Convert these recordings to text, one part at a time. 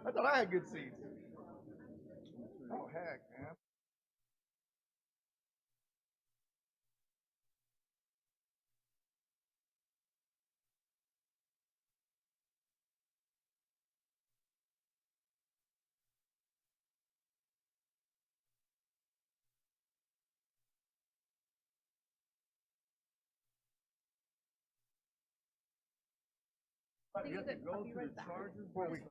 I thought I had good seats. Oh, heck, man. You have to go to the charger before we go.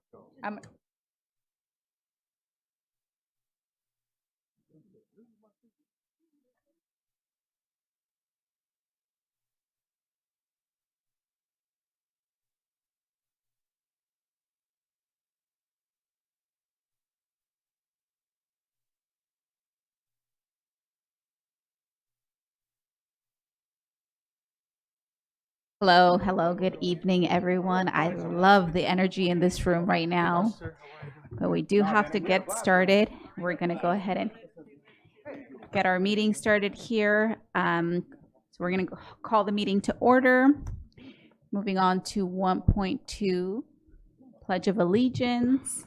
Hello, hello, good evening, everyone. I love the energy in this room right now, but we do have to get started. We're going to go ahead and get our meeting started here. So we're going to call the meeting to order. Moving on to 1.2, Pledge of Allegiance.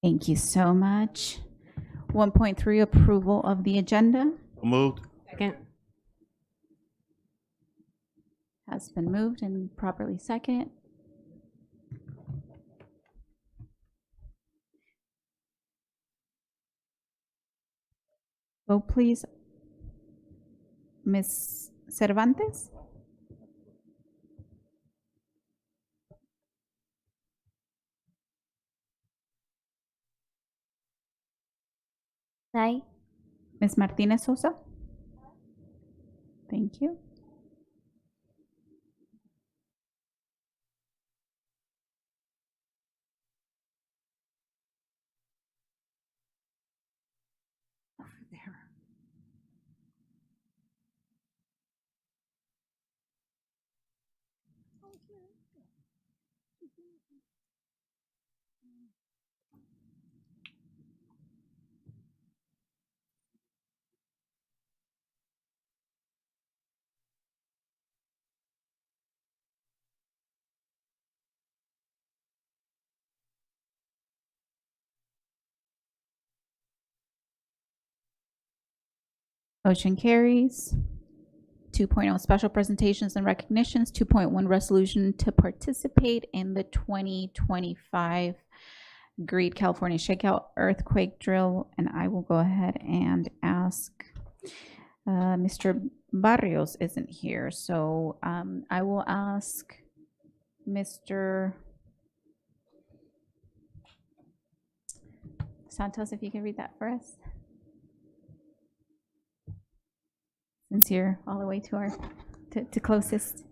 Thank you so much. 1.3, approval of the agenda. Moved. Second. Has been moved and properly second. Vote please. Ms. Cervantes? Aye. Ms. Martinez Sosa? Thank you. Motion carries. 2.0 special presentations and recognitions. 2.1 resolution to participate in the 2025 Great California Shakeout Earthquake Drill. And I will go ahead and ask Mr. Barrios isn't here. So I will ask Mr. Santos if you can read that for us. Since you're all the way to our to closest.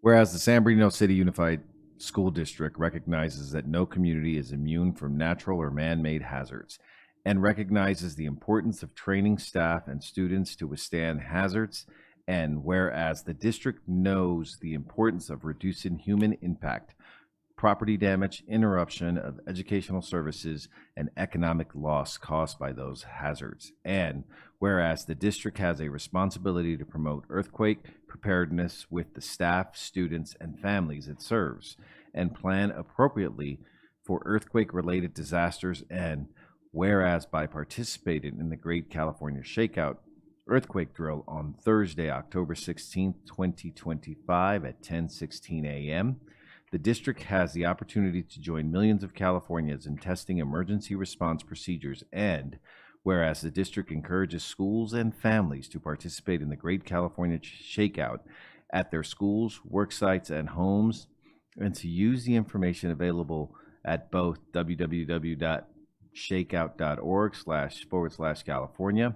Whereas the San Bernardino City Unified School District recognizes that no community is immune from natural or man-made hazards and recognizes the importance of training staff and students to withstand hazards, and whereas the district knows the importance of reducing human impact, property damage, interruption of educational services, and economic loss caused by those hazards. And whereas the district has a responsibility to promote earthquake preparedness with the staff, students, and families it serves, and plan appropriately for earthquake-related disasters. And whereas by participating in the Great California Shakeout Earthquake Drill on Thursday, October 16th, 2025 at 10:16 a.m., the district has the opportunity to join millions of Californians in testing emergency response procedures. And whereas the district encourages schools and families to participate in the Great California Shakeout at their schools, work sites, and homes, and to use the information available at both www.shakeout.org//California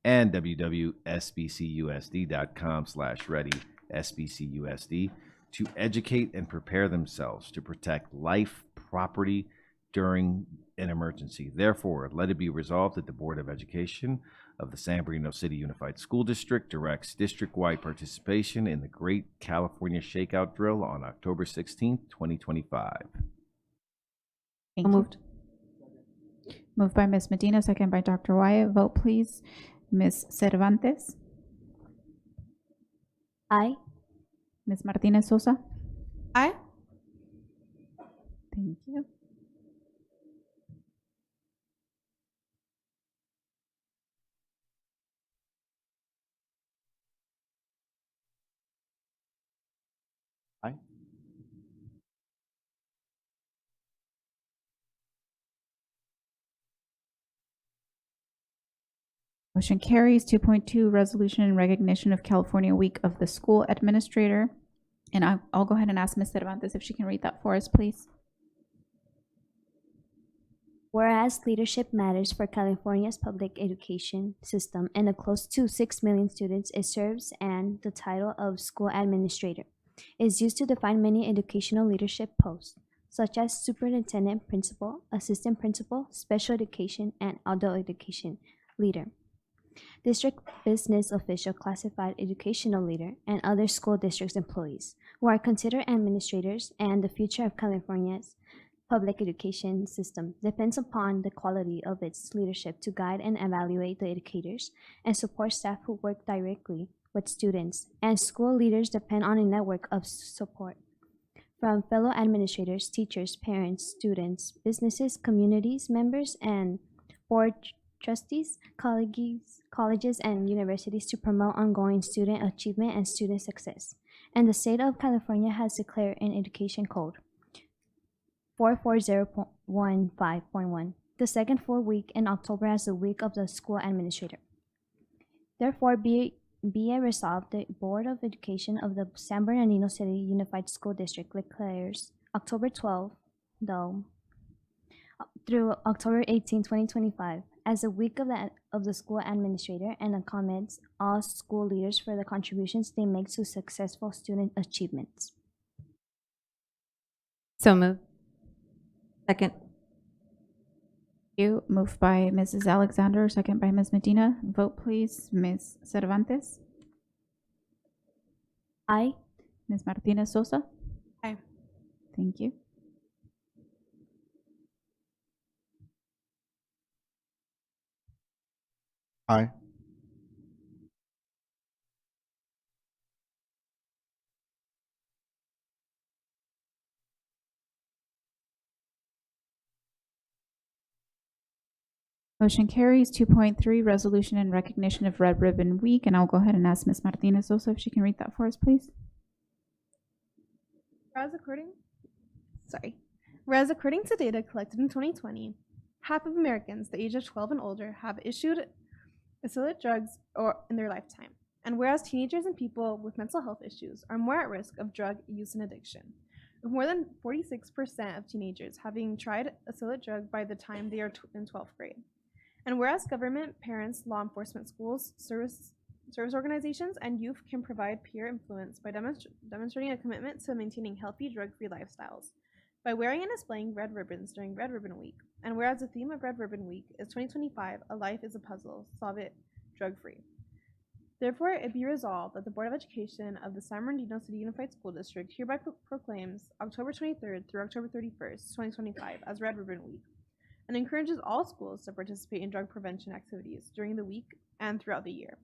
and www.sbcusd.com/ready SBCUSD to educate and prepare themselves to protect life, property during an emergency. Therefore, let it be resolved that the Board of Education of the San Bernardino City Unified School District directs district-wide participation in the Great California Shakeout Drill on October 16th, 2025. Thank you. Moved. Moved by Ms. Medina, second by Dr. Wyatt. Vote, please. Ms. Cervantes. Aye. Ms. Martinez Sosa. Aye. Thank you. Aye. Motion carries. 2.2, resolution in recognition of California Week of the School Administrator. And I'll go ahead and ask Ms. Cervantes if she can read that for us, please. Whereas leadership matters for California's public education system and the close to 6 million students it serves, and the title of school administrator is used to define many educational leadership posts, such as superintendent, principal, assistant principal, special education, and adult education leader, district business official, classified educational leader, and other school districts employees who are considered administrators. And the future of California's public education system depends upon the quality of its leadership to guide and evaluate the educators and support staff who work directly with students. And school leaders depend on a network of support from fellow administrators, teachers, parents, students, businesses, communities, members, and board trustees, colleges, and universities to promote ongoing student achievement and student success. And the state of California has declared in Education Code 440.15.1 the second full week in October as the week of the school administrator. Therefore, be it resolved, the Board of Education of the San Bernardino City Unified School District declares October 12th through October 18, 2025 as a week of the school administrator, and commends all school leaders for the contributions they make to successful student achievements. So moved. Second. Thank you. Moved by Mrs. Alexander, second by Ms. Medina. Vote, please. Ms. Cervantes. Aye. Ms. Martinez Sosa. Aye. Thank you. Aye. Motion carries. 2.3, resolution in recognition of Red Ribbon Week. And I'll go ahead and ask Ms. Martinez Sosa if she can read that for us, please. Whereas according to data collected in 2020, half of Americans the age of 12 and older have issued illicit drugs in their lifetime. And whereas teenagers and people with mental health issues are more at risk of drug use and addiction, with more than 46% of teenagers having tried illicit drug by the time they are in 12th grade. And whereas government, parents, law enforcement, schools, service organizations, and youth can provide peer influence by demonstrating a commitment to maintaining healthy, drug-free lifestyles by wearing and displaying red ribbons during Red Ribbon Week. And whereas the theme of Red Ribbon Week is 2025, A Life is a Puzzle, Solve It Drug-Free. Therefore, it be resolved that the Board of Education of the San Bernardino City Unified School District hereby proclaims October 23rd through October 31st, 2025 as Red Ribbon Week, and encourages all schools to participate in drug prevention activities during the week and throughout the year,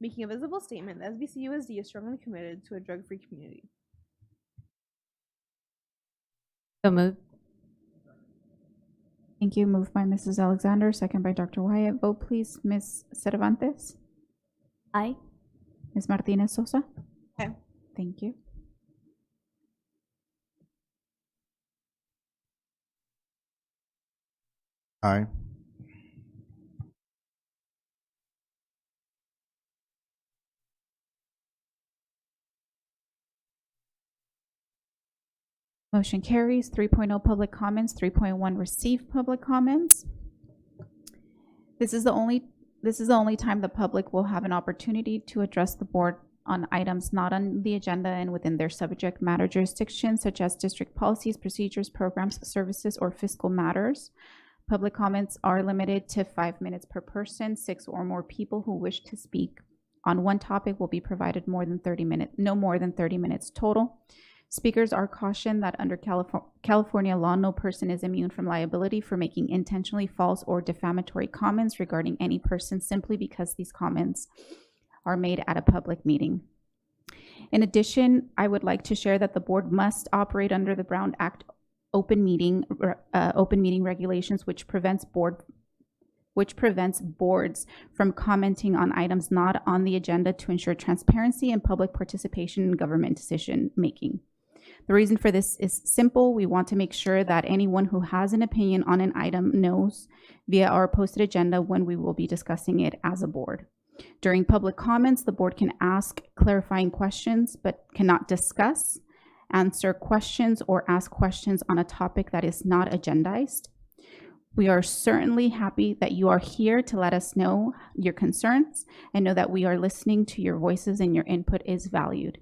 making a visible statement that SBCUSD is strongly committed to a drug-free community. So moved. Thank you. Moved by Mrs. Alexander, second by Dr. Wyatt. Vote, please. Ms. Cervantes. Aye. Ms. Martinez Sosa. Aye. Thank you. Aye. Motion carries. 3.0, public comments. 3.1, receive public comments. This is the only time the public will have an opportunity to address the board on items not on the agenda and within their subject matter jurisdiction, such as district policies, procedures, programs, services, or fiscal matters. Public comments are limited to 5 minutes per person. 6 or more people who wish to speak on one topic will be provided no more than 30 minutes total. Speakers are cautioned that under California law, no person is immune from liability for making intentionally false or defamatory comments regarding any person simply because these comments are made at a public meeting. In addition, I would like to share that the board must operate under the Brown Act open meeting regulations, which prevents boards from commenting on items not on the agenda to ensure transparency and public participation in government decision making. The reason for this is simple. We want to make sure that anyone who has an opinion on an item knows via our posted agenda when we will be discussing it as a board. During public comments, the board can ask clarifying questions, but cannot discuss, answer questions, or ask questions on a topic that is not agendized. We are certainly happy that you are here to let us know your concerns and know that we are listening to your voices and your input is valued.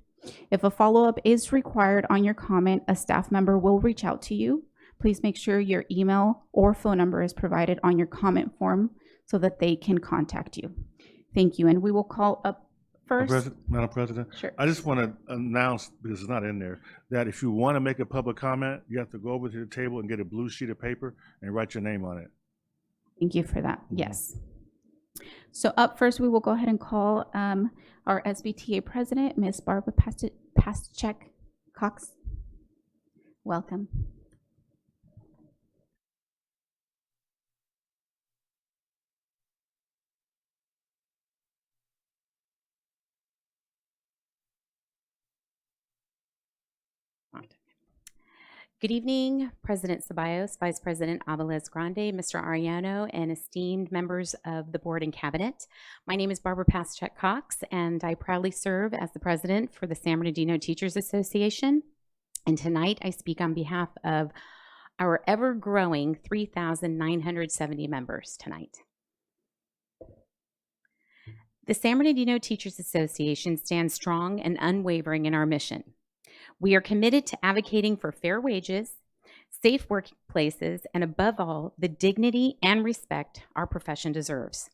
If a follow-up is required on your comment, a staff member will reach out to you. Please make sure your email or phone number is provided on your comment form so that they can contact you. Thank you. And we will call up first. Madam President, Sure. I just want to announce, because it's not in there, that if you want to make a public comment, you have to go over to the table and get a blue sheet of paper and write your name on it. Thank you for that. Yes. So up first, we will go ahead and call our SBTA president, Ms. Barbara Paschek-Cox. Welcome. Good evening, President Ceballos, Vice President Aviles Grande, Mr. Ariano, and esteemed members of the board and cabinet. My name is Barbara Paschek-Cox, and I proudly serve as the president for the San Bernardino Teachers Association. And tonight I speak on behalf of our ever-growing 3,970 members tonight. The San Bernardino Teachers Association stands strong and unwavering in our mission. We are committed to advocating for fair wages, safe workplaces, and above all, the dignity and respect our profession deserves.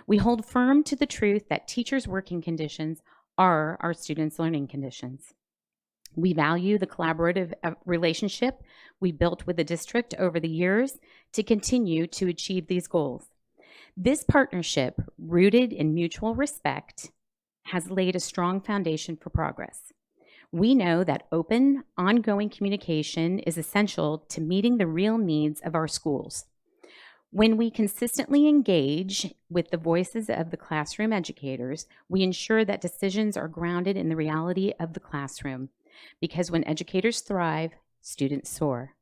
We hold firm to the truth that teachers' working conditions are our students' learning conditions. We value the collaborative relationship we built with the district over the years to continue to achieve these goals. This partnership, rooted in mutual respect, has laid a strong foundation for progress. We know that open, ongoing communication is essential to meeting the real needs of our schools. When we consistently engage with the voices of the classroom educators, we ensure that decisions are grounded in the reality of the classroom, because when educators thrive, students soar.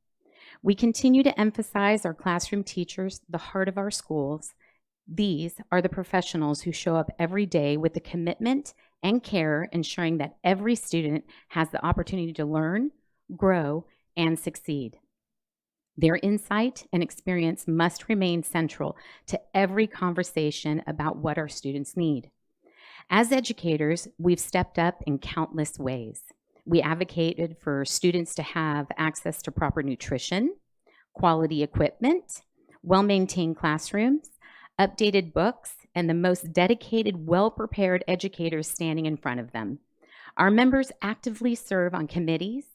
We continue to emphasize our classroom teachers, the heart of our schools. These are the professionals who show up every day with the commitment and care, ensuring that every student has the opportunity to learn, grow, and succeed. Their insight and experience must remain central to every conversation about what our students need. As educators, we've stepped up in countless ways. We advocated for students to have access to proper nutrition, quality equipment, well-maintained classrooms, updated books, and the most dedicated, well-prepared educators standing in front of them. Our members actively serve on committees,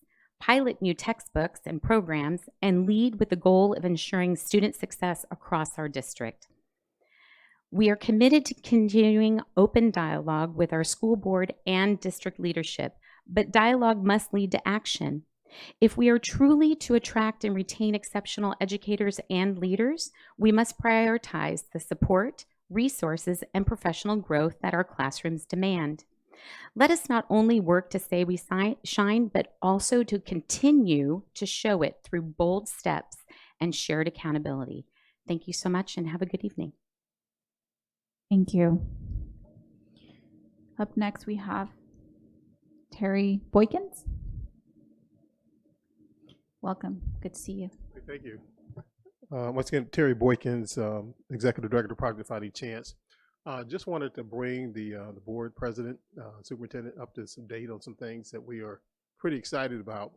pilot new textbooks and programs, and lead with the goal of ensuring student success across our district. We are committed to continuing open dialogue with our school board and district leadership, but dialogue must lead to action. If we are truly to attract and retain exceptional educators and leaders, we must prioritize the support, resources, and professional growth that our classrooms demand. Let us not only work to say we shine, but also to continue to show it through bold steps and shared accountability. Thank you so much and have a good evening. Thank you. Up next, we have Terry Boykins. Welcome. Good to see you. Thank you. Once again, Terry Boykins, Executive Director of Project Fighting Chance. Just wanted to bring the board president, superintendent up to some date on some things that we are pretty excited about.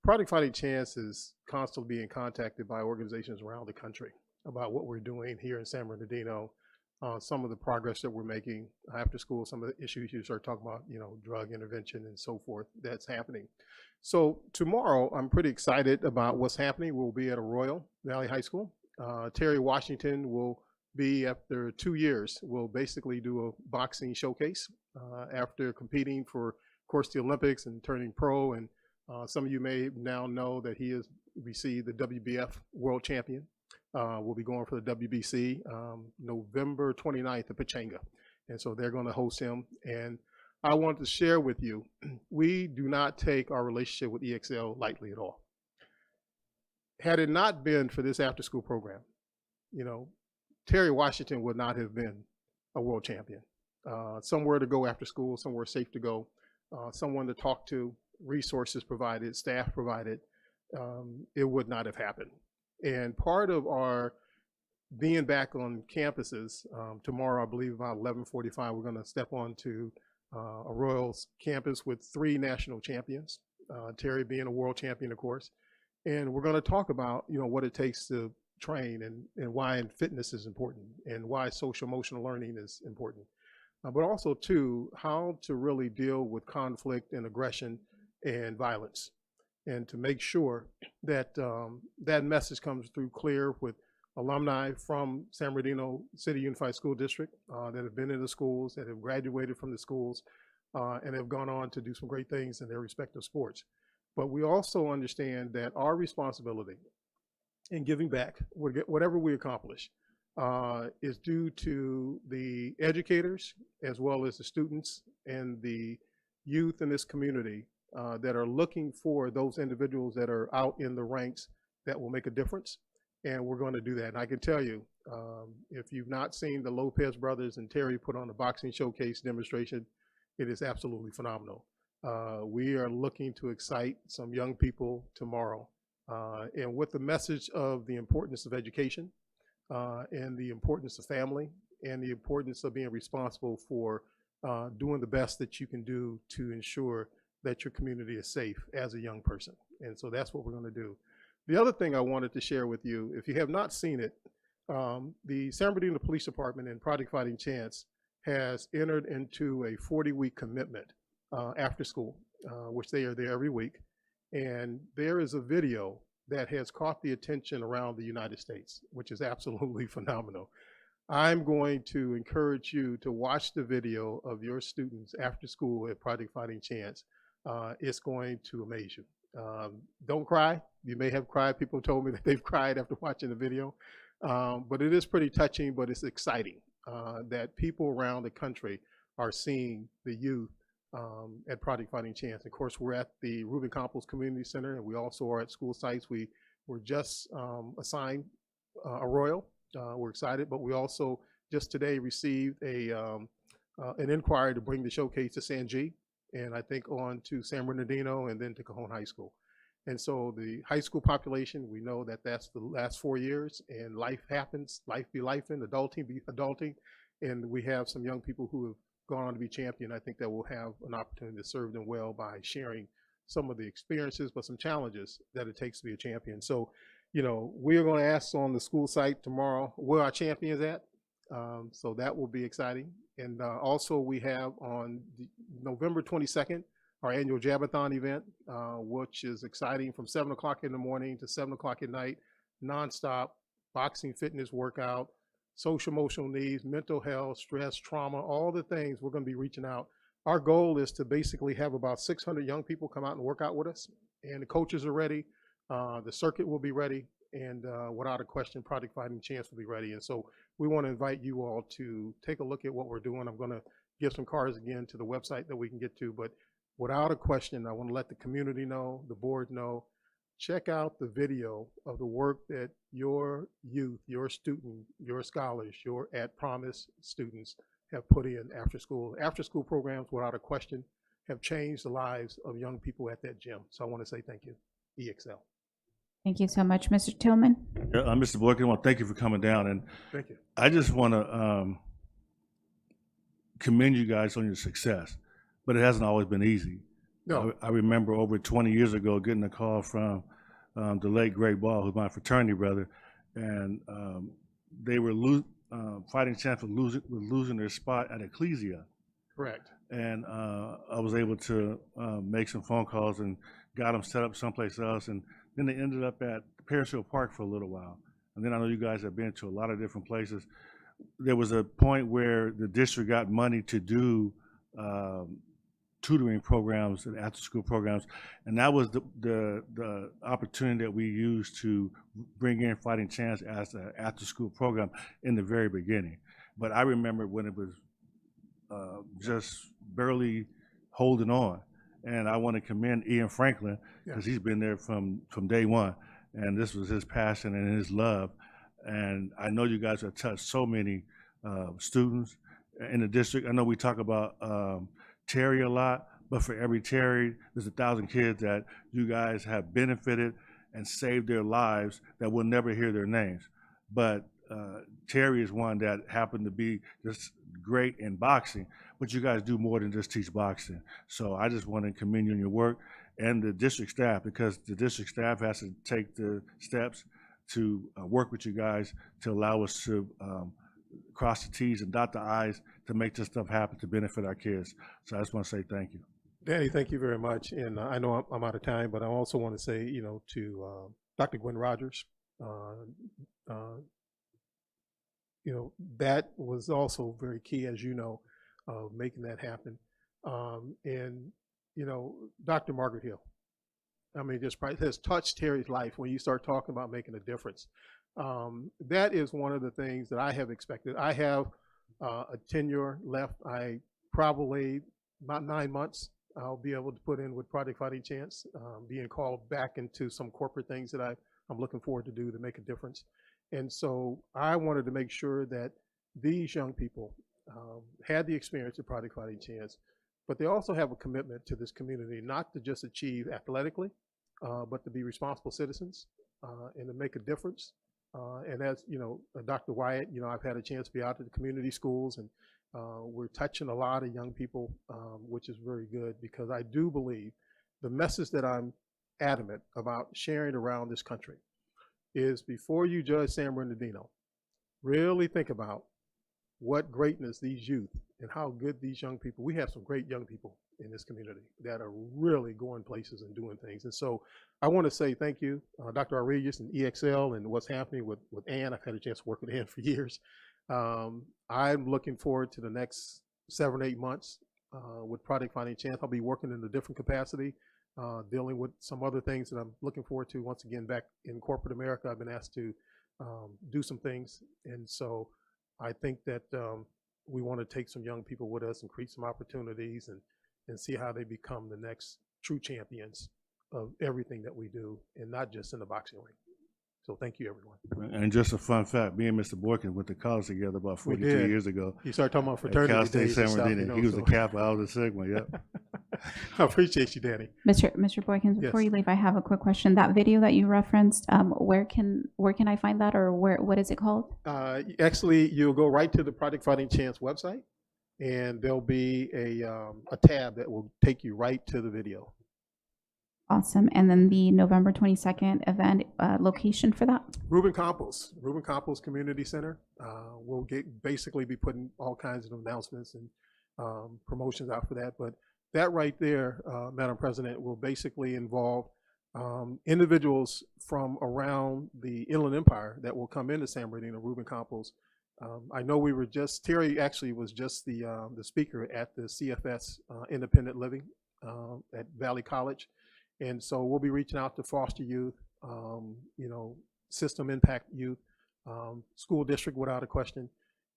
Project Fighting Chance is constantly being contacted by organizations around the country about what we're doing here in San Bernardino, some of the progress that we're making after school, some of the issues you start talking about, drug intervention and so forth that's happening. So tomorrow, I'm pretty excited about what's happening. We'll be at Arroyo Valley High School. Terry Washington will be, after 2 years, will basically do a boxing showcase after competing for, of course, the Olympics and turning pro. And some of you may now know that he has received the WBF World Champion. We'll be going for the WBC November 29th at Pechanga. And so they're going to host him. And I wanted to share with you, we do not take our relationship with EXL lightly at all. Had it not been for this after-school program, Terry Washington would not have been a world champion. Somewhere to go after school, somewhere safe to go, someone to talk to, resources provided, staff provided, it would not have happened. And part of our being back on campuses, tomorrow, I believe about 11:45, we're going to step onto Arroyo's campus with 3 national champions, Terry being a world champion, of course. And we're going to talk about, what it takes to train and why fitness is important and why social emotional learning is important. But also, too, how to really deal with conflict and aggression and violence, and to make sure that that message comes through clear with alumni from San Bernardino City Unified School District that have been in the schools, that have graduated from the schools, and have gone on to do some great things in their respective sports. But we also understand that our responsibility in giving back, whatever we accomplish, is due to the educators as well as the students and the youth in this community that are looking for those individuals that are out in the ranks that will make a difference. And we're going to do that. And I can tell you, if you've not seen the Lopez brothers and Terry put on a boxing showcase demonstration, it is absolutely phenomenal. We are looking to excite some young people tomorrow. And with the message of the importance of education and the importance of family and the importance of being responsible for doing the best that you can do to ensure that your community is safe as a young person. And so that's what we're going to do. The other thing I wanted to share with you, if you have not seen it, the San Bernardino Police Department and Project Fighting Chance has entered into a 40-week commitment after school, which they are there every week. And there is a video that has caught the attention around the United States, which is absolutely phenomenal. I'm going to encourage you to watch the video of your students after school at Project Fighting Chance. It's going to amaze you. Don't cry. You may have cried. People told me that they've cried after watching the video. But it is pretty touching, but it's exciting that people around the country are seeing the youth at Project Fighting Chance. Of course, we're at the Reuben Campos Community Center, and we also are at school sites. We were just assigned Arroyo. We're excited, but we also just today received an inquiry to bring the showcase to San G, and I think on to San Bernardino and then to Cajon High School. And so the high school population, we know that that's the last 4 years, and life happens, life be lifing, adulting be adulting, and we have some young people who have gone on to be champion. I think that we'll have an opportunity to serve them well by sharing some of the experiences, but some challenges that it takes to be a champion. So, we are going to ask on the school site tomorrow where our champion is at. So that will be exciting. And also we have on November 22nd, our annual Jabathon event, which is exciting, from 7 o'clock in the morning to 7 o'clock at night, nonstop boxing, fitness, workout, social emotional needs, mental health, stress, trauma, all the things we're going to be reaching out. Our goal is to basically have about 600 young people come out and work out with us, and the coaches are ready. The circuit will be ready, and without a question, Project Fighting Chance will be ready. And so we want to invite you all to take a look at what we're doing. I'm going to give some cards again to the website that we can get to, but without a question, I want to let the community know, the board know, check out the video of the work that your youth, your student, your scholars, your at Promise students have put in after school. After school programs, without a question, have changed the lives of young people at that gym. So I want to say thank you, EXL. Thank you so much, Mr. Tillman. Mr. Boykin, I want to thank you for coming down, and Thank you. I just want to commend you guys on your success, but it hasn't always been easy. No, I remember over 20 years ago getting a call from the late Greg Ball, who's my fraternity brother, and they were fighting chance of losing their spot at Ecclesia. correct. And I was able to make some phone calls and got them set up someplace else. And then they ended up at Paris Hill Park for a little while. And then I know you guys have been to a lot of different places. There was a point where the district got money to do tutoring programs and after-school programs, and that was the opportunity that we used to bring in Fighting Chance as an after-school program in the very beginning. But I remember when it was just barely holding on, and I want to commend Ian Franklin because he's been there from day one, and this was his passion and his love. And I know you guys have touched so many students in the district. I know we talk about Terry a lot, but for every Terry, there's 1,000 kids that you guys have benefited and saved their lives that we'll never hear their names. But Terry is one that happened to be just great in boxing, but you guys do more than just teach boxing. So I just want to commend you on your work and the district staff, because the district staff has to take the steps to work with you guys to allow us to cross the T's and dot the I's to make this stuff happen to benefit our kids. So I just want to say thank you. Danny, thank you very much. And I know I'm out of time, but I also want to say, to Dr. Gwen Rogers, that was also very key, as you know, making that happen. And Dr. Margaret Hill, I mean, just has touched Terry's life when you start talking about making a difference. That is one of the things that I have expected. I have a tenure left. I probably about 9 months I'll be able to put in with Project Fighting Chance, being called back into some corporate things that I'm looking forward to do to make a difference. And so I wanted to make sure that these young people had the experience of Project Fighting Chance, but they also have a commitment to this community, not to just achieve athletically, but to be responsible citizens and to make a difference. And as Dr. Wyatt, I've had a chance to be out to the community schools, and we're touching a lot of young people, which is very good, because I do believe the message that I'm adamant about sharing around this country is, before you judge San Bernardino, really think about what greatness these youth and how good these young people, we have some great young people in this community that are really going places and doing things. And so I want to say thank you, Dr. Rodriguez and EXL, and what's happening with Ann. I've had a chance to work with Ann for years. I'm looking forward to the next 7 or 8 months with Project Fighting Chance. I'll be working in a different capacity, dealing with some other things that I'm looking forward to. Once again, back in corporate America, I've been asked to do some things. And so I think that we want to take some young people with us and create some opportunities and see how they become the next true champions of everything that we do, and not just in the boxing ring. So thank you, everyone. And just a fun fact, me and Mr. Boykin went to college together about 42 years ago. You started talking about At fraternity Cal State days and San stuff, Bernardino. He was so. the Kappa, I was the Sigma, yep. I appreciate you, Danny. Mr. Boykins, before Yes. you leave, I have a quick question. That video that you referenced, where can I find that, or what is it called? Actually, you'll go right to the Project Fighting Chance website, and there'll be a tab that will take you right to the video. Awesome. And then the November 22nd event location for that? Ruben Campos Community Center. We'll basically be putting all kinds of announcements and promotions out for that. But that right there, Madam President, will basically involve individuals from around the Inland Empire that will come into San Bernardino, Ruben Campos. I know Terry actually was just the speaker at the CFS Independent Living at Valley College. And so we'll be reaching out to foster youth, system impact youth, school district without a question.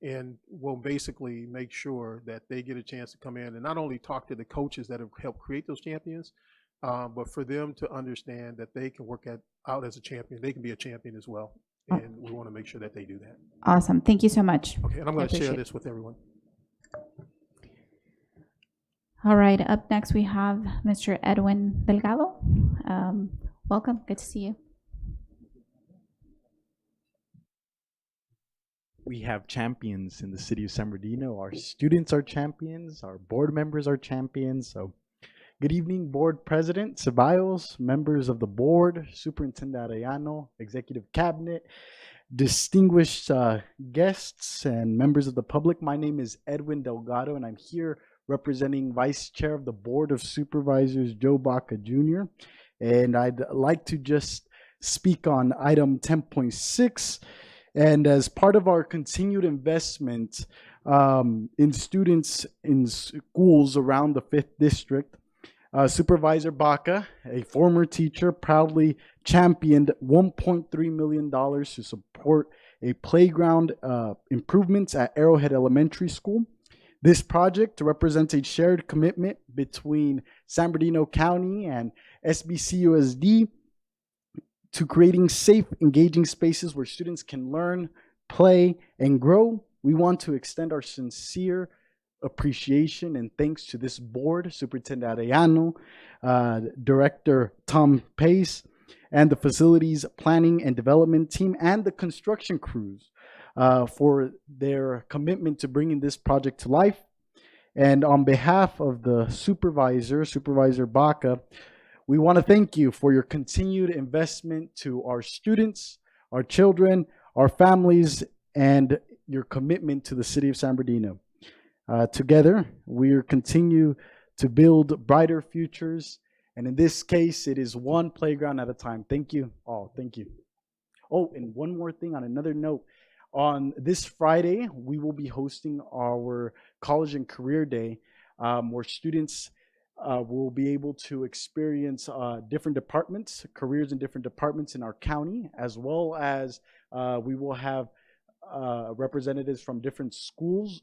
And we'll basically make sure that they get a chance to come in and not only talk to the coaches that have helped create those champions, but for them to understand that they can work out as a champion. They can be a champion as well. And we want to make sure that they do that. Awesome. Thank you so much. Okay, and I'm going to share this with everyone. All right. Up next, we have Mr. Edwin Delgado. Welcome. Good to see you. we have champions in the city of San Bernardino. Our students are champions, our board members are champions. So good evening, Board President Ceballos, members of the board, Superintendent Arellano, Executive Cabinet, distinguished guests, and members of the public. My name is Edwin Delgado, and I'm here representing Vice Chair of the Board of Supervisors, Joe Baca Jr. And I'd like to just speak on item 10.6. And as part of our continued investment in students in schools around the 5th District, Supervisor Baca, a former teacher, proudly championed $1.3 million to support a playground improvements at Arrowhead Elementary School. This project represents a shared commitment between San Bernardino County and SBCUSD to creating safe, engaging spaces where students can learn, play, and grow. We want to extend our sincere appreciation and thanks to this board, Superintendent Arellano, Director Tom Pace, and the facilities planning and development team, and the construction crews for their commitment to bringing this project to life. And on behalf of the Supervisor Baca, we want to thank you for your continued investment to our students, our children, our families, and your commitment to the city of San Bernardino. Together, we continue to build brighter futures, and in this case, it is one playground at a time. Thank you all. Thank you. Oh, and one more thing on another note. On this Friday, we will be hosting our College and Career Day, where students will be able to experience different departments, careers in different departments in our county, as well as we will have representatives from different schools,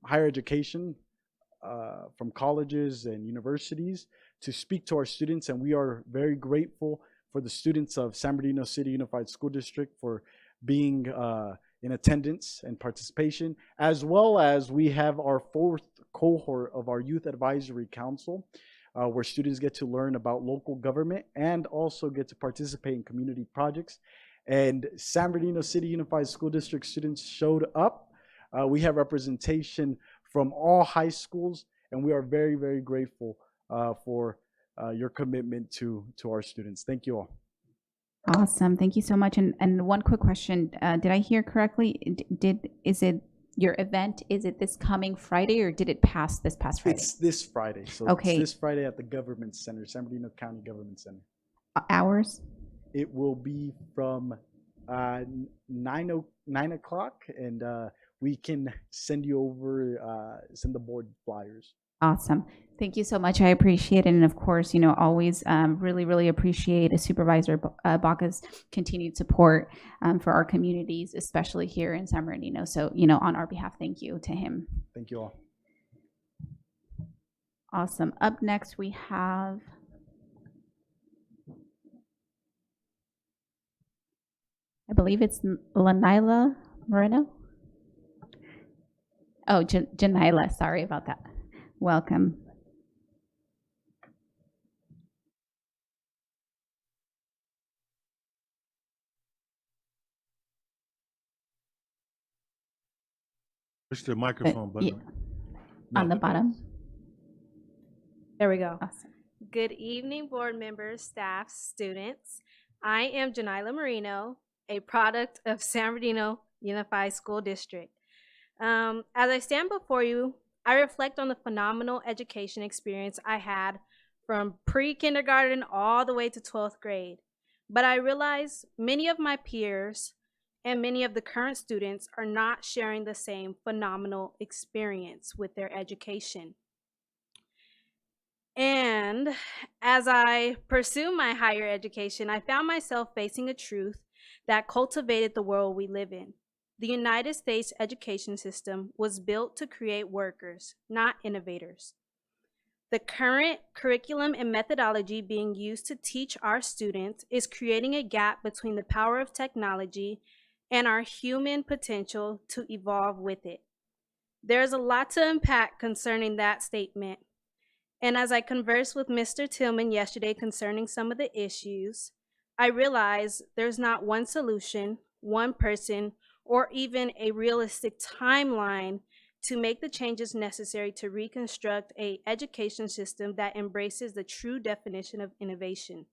higher education, from colleges and universities to speak to our students. And we are very grateful for the students of San Bernardino City Unified School District for being in attendance and participation, as well as we have our 4th cohort of our Youth Advisory Council, where students get to learn about local government and also get to participate in community projects. And San Bernardino City Unified School District students showed up. We have representation from all high schools, and we are very, very grateful for your commitment to our students. Thank you all. Awesome. Thank you so much. And one quick question. Did I hear correctly? Is it your event? Is it this coming Friday, or did it pass this past Friday? It's this Friday. So Okay. it's this Friday at the Government Center, San Bernardino County Government Center. Hours? It will be from 9 o'clock, and we can send you over, send the board flyers. Awesome. Thank you so much. I appreciate it. And of course, always really, really appreciate Supervisor Baca's continued support for our communities, especially here in San Bernardino. So, on our behalf, thank you to him. Thank you all. Awesome. Up next, we have I believe it's Lanila Moreno. Oh, Janila. Sorry about that. Welcome. Push the microphone button. On the bottom. There we go. Awesome. Good evening, board members, staff, students. I am Janila Marino, a product of San Bernardino Unified School District. As I stand before you, I reflect on the phenomenal education experience I had from pre-kindergarten all the way to 12th grade. But I realize many of my peers and many of the current students are not sharing the same phenomenal experience with their education. And as I pursue my higher education, I found myself facing a truth that cultivated the world we live in. The United States education system was built to create workers, not innovators. The current curriculum and methodology being used to teach our students is creating a gap between the power of technology and our human potential to evolve with it. There's a lot to unpack concerning that statement. And as I conversed with Mr. Tillman yesterday concerning some of the issues, I realized there's not one solution, one person, or even a realistic timeline to make the changes necessary to reconstruct an education system that embraces the true definition of innovation.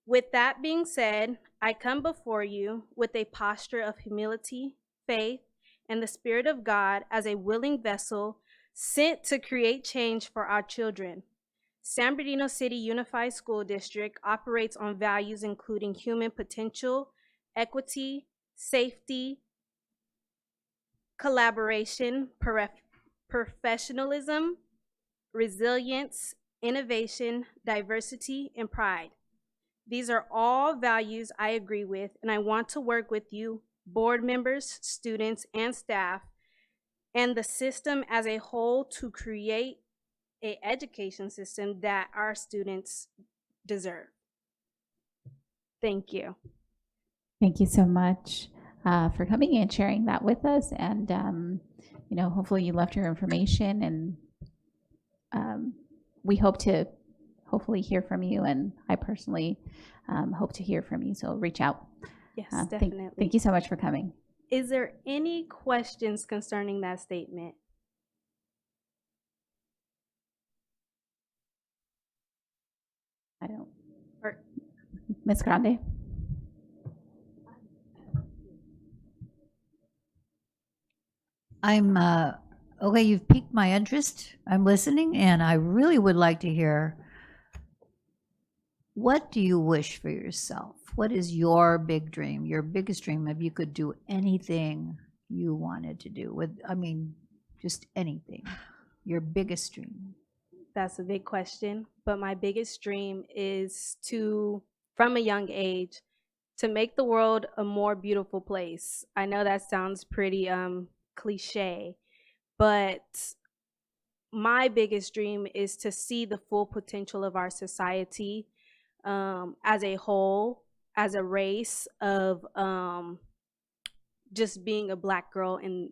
With that being said, I come before you with a posture of humility, faith, and the Spirit of God as a willing vessel sent to create change for our children. San Bernardino City Unified School District operates on values including human potential, equity, safety, collaboration, professionalism, resilience, innovation, diversity, and pride. These are all values I agree with, and I want to work with you, board members, students, and staff, and the system as a whole to create an education system that our students deserve. Thank you. Thank you so much for coming and sharing that with us. And, hopefully you left your information, and we hope to hopefully hear from you. And I personally hope to hear from you. So reach out. Yes, definitely. Thank you so much for coming. Is there any questions concerning that statement? I don't. Or, Ms. Grande? I'm okay. You've piqued my interest. I'm listening, and I really would like to hear. What do you wish for yourself? What is your big dream? Your biggest dream? If you could do anything you wanted to do just anything. Your biggest dream. That's a big question, but my biggest dream is to, from a young age, to make the world a more beautiful place. I know that sounds pretty cliche, but my biggest dream is to see the full potential of our society as a whole, as a race of just being a Black girl in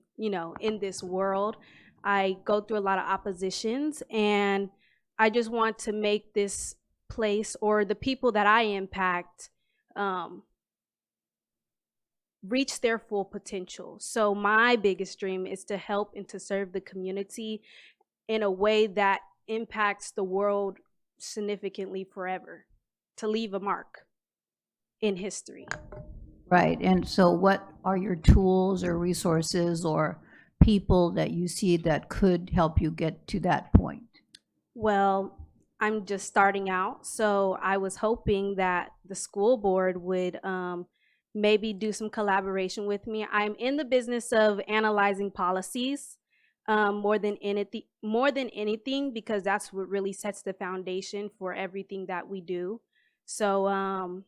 this world. I go through a lot of oppositions, and I just want to make this place, or the people that I impact, reach their full potential. So my biggest dream is to help and to serve the community in a way that impacts the world significantly forever, to leave a mark in history. Right. And so what are your tools or resources or people that you see that could help you get to that point? Well, I'm just starting out, so I was hoping that the school board would maybe do some collaboration with me. I'm in the business of analyzing policies more than anything, because that's what really sets the foundation for everything that we do. So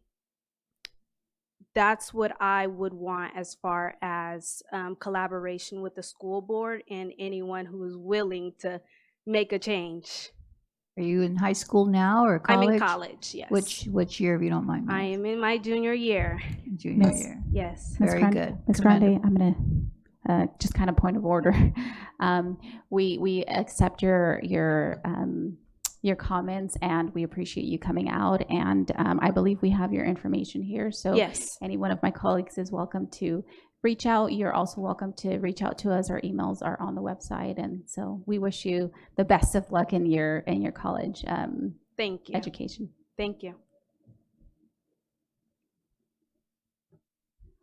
that's what I would want as far as collaboration with the school board and anyone who is willing to make a change. Are you in high school now or college? I'm in college, yes. Which year, if you don't mind? I am in my junior year. Junior year. Yes. Very good. Ms. Grande, I'm going to just kind of point of order. We accept your comments, and we appreciate you coming out. And I believe we have your information here. So yes, any one of my colleagues is welcome to reach out. You're also welcome to reach out to us. Our emails are on the website. And so we wish you the best of luck in your college thank you. education. Thank you.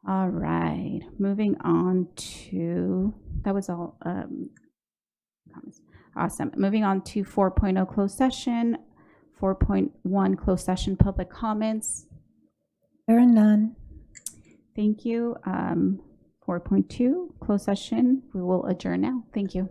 All right, moving on to, that was all comments. Awesome. Moving on to 4.0 closed session, 4.1 closed session public comments. There are none. Thank you. 4.2 closed session. We will adjourn now. Thank you.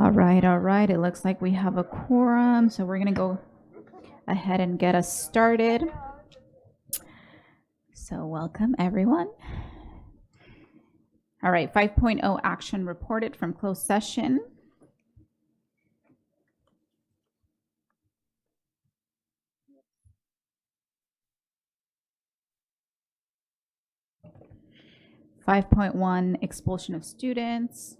All right. It looks like we have a quorum, so we're going to go ahead and get us started. So welcome, everyone. All right, 5.0 action reported from closed session. (5.1) expulsion of students.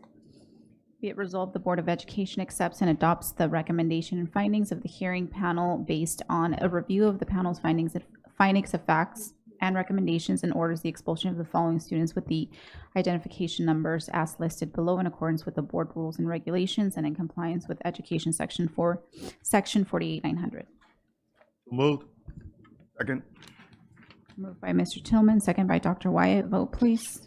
Be it resolved, the Board of Education accepts and adopts the recommendation and findings of the hearing panel based on a review of the panel's findings of facts and recommendations, and orders the expulsion of the following students with the identification numbers as listed below in accordance with the board rules and regulations and in compliance with Education Section 48900. Moved. Second. Moved by Mr. Tillman, second by Dr. Wyatt. Vote, please.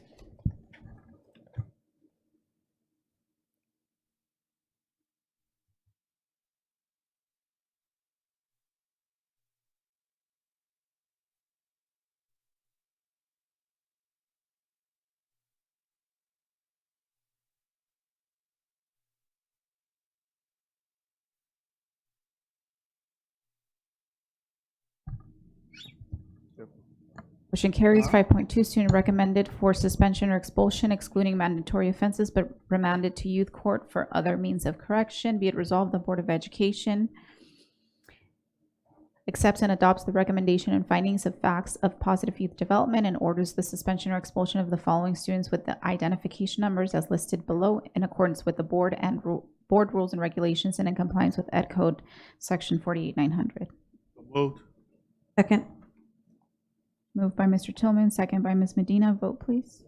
Motion carries. 5.2, student recommended for suspension or expulsion, excluding mandatory offenses, but remanded to youth court for other means of correction. Be it resolved, the Board of Education accepts and adopts the recommendation and findings of facts of positive youth development and orders the suspension or expulsion of the following students with the identification numbers as listed below in accordance with the board rules and regulations and in compliance with Ed Code Section 48900. Moved. Second. Moved by Mr. Tillman, second by Ms. Medina. Vote, please.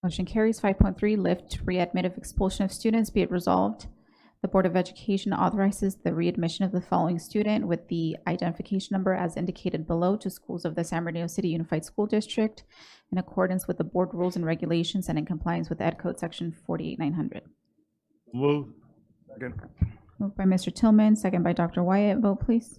Motion carries. 5.3, lift readmit of expulsion of students. Be it resolved, the Board of Education authorizes the readmission of the following student with the identification number as indicated below to schools of the San Bernardino City Unified School District in accordance with the board rules and regulations and in compliance with Ed Code Section 48900. Moved. Second. Moved by Mr. Tillman, second by Dr. Wyatt. Vote, please.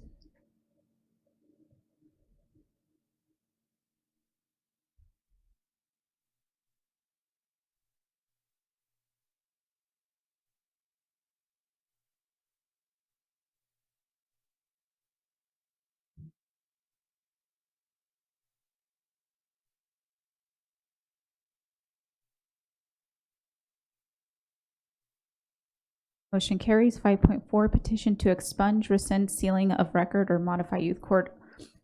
Motion carries. 5.4, petition to expunge, rescind, sealing of record, or modify youth court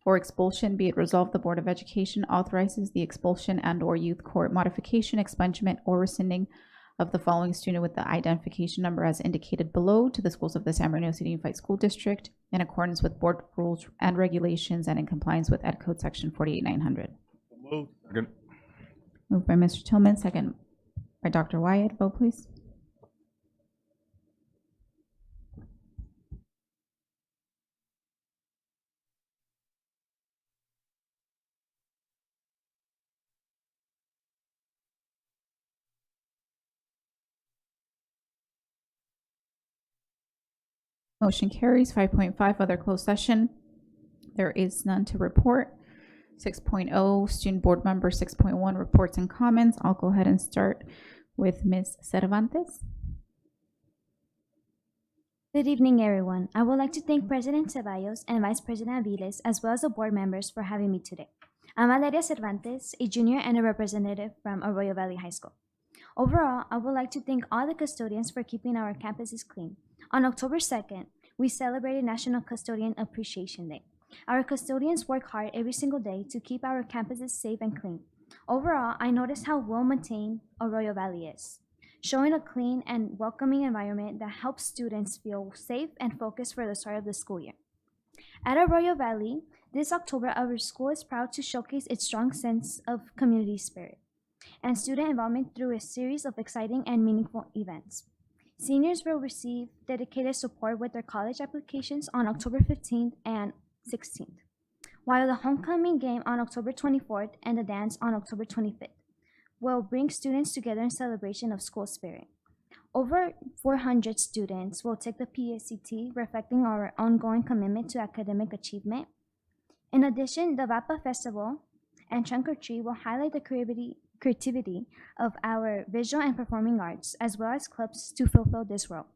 or expulsion. Be it resolved, the Board of Education authorizes the expulsion and or youth court modification, expungement, or rescinding of the following student with the identification number as indicated below to the schools of the San Bernardino City Unified School District in accordance with board rules and regulations and in compliance with Ed Code Section 48900. Moved. Second. Moved by Mr. Tillman, second by Dr. Wyatt. Vote, please. Motion carries. 5.5, other closed session. There is none to report. 6.0, student board member. 6.1, reports and comments. I'll go ahead and start with Ms. Cervantes. Good evening, everyone. I would like to thank President Ceballos and Vice President Aviles, as well as the board members, for having me today. I'm Valeria Cervantes, a junior and a representative from Arroyo Valley High School. Overall, I would like to thank all the custodians for keeping our campuses clean. On October 2nd, we celebrated National Custodian Appreciation Day. Our custodians work hard every single day to keep our campuses safe and clean. Overall, I noticed how well maintained Arroyo Valley is, showing a clean and welcoming environment that helps students feel safe and focused for the start of the school year. At Arroyo Valley, this October, our school is proud to showcase its strong sense of community spirit and student involvement through a series of exciting and meaningful events. Seniors will receive dedicated support with their college applications on October 15th and 16th. while the homecoming game on October 24th and the dance on October 25th will bring students together in celebration of school spirit. Over 400 students will take the PSCT, reflecting our ongoing commitment to academic achievement. In addition, the VAPA Festival and Trunk or Treat will highlight the creativity of our visual and performing arts, as well as clubs to fulfill this role.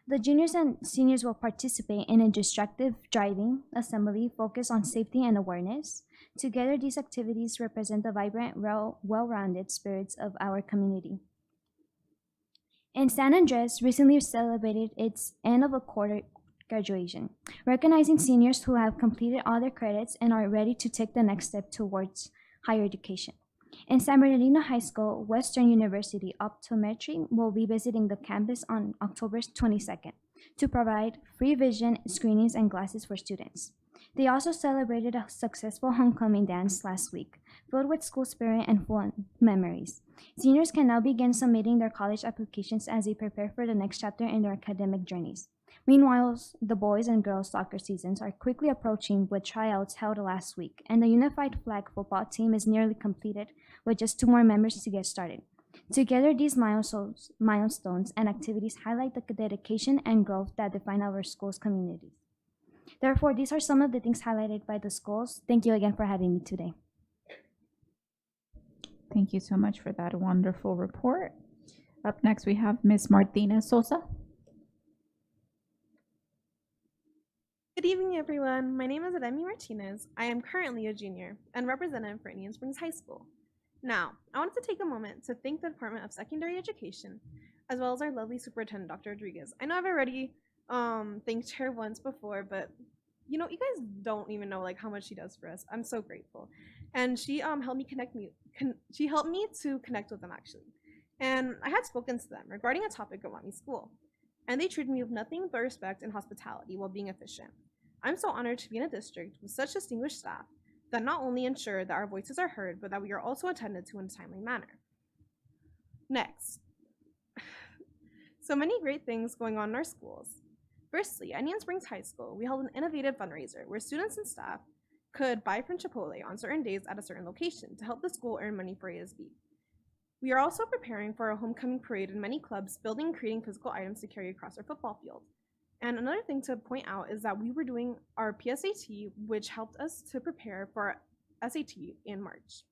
The juniors and seniors will participate in a distractive driving assembly focused on safety and awareness. Together, these activities represent the vibrant, well-rounded spirits of our community. And San Andres recently celebrated its end of a quarter graduation, recognizing seniors who have completed all their credits and are ready to take the next step towards higher education. In San Bernardino High School, Western University Optometry will be visiting the campus on October 22nd to provide free vision screenings and glasses for students. They also celebrated a successful homecoming dance last week, filled with school spirit and fun memories. Seniors can now begin submitting their college applications as they prepare for the next chapter in their academic journeys. Meanwhile, the boys and girls soccer seasons are quickly approaching with tryouts held last week, and the unified flag football team is nearly completed with just 2 more members to get started. Together, these milestones and activities highlight the dedication and growth that define our school's communities. Therefore, these are some of the things highlighted by the schools. Thank you again for having me today. Thank you so much for that wonderful report. Up next, we have Ms. Martina Sosa. Good evening, everyone. My name is Ademi Martinez. I am currently a junior and representative for Indian Springs High School. Now, I wanted to take a moment to thank the Department of Secondary Education, as well as our lovely superintendent, Dr. Rodriguez. I know I've already thanked her once before, but you guys don't even know how much she does for us. I'm so grateful, and she helped me to connect with them actually. And I had spoken to them regarding a topic at Wami School, and they treated me with nothing but respect and hospitality while being efficient. I'm so honored to be in a district with such distinguished staff that not only ensure that our voices are heard, but that we are also attended to in a timely manner. Next, so many great things going on in our schools. Firstly, at Indian Springs High School, we held an innovative fundraiser where students and staff could buy from Chipotle on certain days at a certain location to help the school earn money for ASB. We are also preparing for a homecoming parade in many clubs, building and creating physical items to carry across our football field. And another thing to point out is that we were doing our PSAT, which helped us to prepare for our SAT in March.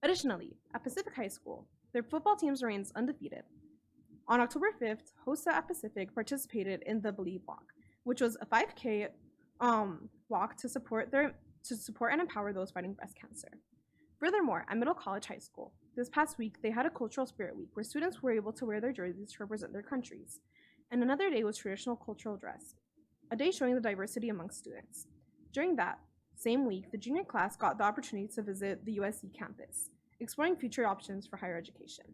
Additionally, at Pacific High School, their football team remains undefeated. On October 5th, HOSA at Pacific participated in the Believe Walk, which was a 5K walk to support and empower those fighting breast cancer. Furthermore, at Middle College High School, this past week they had a Cultural Spirit Week where students were able to wear their jerseys to represent their countries. And another day was traditional cultural dress, a day showing the diversity amongst students. During that same week, the junior class got the opportunity to visit the USC campus, exploring future options for higher education.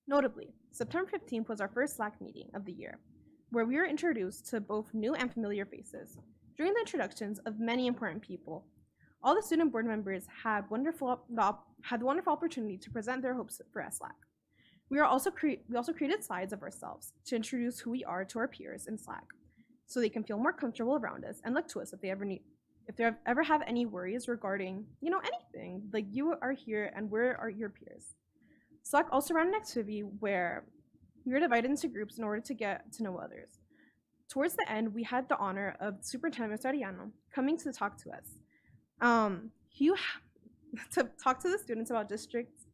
Notably, September 15th was our first SLAC meeting of the year, where we were introduced to both new and familiar faces. During the introductions of many important people, all the student board members had the wonderful opportunity to present their hopes for SLAC. We also created slides of ourselves to introduce who we are to our peers in SLAC, so they can feel more comfortable around us and look to us if they ever have any worries regarding anything. You are here and we're your peers. SLAC also ran an activity where we were divided into groups in order to get to know others. Towards the end, we had the honor of Superintendent Mr. Arellano coming to talk to us. To talk to the students about districts,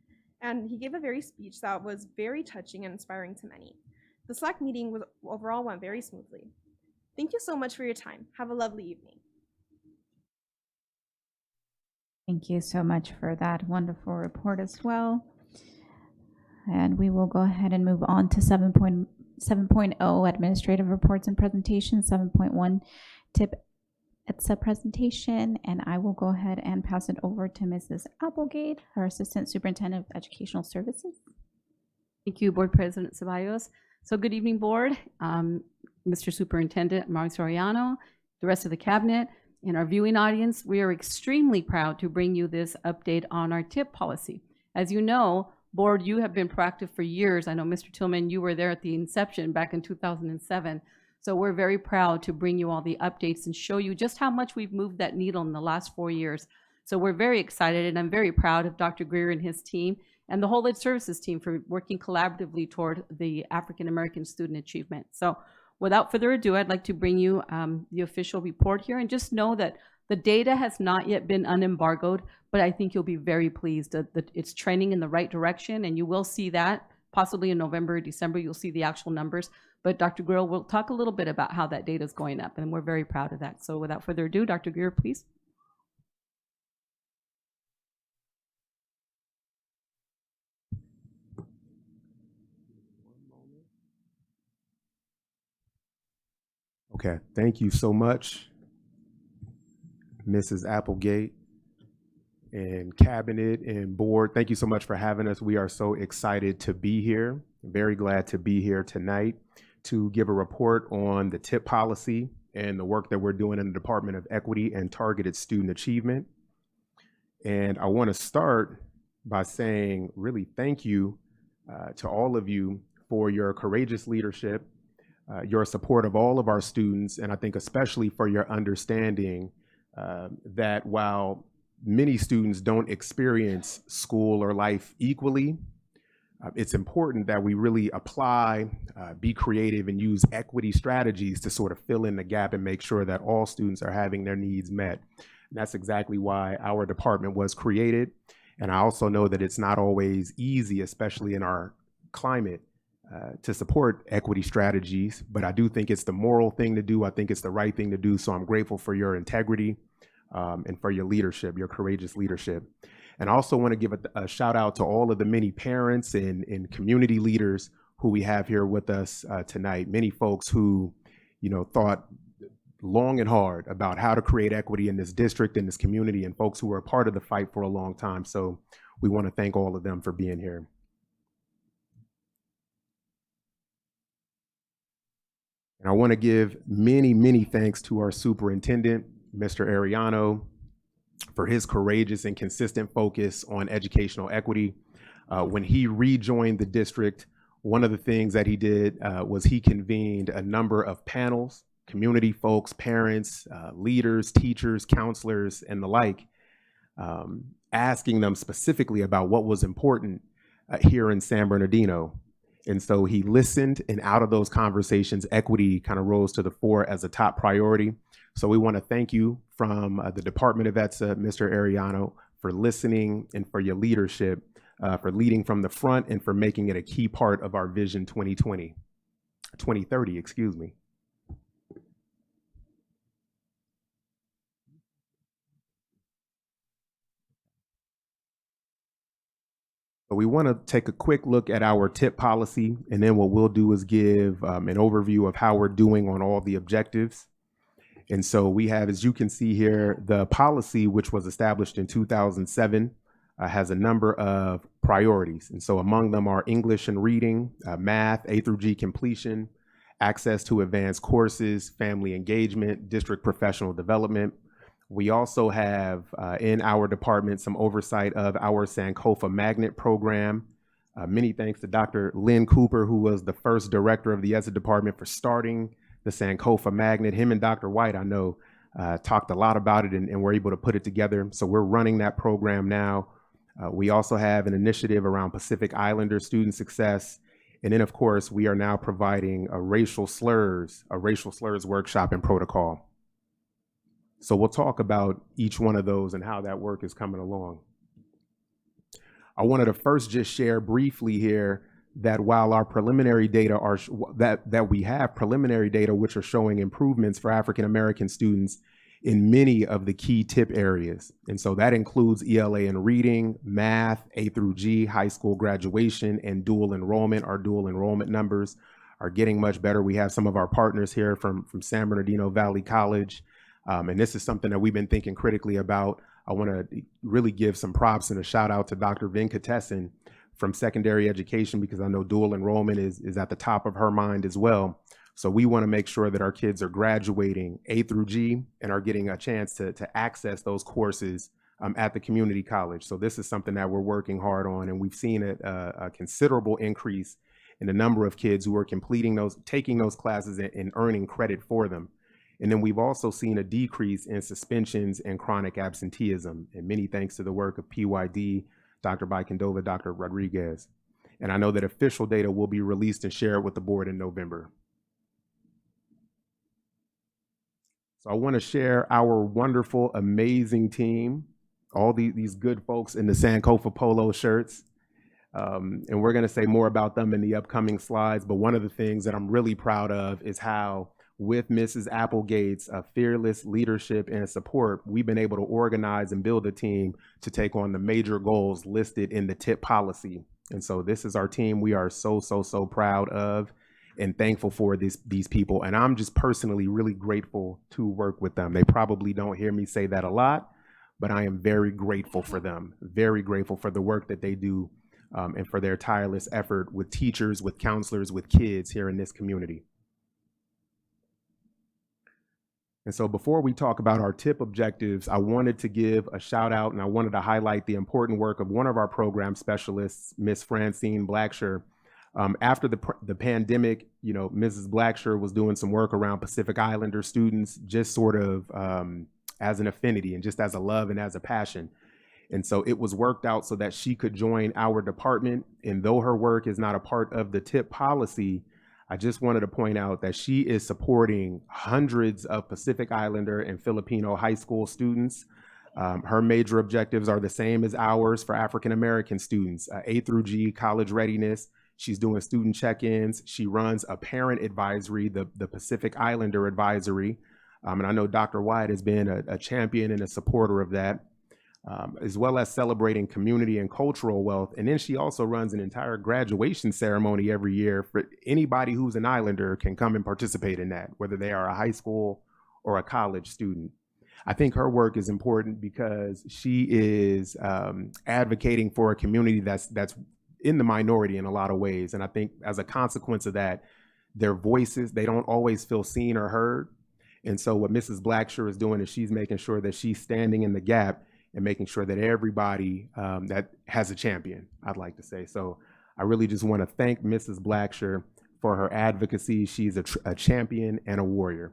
and he gave a very speech that was very touching and inspiring to many. The SLAC meeting overall went very smoothly. Thank you so much for your time. Have a lovely evening. Thank you so much for that wonderful report as well. And we will go ahead and move on to 7.0 administrative reports and presentations, 7.1 tip ETSA presentation, and I will go ahead and pass it over to Mrs. Applegate, our Assistant Superintendent of Educational Services. Thank you, Board President Ceballos. So good evening, Board, Mr. Superintendent Mauricio Arellano, the rest of the Cabinet, and our viewing audience. We are extremely proud to bring you this update on our tip policy. As you know, Board, you have been proactive for years. I know, Mr. Tillman, you were there at the inception back in 2007. So we're very proud to bring you all the updates and show you just how much we've moved that needle in the last 4 years. So we're very excited, and I'm very proud of Dr. Greer and his team and the whole Ed Services team for working collaboratively toward the African American student achievement. So without further ado, I'd like to bring you the official report here, and just know that the data has not yet been unembargoed, but I think you'll be very pleased that it's trending in the right direction, and you will see that possibly in November or December, you'll see the actual numbers. But Dr. Greer will talk a little bit about how that data is going up, and we're very proud of that. So without further ado, Dr. Greer, please. Okay, thank you so much, Mrs. Applegate and cabinet and board. Thank you so much for having us. We are so excited to be here. Very glad to be here tonight to give a report on the TIP policy and the work that we're doing in the Department of Equity and Targeted Student Achievement. And I want to start by saying really thank you to all of you for your courageous leadership, your support of all of our students, and I think especially for your understanding that while many students don't experience school or life equally, it's important that we really apply, be creative, and use equity strategies to sort of fill in the gap and make sure that all students are having their needs met. And that's exactly why our department was created. And I also know that it's not always easy, especially in our climate, to support equity strategies, but I do think it's the moral thing to do. I think it's the right thing to do. So I'm grateful for your integrity and for your leadership, your courageous leadership. And I also want to give a shout out to all of the many parents and community leaders who we have here with us tonight. Many folks who, thought long and hard about how to create equity in this district, in this community, and folks who were a part of the fight for a long time. So we want to thank all of them for being here. And I want to give many, many thanks to our superintendent, Mr. Ariano, for his courageous and consistent focus on educational equity. When he rejoined the district, one of the things that he did was he convened a number of panels, community folks, parents, leaders, teachers, counselors, and the like, asking them specifically about what was important here in San Bernardino. And so he listened, and out of those conversations, equity kind of rose to the fore as a top priority. So we want to thank you from the Department of ETSA, Mr. Ariano, for listening and for your leadership, for leading from the front and for making it a key part of our Vision 2030, excuse me. We want to take a quick look at our TIP policy, and then what we'll do is give an overview of how we're doing on all the objectives. And so we have, as you can see here, the policy, which was established in 2007, has a number of priorities. And so among them are English and reading, math, A through G completion, access to advanced courses, family engagement, district professional development. We also have in our department some oversight of our Sankofa Magnet program. Many thanks to Dr. Lynn Cooper, who was the first director of the ETSA department, for starting the Sankofa Magnet. Him and Dr. White, I know, talked a lot about it and were able to put it together. So we're running that program now. We also have an initiative around Pacific Islander student success. And then, of course, we are now providing a racial slurs workshop and protocol. So we'll talk about each one of those and how that work is coming along. I wanted to first just share briefly here that while our preliminary data are, that we have preliminary data which are showing improvements for African American students in many of the key TIP areas. And so that includes ELA and reading, math, A through G, high school graduation, and dual enrollment. Our dual enrollment numbers are getting much better. We have some of our partners here from San Bernardino Valley College. And this is something that we've been thinking critically about. I want to really give some props and a shout out to Dr. Venkatesan from secondary education, because I know dual enrollment is at the top of her mind as well. So we want to make sure that our kids are graduating A through G and are getting a chance to access those courses at the community college. So this is something that we're working hard on, and we've seen a considerable increase and the number of kids who are taking those classes and earning credit for them. And then we've also seen a decrease in suspensions and chronic absenteeism, and many thanks to the work of PYD, Dr. Bikendova, Dr. Rodriguez. And I know that official data will be released and shared with the board in November. So I want to share our wonderful, amazing team, all these good folks in the Sankofa polo shirts. And we're going to say more about them in the upcoming slides. But one of the things that I'm really proud of is how, with Mrs. Applegate's fearless leadership and support, we've been able to organize and build a team to take on the major goals listed in the TIP policy. And so this is our team we are so proud of and thankful for these people. And I'm just personally really grateful to work with them. They probably don't hear me say that a lot, but I am very grateful for them, very grateful for the work that they do and for their tireless effort with teachers, with counselors, with kids here in this community. And so before we talk about our TIP objectives, I wanted to give a shout out and I wanted to highlight the important work of one of our program specialists, Miss Francine Blacksher. After the pandemic, you know, Mrs. Blacksher was doing some work around Pacific Islander students, just sort of as an affinity and just as a love and as a passion. And so it was worked out so that she could join our department. And though her work is not a part of the TIP policy, I just wanted to point out that she is supporting hundreds of Pacific Islander and Filipino high school students. Her major objectives are the same as ours for African American students, A through G, college readiness. She's doing student check-ins. She runs a parent advisory, the Pacific Islander advisory. And I know Dr. White has been a champion and a supporter of that, as well as celebrating community and cultural wealth. And then she also runs an entire graduation ceremony every year for anybody who's an Islander can come and participate in that, whether they are a high school or a college student. I think her work is important because she is advocating for a community that's in the minority in a lot of ways. And I think as a consequence of that, their voices, they don't always feel seen or heard. And so what Mrs. Blacksher is doing is she's making sure that she's standing in the gap and making sure that everybody that has a champion, I'd like to say. So I really just want to thank Mrs. Blacksher for her advocacy. She's a champion and a warrior.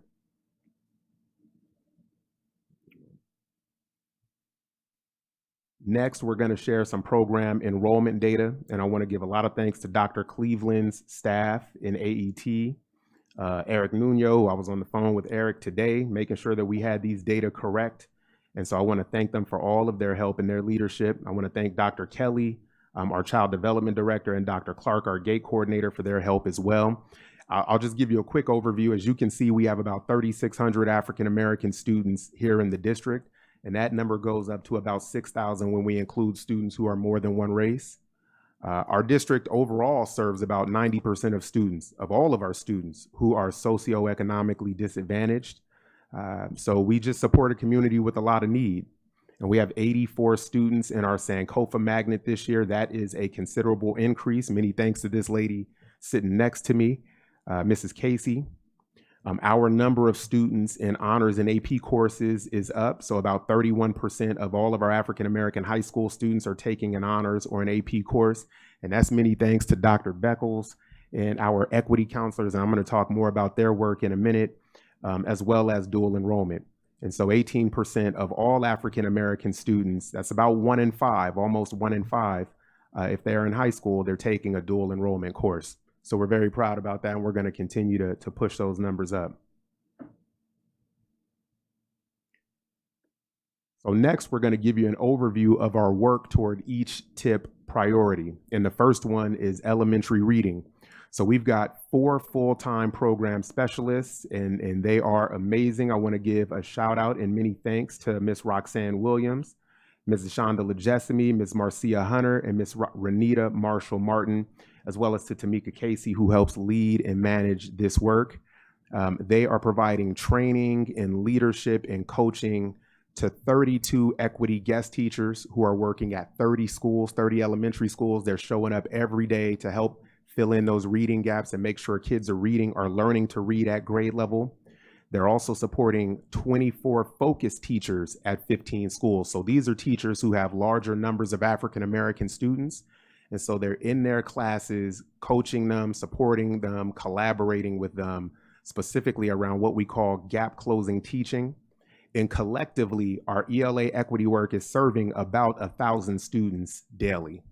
Next, we're going to share some program enrollment data, and I want to give a lot of thanks to Dr. Cleveland's staff in AET, Eric Nuno, who I was on the phone with Eric today, making sure that we had these data correct. And so I want to thank them for all of their help and their leadership. I want to thank Dr. Kelly, our child development director, and Dr. Clark, our gate coordinator, for their help as well. I'll just give you a quick overview. As you can see, we have about 3,600 African American students here in the district. And that number goes up to about 6,000 when we include students who are more than one race. Our district overall serves about 90% of students, of all of our students, who are socioeconomically disadvantaged. So we just support a community with a lot of need. And we have 84 students in our Sankofa magnet this year. That is a considerable increase. Many thanks to this lady sitting next to me, Mrs. Casey. Our number of students in honors and AP courses is up. So about 31% of all of our African American high school students are taking an honors or an AP course. And that's many thanks to Dr. Beckles and our equity counselors. And I'm going to talk more about their work in a minute, as well as dual enrollment. And so 18% of all African American students, that's about 1 in 5, almost 1 in 5, if they're in high school, they're taking a dual enrollment course. So we're very proud about that, and we're going to continue to push those numbers up. So next, we're going to give you an overview of our work toward each TIP priority. And the first one is elementary reading. So we've got 4 full-time program specialists, and they are amazing. I want to give a shout out and many thanks to Miss Roxanne Williams, Mrs. Shonda Legesimy, Ms. Marcia Hunter, and Ms. Renita Marshall Martin, as well as to Tamika Casey, who helps lead and manage this work. They are providing training and leadership and coaching to 32 equity guest teachers who are working at 30 schools, 30 elementary schools. They're showing up every day to help fill in those reading gaps and make sure kids are learning to read at grade level. They're also supporting 24 focus teachers at 15 schools. So these are teachers who have larger numbers of African American students, And so they're in their classes, coaching them, supporting them, collaborating with them, specifically around what we call gap closing teaching. And collectively, our ELA equity work is serving about 1,000 students daily.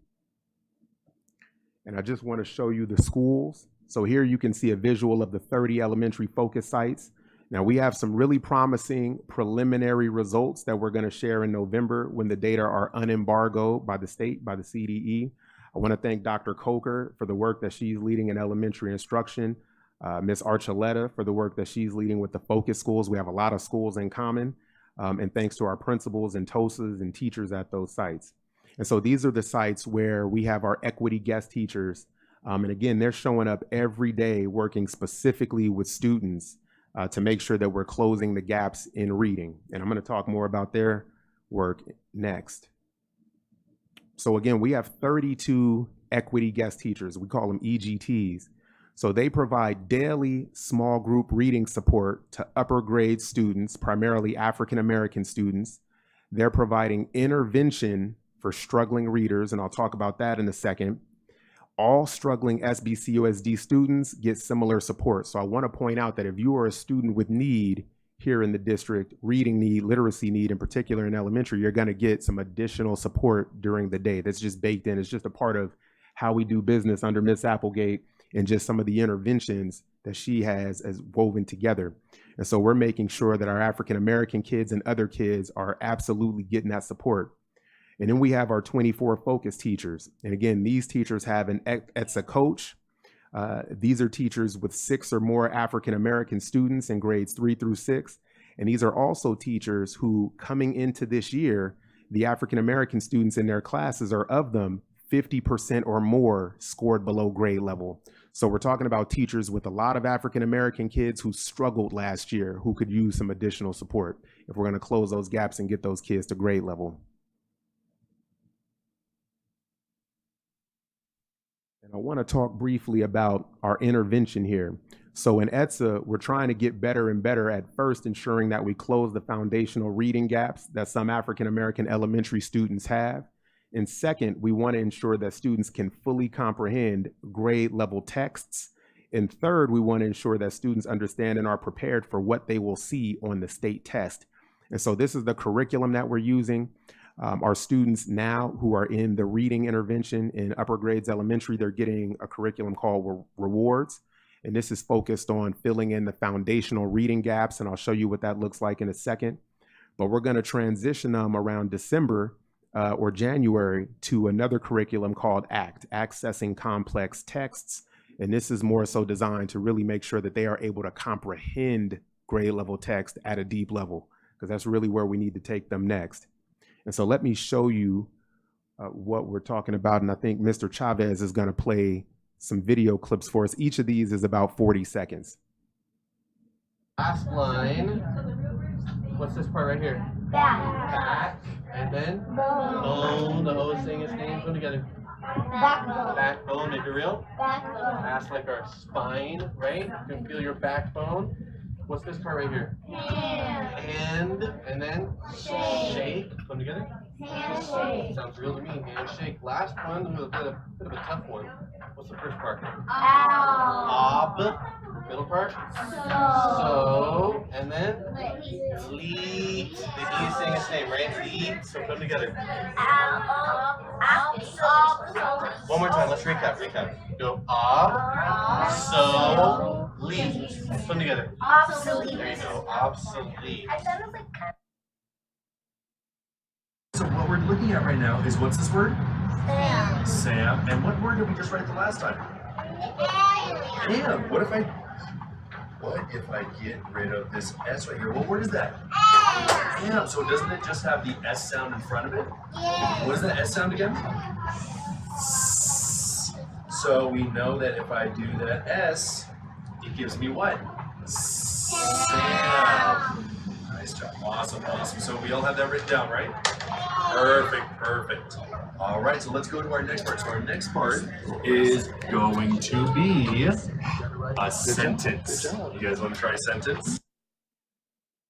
And I just want to show you the schools. So here you can see a visual of the 30 elementary focus sites. Now we have some really promising preliminary results that we're going to share in November when the data are unembargoed by the state, by the CDE. I want to thank Dr. Coker for the work that she's leading in elementary instruction, Ms. Archuleta for the work that she's leading with the focus schools. We have a lot of schools in common, and thanks to our principals and TOSAs and teachers at those sites. And so these are the sites where we have our equity guest teachers. And again, they're showing up every day working specifically with students to make sure that we're closing the gaps in reading. And I'm going to talk more about their work next. So again, we have 32 equity guest teachers. We call them EGTs. So they provide daily small group reading support to upper grade students, primarily African American students. They're providing intervention for struggling readers, and I'll talk about that in a second. All struggling SBCUSD students get similar support. So I want to point out that if you are a student with need here in the district, reading need, literacy need in particular in elementary, you're going to get some additional support during the day. That's just baked in. It's just a part of how we do business under Miss Applegate and just some of the interventions that she has as woven together. And so we're making sure that our African American kids and other kids are absolutely getting that support. And then we have our 24 focus teachers. And again, these teachers have an ETSA coach. These are teachers with 6 or more African American students in grades 3 through 6. And these are also teachers who, coming into this year, the African American students in their classes are, of them, 50% or more scored below grade level. So we're talking about teachers with a lot of African American kids who struggled last year, who could use some additional support if we're going to close those gaps and get those kids to grade level. And I want to talk briefly about our intervention here. So in ETSA, we're trying to get better and better at first ensuring that we close the foundational reading gaps that some African American elementary students have. And second, we want to ensure that students can fully comprehend grade level texts. And third, we want to ensure that students understand and are prepared for what they will see on the state test. And so this is the curriculum that we're using. Our students now who are in the reading intervention in upper grades elementary, they're getting a curriculum called Rewards. And this is focused on filling in the foundational reading gaps. And I'll show you what that looks like in a second. But we're going to transition them around December or January to another curriculum called ACT, Accessing Complex Texts. And this is more so designed to really make sure that they are able to comprehend grade level text at a deep level, because that's really where we need to take them next. And so let me show you what we're talking about. And I think Mr. Chavez is going to play some video clips for us. Each of these is about 40 seconds. Last line. What's this part right here? Back. Back. And then? Bone. The O is saying its name. Put them together. Backbone. Backbone. Make it real. Backbone. That's like our spine, right? You can feel your backbone. What's this part right here? Hand. And then? Shake. Put them together. Handshake. Sounds real to me. Handshake. Last one. A bit of a tough one. What's the first part? Ob. Middle part? So. And then? Lead. The E is saying its name, right? Lead. So put them together. One more time. Let's recap. Go. Ob. So. Lead. Put them together. Obsolete. There you go. Obsolete. So what we're looking at right now is, what's this word? Sam. Sam. And what word did we just write the last time? Am. What if I get rid of this S right here? What word is that? Am. So doesn't it just have the S sound in front of it? Yeah. What is that S sound again? So we know that if I do that S, it gives me what? Sam. Nice job. Awesome. So we all have that written down, right? Perfect. All right, so let's go to our next part. So our next part is going to be a sentence. You guys want to try a sentence?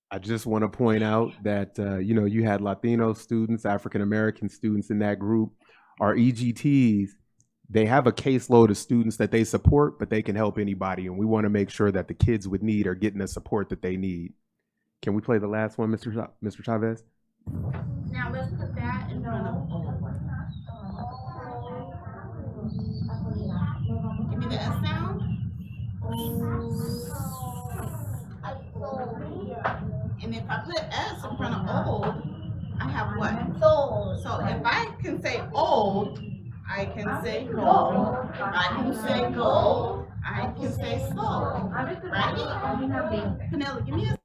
I just want to point out that, you had Latino students, African American students in that group. Our EGTs They have a caseload of students that they support, but they can help anybody. And we want to make sure that the kids with need are getting the support that they need. Can we play the last one, Mr. Chavez? Now let's put that in front of old. Give me the S sound. And if I put S in front of old, I have what? Soul. So if I can say old, I can say gold. If I can say gold, I can say soul. Right? Penelope, give me a.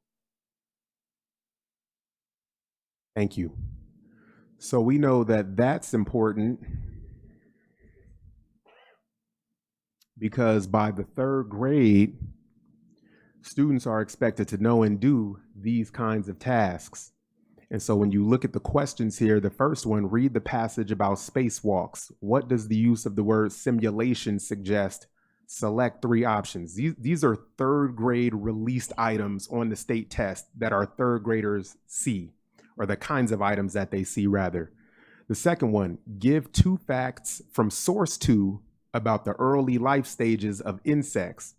Thank you. So we know that that's important because by the third grade, students are expected to know and do these kinds of tasks. And so when you look at the questions here, the first one, read the passage about spacewalks. What does the use of the word simulation suggest? Select 3 options. These are third grade released items on the state test that our third graders see, or the kinds of items that they see rather. The second one, give 2 facts from source 2 about the early life stages of insects.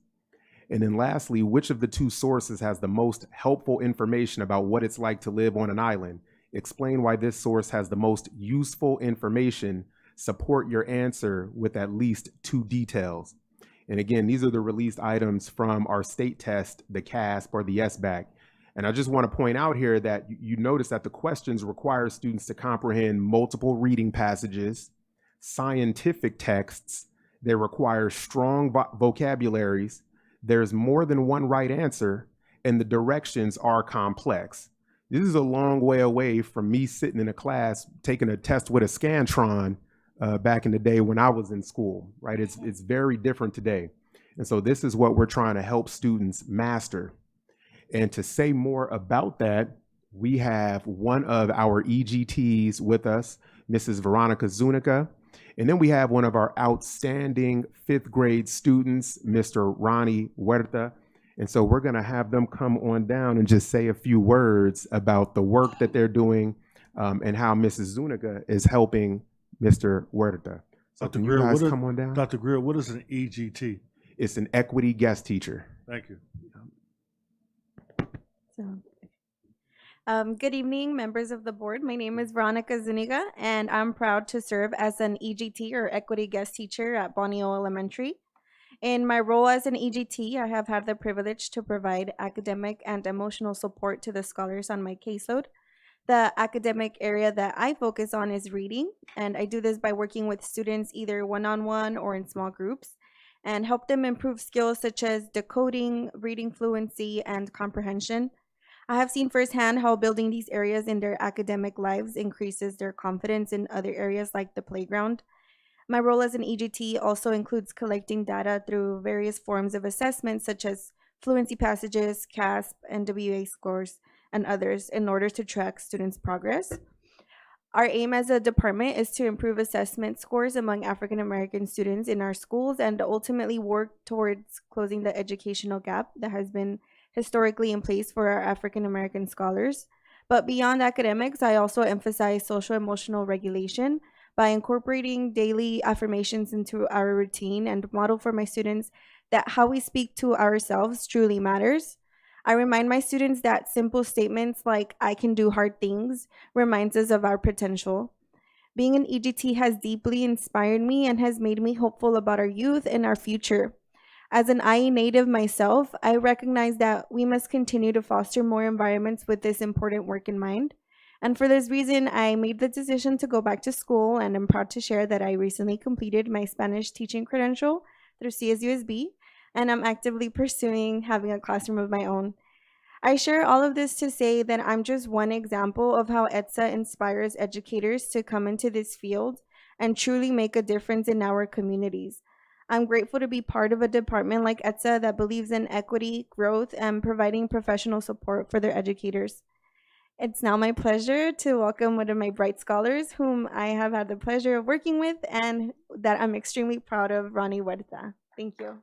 And then lastly, which of the 2 sources has the most helpful information about what it's like to live on an island? Explain why this source has the most useful information. Support your answer with at least 2 details. And again, these are the released items from our state test, the CASP or the SBAC. And I just want to point out here that you notice that the questions require students to comprehend multiple reading passages, scientific texts. They require strong vocabularies. There's more than one right answer, and the directions are complex. This is a long way away from me sitting in a class taking a test with a Scantron back in the day when I was in school, right? It's very different today. And so this is what we're trying to help students master. And to say more about that, we have one of our EGTs with us, Mrs. Veronica Zuniga. And then we have one of our outstanding 5th grade students, Mr. Ronnie Huerta. And so we're going to have them come on down and just say a few words about the work that they're doing and how Mrs. Zuniga is helping Mr. Huerta. So Dr. can Greer, you guys come on down? Dr. Greer, what is an EGT? It's an equity guest teacher. Thank you. Good evening, members of the board. My name is Veronica Zuniga, and I'm proud to serve as an EGT or equity guest teacher at Bonio Elementary. In my role as an EGT, I have had the privilege to provide academic and emotional support to the scholars on my caseload. The academic area that I focus on is reading, and I do this by working with students either one-on-one or in small groups, and help them improve skills such as decoding, reading fluency, and comprehension. I have seen firsthand how building these areas in their academic lives increases their confidence in other areas like the playground. My role as an EGT also includes collecting data through various forms of assessment such as fluency passages, CASP, NWA scores, and others in order to track students' progress. Our aim as a department is to improve assessment scores among African American students in our schools and ultimately work towards closing the educational gap that has been historically in place for our African American scholars. But beyond academics, I also emphasize social emotional regulation by incorporating daily affirmations into our routine and model for my students that how we speak to ourselves truly matters. I remind my students that simple statements like "I can do hard things" reminds us of our potential. Being an EGT has deeply inspired me and has made me hopeful about our youth and our future. As an IE native myself, I recognize that we must continue to foster more environments with this important work in mind. And for this reason, I made the decision to go back to school, and I'm proud to share that I recently completed my Spanish teaching credential through CSUSB, and I'm actively pursuing having a classroom of my own. I share all of this to say that I'm just one example of how ETSA inspires educators to come into this field and truly make a difference in our communities. I'm grateful to be part of a department like ETSA that believes in equity, growth, and providing professional support for their educators. It's now my pleasure to welcome one of my bright scholars whom I have had the pleasure of working with and that I'm extremely proud of, Ronnie Huerta. Thank you.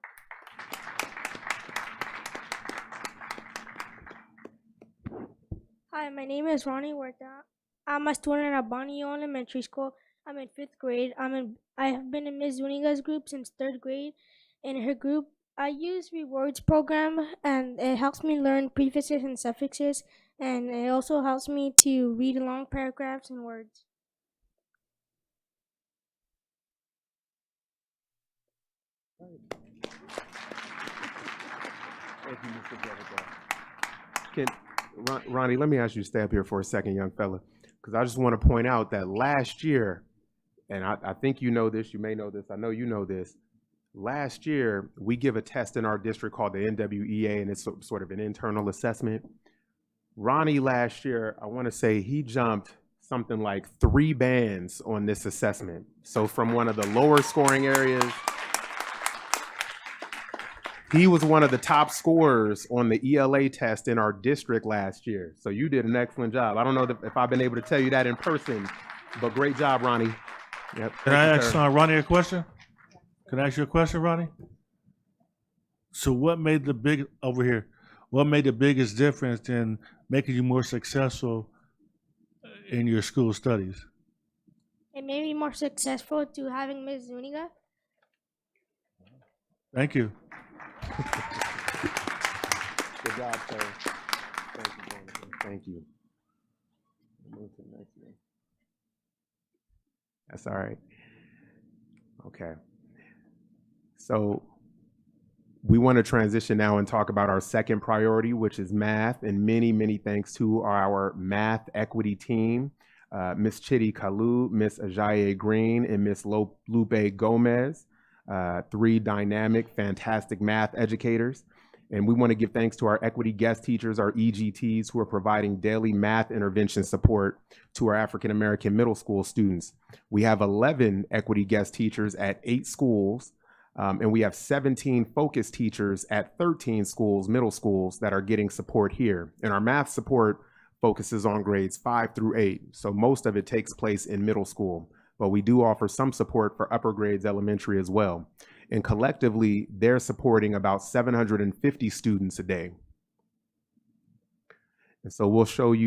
Hi, my name is Ronnie Huerta. I'm a student at Bonio Elementary School. I'm in 5th grade. I have been in Ms. Zuniga's group since 3rd grade. In her group, I use rewards program, and it helps me learn prefixes and suffixes, and it also helps me to read long paragraphs and words. Thank you, Mr. Jessica. Ronnie, let me ask you to stay up here for a second, young fella, because I just want to point out that last year, and I think you know this, you may know this, I know you know this. Last year, we give a test in our district called the NWEA, and it's sort of an internal assessment. Ronnie last year, I want to say he jumped something like 3 bands on this assessment. So from one of the lower scoring areas, he was one of the top scorers on the ELA test in our district last year. So you did an excellent job. I don't know if I've been able to tell you that in person, but great job, Ronnie. Yep. Can I ask Ronnie a question? Can I ask you a question, Ronnie? So what made the biggest difference in making you more successful in your school studies? It made me more successful to having Ms. Zuniga. Thank you. Good job, sir. Thank you, Jonathan. Thank you. Move to the next one. That's all right. Okay. So we want to transition now and talk about our second priority, which is math. And many, many thanks to our math equity team, Miss Chitty Kalu, Miss Ajaye Green, and Miss Lupe Gomez, 3 dynamic, fantastic math educators. And we want to give thanks to our equity guest teachers, our EGTs, who are providing daily math intervention support to our African American middle school students. We have 11 equity guest teachers at 8 schools, and we have 17 focus teachers at 13 schools, middle schools, that are getting support here. And our math support focuses on grades 5 through 8, so most of it takes place in middle school. But we do offer some support for upper grades elementary as well. And collectively, they're supporting about 750 students a day. And so we'll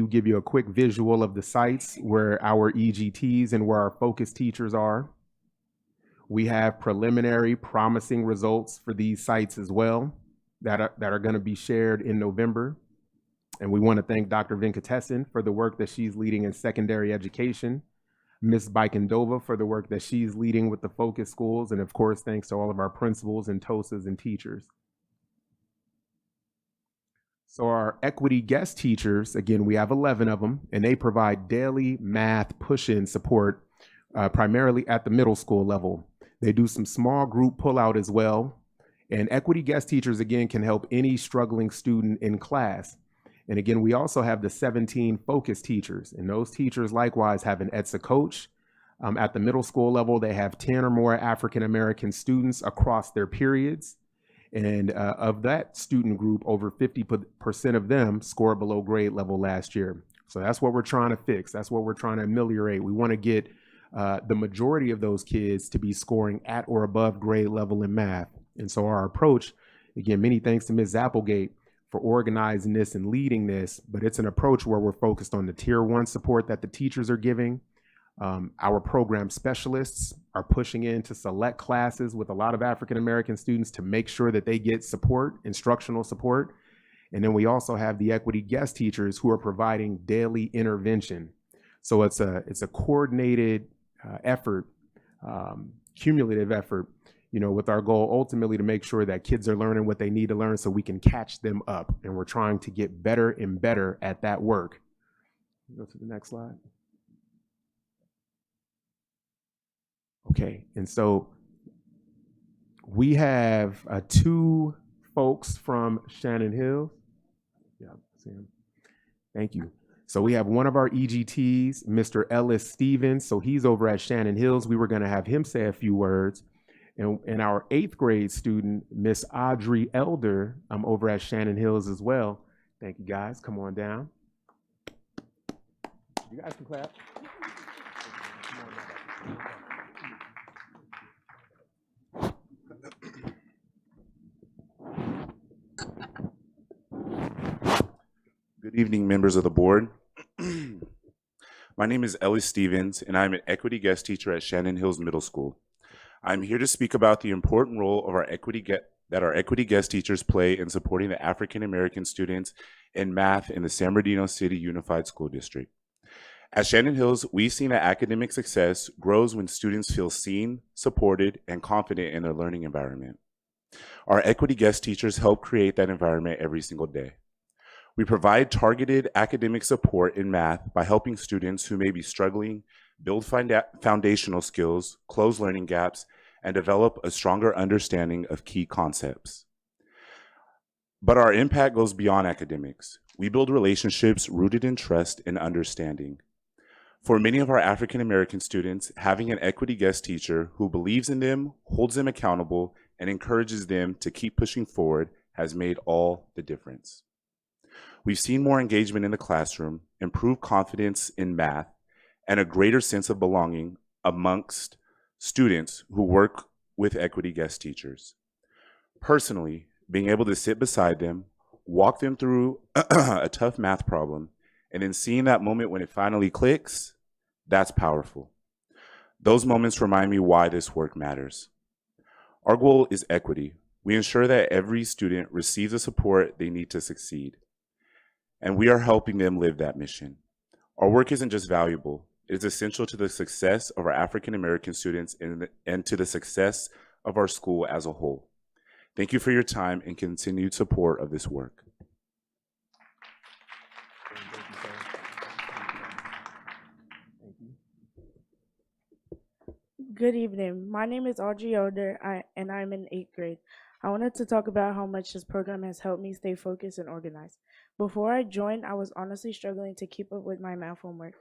give you a quick visual of the sites where our EGTs and where our focus teachers are. We have preliminary promising results for these sites as well that are going to be shared in November. And we want to thank Dr. Venkatesan for the work that she's leading in secondary education, Ms. Bikendova for the work that she's leading with the focus schools, and of course, thanks to all of our principals and TOSAs and teachers. So our equity guest teachers, again, we have 11 of them, and they provide daily math push-in support, primarily at the middle school level. They do some small group pull-out as well. And equity guest teachers, again, can help any struggling student in class. And again, we also have the 17 focus teachers, and those teachers likewise have an ETSA coach. At the middle school level, they have 10 or more African-American students across their periods. And of that student group, over 50% of them scored below grade level last year. So that's what we're trying to fix. That's what we're trying to ameliorate. We want to get the majority of those kids to be scoring at or above grade level in math. And so our approach, again, many thanks to Ms. Applegate for organizing this and leading this, but it's an approach where we're focused on the tier 1 support that the teachers are giving. Our program specialists are pushing into select classes with a lot of African-American students to make sure that they get support, instructional support. And then we also have the equity guest teachers who are providing daily intervention. So it's a coordinated effort, cumulative effort, with our goal ultimately to make sure that kids are learning what they need to learn so we can catch them up. And we're trying to get better and better at that work. Go to the next slide. Okay, and so we have 2 folks from Shannon Hills. Yeah, see him. Thank you. So we have one of our EGTs, Mr. Ellis Stevens. So he's over at Shannon Hills. We were going to have him say a few words. And our 8th grade student, Miss Audrey Elder, over at Shannon Hills as well. Thank you, guys. Come on down. You guys can clap. Good evening, members of the board. My name is Ellis Stevens, and I'm an equity guest teacher at Shannon Hills Middle School. I'm here to speak about the important role of our equity guest teachers play in supporting the African American students in math in the San Bernardino City Unified School District. At Shannon Hills, we've seen that academic success grows when students feel seen, supported, and confident in their learning environment. Our equity guest teachers help create that environment every single day. We provide targeted academic support in math by helping students who may be struggling build foundational skills, close learning gaps, and develop a stronger understanding of key concepts. But our impact goes beyond academics. We build relationships rooted in trust and understanding. For many of our African American students, having an equity guest teacher who believes in them, holds them accountable, and encourages them to keep pushing forward has made all the difference. We've seen more engagement in the classroom, improved confidence in math, and a greater sense of belonging amongst students who work with equity guest teachers. Personally, being able to sit beside them, walk them through a tough math problem, and then seeing that moment when it finally clicks, that's powerful. Those moments remind me why this work matters. Our goal is equity. We ensure that every student receives the support they need to succeed, and we are helping them live that mission. Our work isn't just valuable, it is essential to the success of our African American students and to the success of our school as a whole. Thank you for your time and continued support of this work. Good evening. My name is Audrey Yoder, and I'm in 8th grade. I wanted to talk about how much this program has helped me stay focused and organized. Before I joined, I was honestly struggling to keep up with my math homework.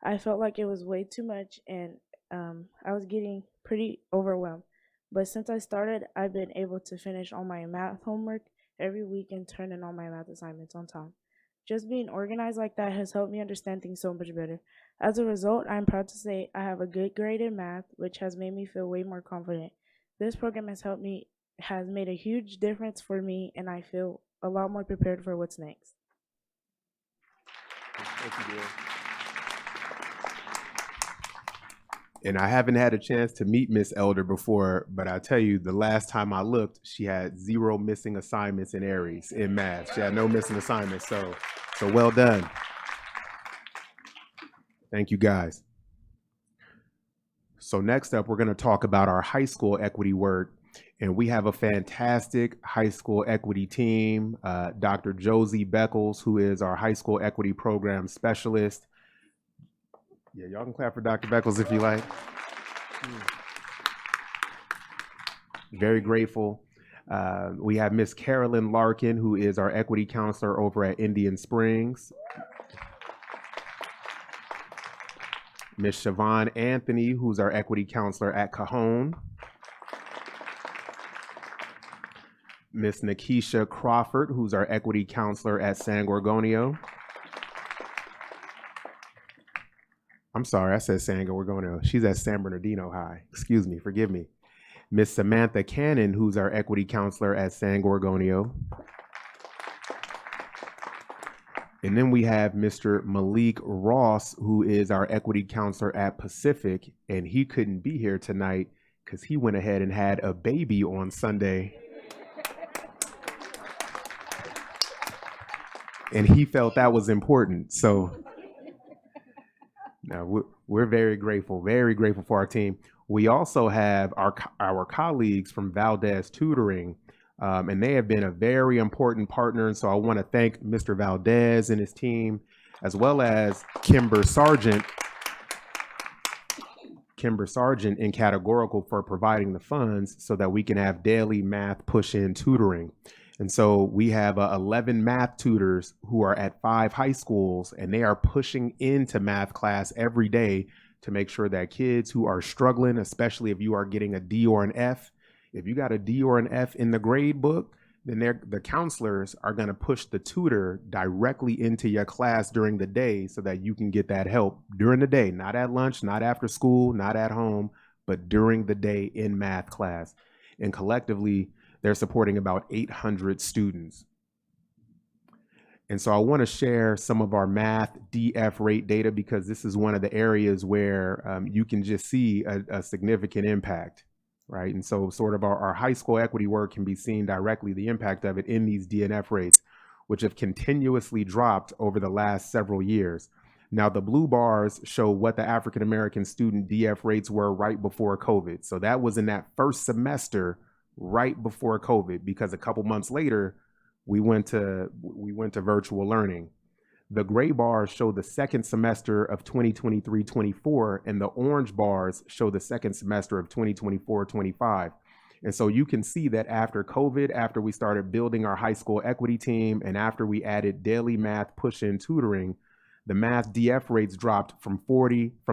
I felt like it was way too much, and I was getting pretty overwhelmed. But since I started, I've been able to finish all my math homework every week and turn in all my math assignments on time. Just being organized like that has helped me understand things so much better. As a result, I'm proud to say I have a good grade in math, which has made me feel way more confident. This program has made a huge difference for me, and I feel a lot more prepared for what's next. Thank you, dear. And I haven't had a chance to meet Miss Elder before, but I tell you, the last time I looked, she had 0 missing assignments in Aries in math. She had no missing assignments, so well done. Thank you, guys. So next up, we're going to talk about our high school equity work, and we have a fantastic high school equity team. Dr. Josie Beckles, who is our high school equity program specialist. Yeah, y'all can clap for Dr. Beckles if you like. Very grateful. We have Miss Carolyn Larkin, who is our equity counselor over at Indian Springs. Miss Siobhan Anthony, who's our equity counselor at Cajon. Miss Nikisha Crawford, who's our equity counselor at San Gorgonio. I'm sorry, I said San Gorgonio. She's at San Bernardino High. Excuse me, forgive me. Miss Samantha Cannon, who's our equity counselor at San Gorgonio. And then we have Mr. Malik Ross, who is our equity counselor at Pacific, and he couldn't be here tonight because he went ahead and had a baby on Sunday. And he felt that was important. So now we're very grateful for our team. We also have our colleagues from Valdez Tutoring, and they have been a very important partner. And so I want to thank Mr. Valdez and his team, as well as Kimber Sargent in Categorical for providing the funds so that we can have daily math push-in tutoring. And so we have 11 math tutors who are at 5 high schools, and they are pushing into math class every day to make sure that kids who are struggling, especially if you are getting a D or an F, if you got a D or an F in the grade book, then the counselors are going to push the tutor directly into your class during the day so that you can get that help during the day, not at lunch, not after school, not at home, but during the day in math class. And collectively, they're supporting about 800 students. And so I want to share some of our math DF rate data because this is one of the areas where you can just see a significant impact, right? And so sort of our high school equity work can be seen directly, the impact of it in these DNF rates, which have continuously dropped over the last several years. Now, the blue bars show what the African American student DF rates were right before COVID. So that was in that first semester right before COVID, because a couple months later, we went to virtual learning. The gray bars show the second semester of 2023-24, and the orange bars show the second semester of 2024-25. And so you can see that after COVID, after we started building our high school equity team, and after we added daily math push-in tutoring, the math DF rates dropped from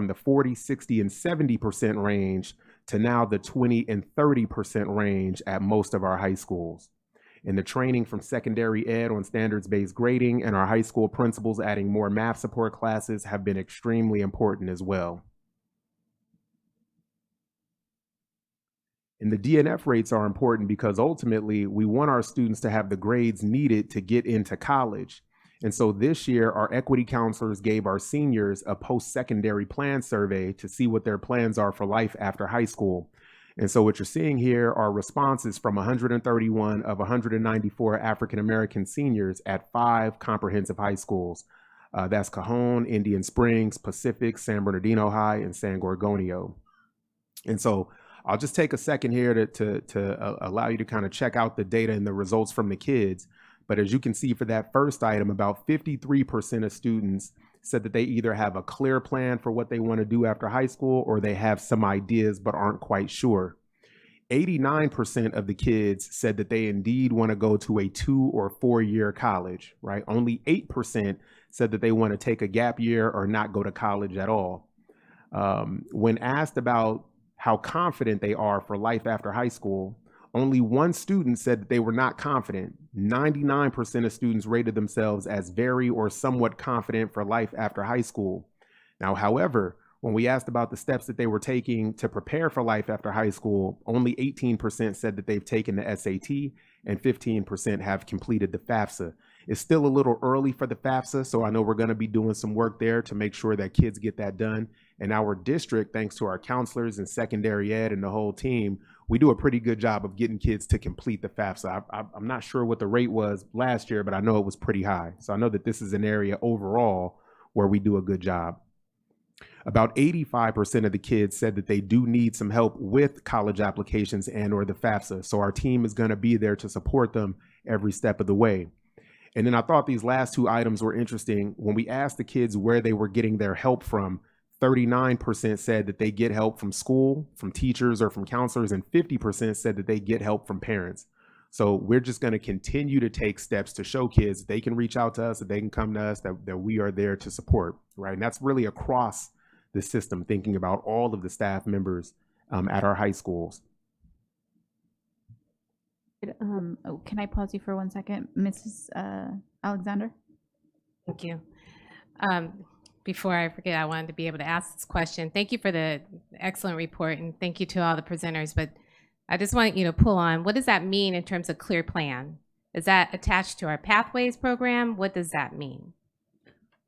the 40, 60, and 70% range to now the 20 and 30% range at most of our high schools. And the training from secondary ed on standards-based grading and our high school principals adding more math support classes have been extremely important as well. And the DNF rates are important because ultimately we want our students to have the grades needed to get into college. And so this year, our equity counselors gave our seniors a post-secondary plan survey to see what their plans are for life after high school. And so what you're seeing here are responses from 131 of 194 African-American seniors at 5 comprehensive high schools. That's Cajon, Indian Springs, Pacific, San Bernardino High, and San Gorgonio. And so I'll just take a second here to allow you to kind of check out the data and the results from the kids. But as you can see for that first item, about 53% of students said that they either have a clear plan for what they want to do after high school, or they have some ideas but aren't quite sure. 89% of the kids said that they indeed want to go to a 2 or 4 year college, right? Only 8% said that they want to take a gap year or not go to college at all. When asked about how confident they are for life after high school, only one student said that they were not confident. 99% of students rated themselves as very or somewhat confident for life after high school. Now, however, when we asked about the steps that they were taking to prepare for life after high school, only 18% said that they've taken the SAT and 15% have completed the FAFSA. It's still a little early for the FAFSA, so I know we're going to be doing some work there to make sure that kids get that done. And our district, thanks to our counselors and secondary ed and the whole team, we do a pretty good job of getting kids to complete the FAFSA. I'm not sure what the rate was last year, but I know it was pretty high. So I know that this is an area overall where we do a good job. About 85% of the kids said that they do need some help with college applications and or the FAFSA. So our team is going to be there to support them every step of the way. And then I thought these last 2 items were interesting. When we asked the kids where they were getting their help from, 39% said that they get help from school, from teachers, or from counselors, and 50% said that they get help from parents. So we're just going to continue to take steps to show kids they can reach out to us, that they can come to us, that we are there to support, right? And that's really across the system, thinking about all of the staff members at our high schools. Can I pause you for 1 second, Mrs. Alexander? Thank you. Before I forget, I wanted to be able to ask this question. Thank you for the excellent report, and thank you to all the presenters. But I just want you to pull on, what does that mean in terms of clear plan? Is that attached to our Pathways program? What does that mean?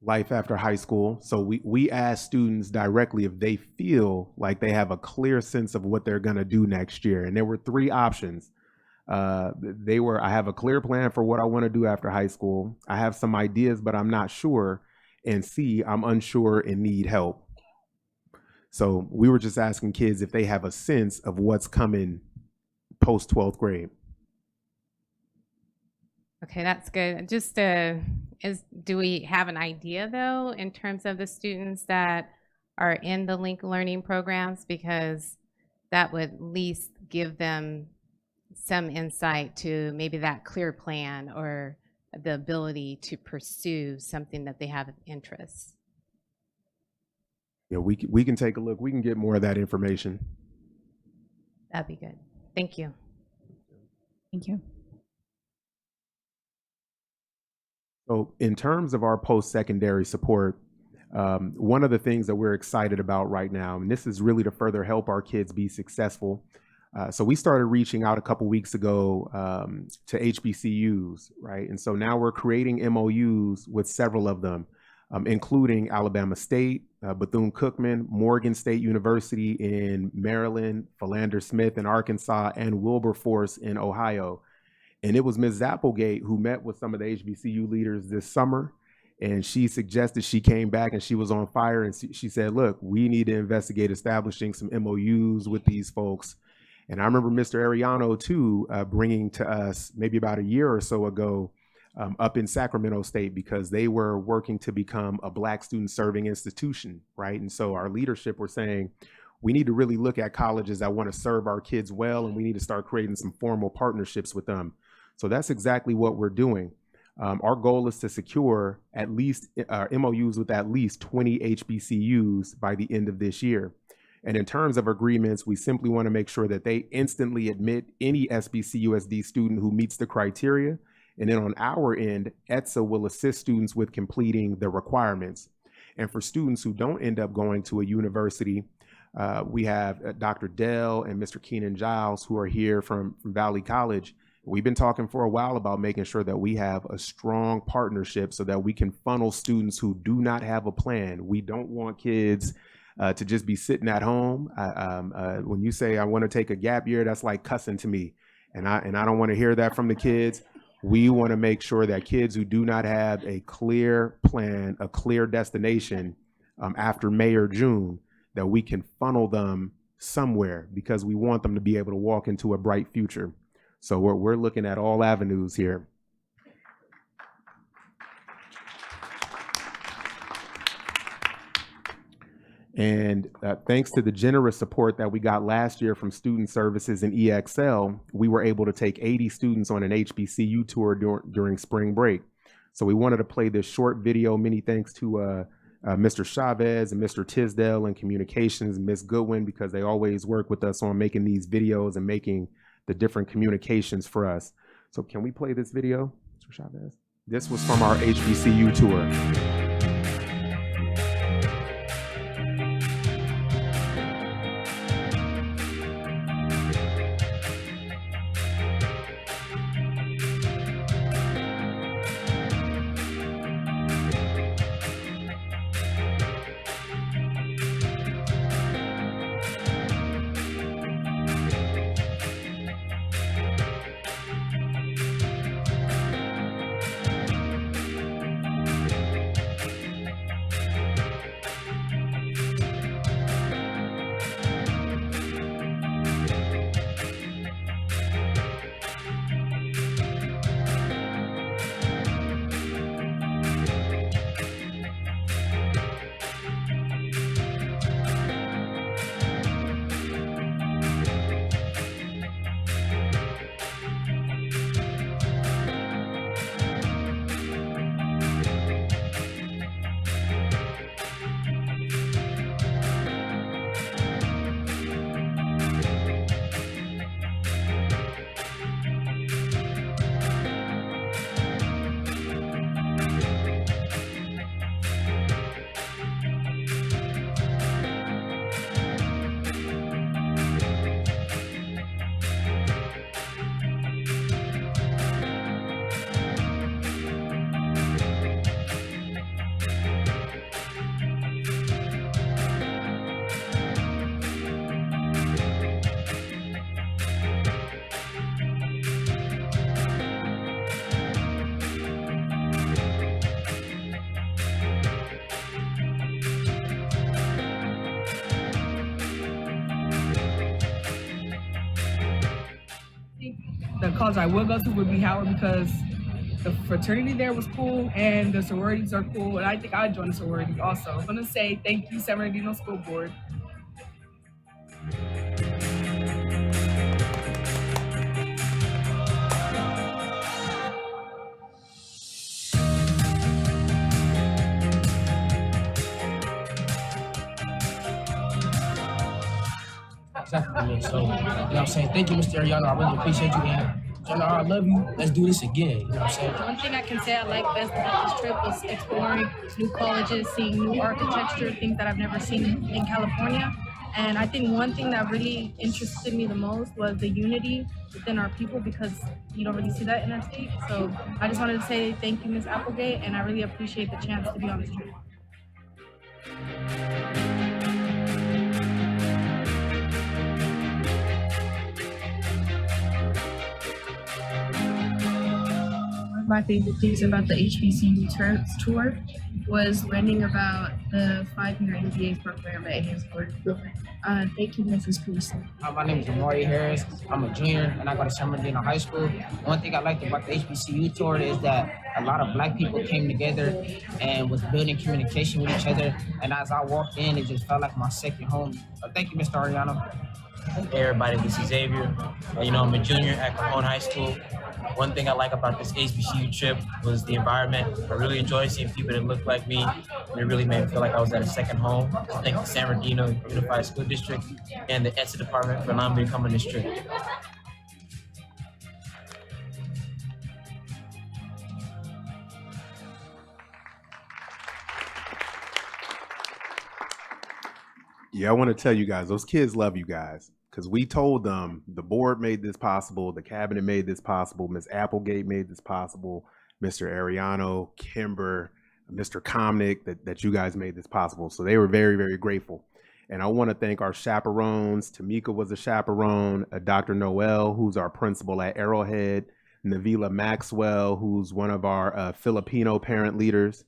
Life after high school. So we ask students directly if they feel like they have a clear sense of what they're going to do next year. And there were 3 options. I have a clear plan for what I want to do after high school. I have some ideas, but I'm not sure. And C, I'm unsure and need help. So we were just asking kids if they have a sense of what's coming post 12th grade. Okay, that's good. Just do we have an idea though in terms of the students that are in the linked learning programs? Because that would at least give them some insight to maybe that clear plan or the ability to pursue something that they have of interest. Yeah, we can take a look. We can get more of that information. That'd be good. Thank you. Thank you. So in terms of our post-secondary support, one of the things that we're excited about right now, and this is really to further help our kids be successful, So we started reaching out a couple weeks ago to HBCUs, right? And so now we're creating MOUs with several of them, including Alabama State, Bethune-Cookman, Morgan State University in Maryland, Philander Smith in Arkansas, and Wilberforce in Ohio. And it was Ms. Zapplegate who met with some of the HBCU leaders this summer, and she suggested, she came back and she was on fire, and she said, look, we need to investigate establishing some MOUs with these folks. And I remember Mr. Ariano too, bringing to us maybe about a year or so ago up in Sacramento State, because they were working to become a Black student serving institution, right? And so our leadership were saying, we need to really look at colleges that want to serve our kids well, and we need to start creating some formal partnerships with them. So that's exactly what we're doing. Our goal is to secure at least MOUs with at least 20 HBCUs by the end of this year. And in terms of agreements, we simply want to make sure that they instantly admit any SBCUSD student who meets the criteria. And then on our end, ETSA will assist students with completing the requirements. And for students who don't end up going to a university, we have Dr. Dell and Mr. Keenan Giles, who are here from Valley College. We've been talking for a while about making sure that we have a strong partnership so that we can funnel students who do not have a plan. We don't want kids to just be sitting at home. When you say I want to take a gap year, that's like cussing to me. And I don't want to hear that from the kids. We want to make sure that kids who do not have a clear plan, a clear destination after May or June, that we can funnel them somewhere, because we want them to be able to walk into a bright future. So we're looking at all avenues here. And thanks to the generous support that we got last year from Student Services and EXL, we were able to take 80 students on an HBCU tour during spring break. So we wanted to play this short video. Many thanks to Mr. Chavez and Mr. Tisdale in communications, and Ms. Goodwin, because they always work with us on making these videos and making the different communications for us. So can we play this video, Mr. Chavez? This was from our HBCU tour. The college I would go to would be Howard, because the fraternity there was cool and the sororities are cool, and I think I'd join a sorority also. I'm gonna say thank you, San Bernardino School Board. Exactly. So, you know what I'm saying? Thank you, Mr. Ariano. I really appreciate you, man. Jenna, I love you. Let's do this again. You know what I'm saying? One thing I can say I like best about this trip was exploring new colleges, seeing new architecture, things that I've never seen in California. And I think one thing that really interested me the most was the unity within our people, because you don't really see that in our state. So I just wanted to say thank you, Ms. Applegate, and I really appreciate the chance to be on this trip. One of my favorite things about the HBCU tour was learning about the 5-year MBA program at Hansford. Thank you, Mrs. Pearson. My name is Amari Harris. I'm a junior and I go to San Bernardino High School. One thing I liked about the HBCU tour is that a lot of Black people came together and was building communication with each other. And as I walked in, it just felt like my second home. Thank you, Mr. Ariano. Hey everybody, this is Xavier. I'm a junior at Capone High School. One thing I like about this HBCU trip was the environment. I really enjoyed seeing people that looked like me, and it really made me feel like I was at a second home. I thank the San Bernardino Unified School District and the ETSA department for allowing me to come on this trip. Yeah, I want to tell you guys, those kids love you guys, because we told them the board made this possible, the cabinet made this possible, Ms. Applegate made this possible, Mr. Ariano, Kimber, Mr. Komnick, that you guys made this possible. So they were very, very grateful. And I want to thank our chaperones. Tamika was a chaperone, Dr. Noel, who's our principal at Arrowhead, Navila Maxwell, who's one of our Filipino parent leaders,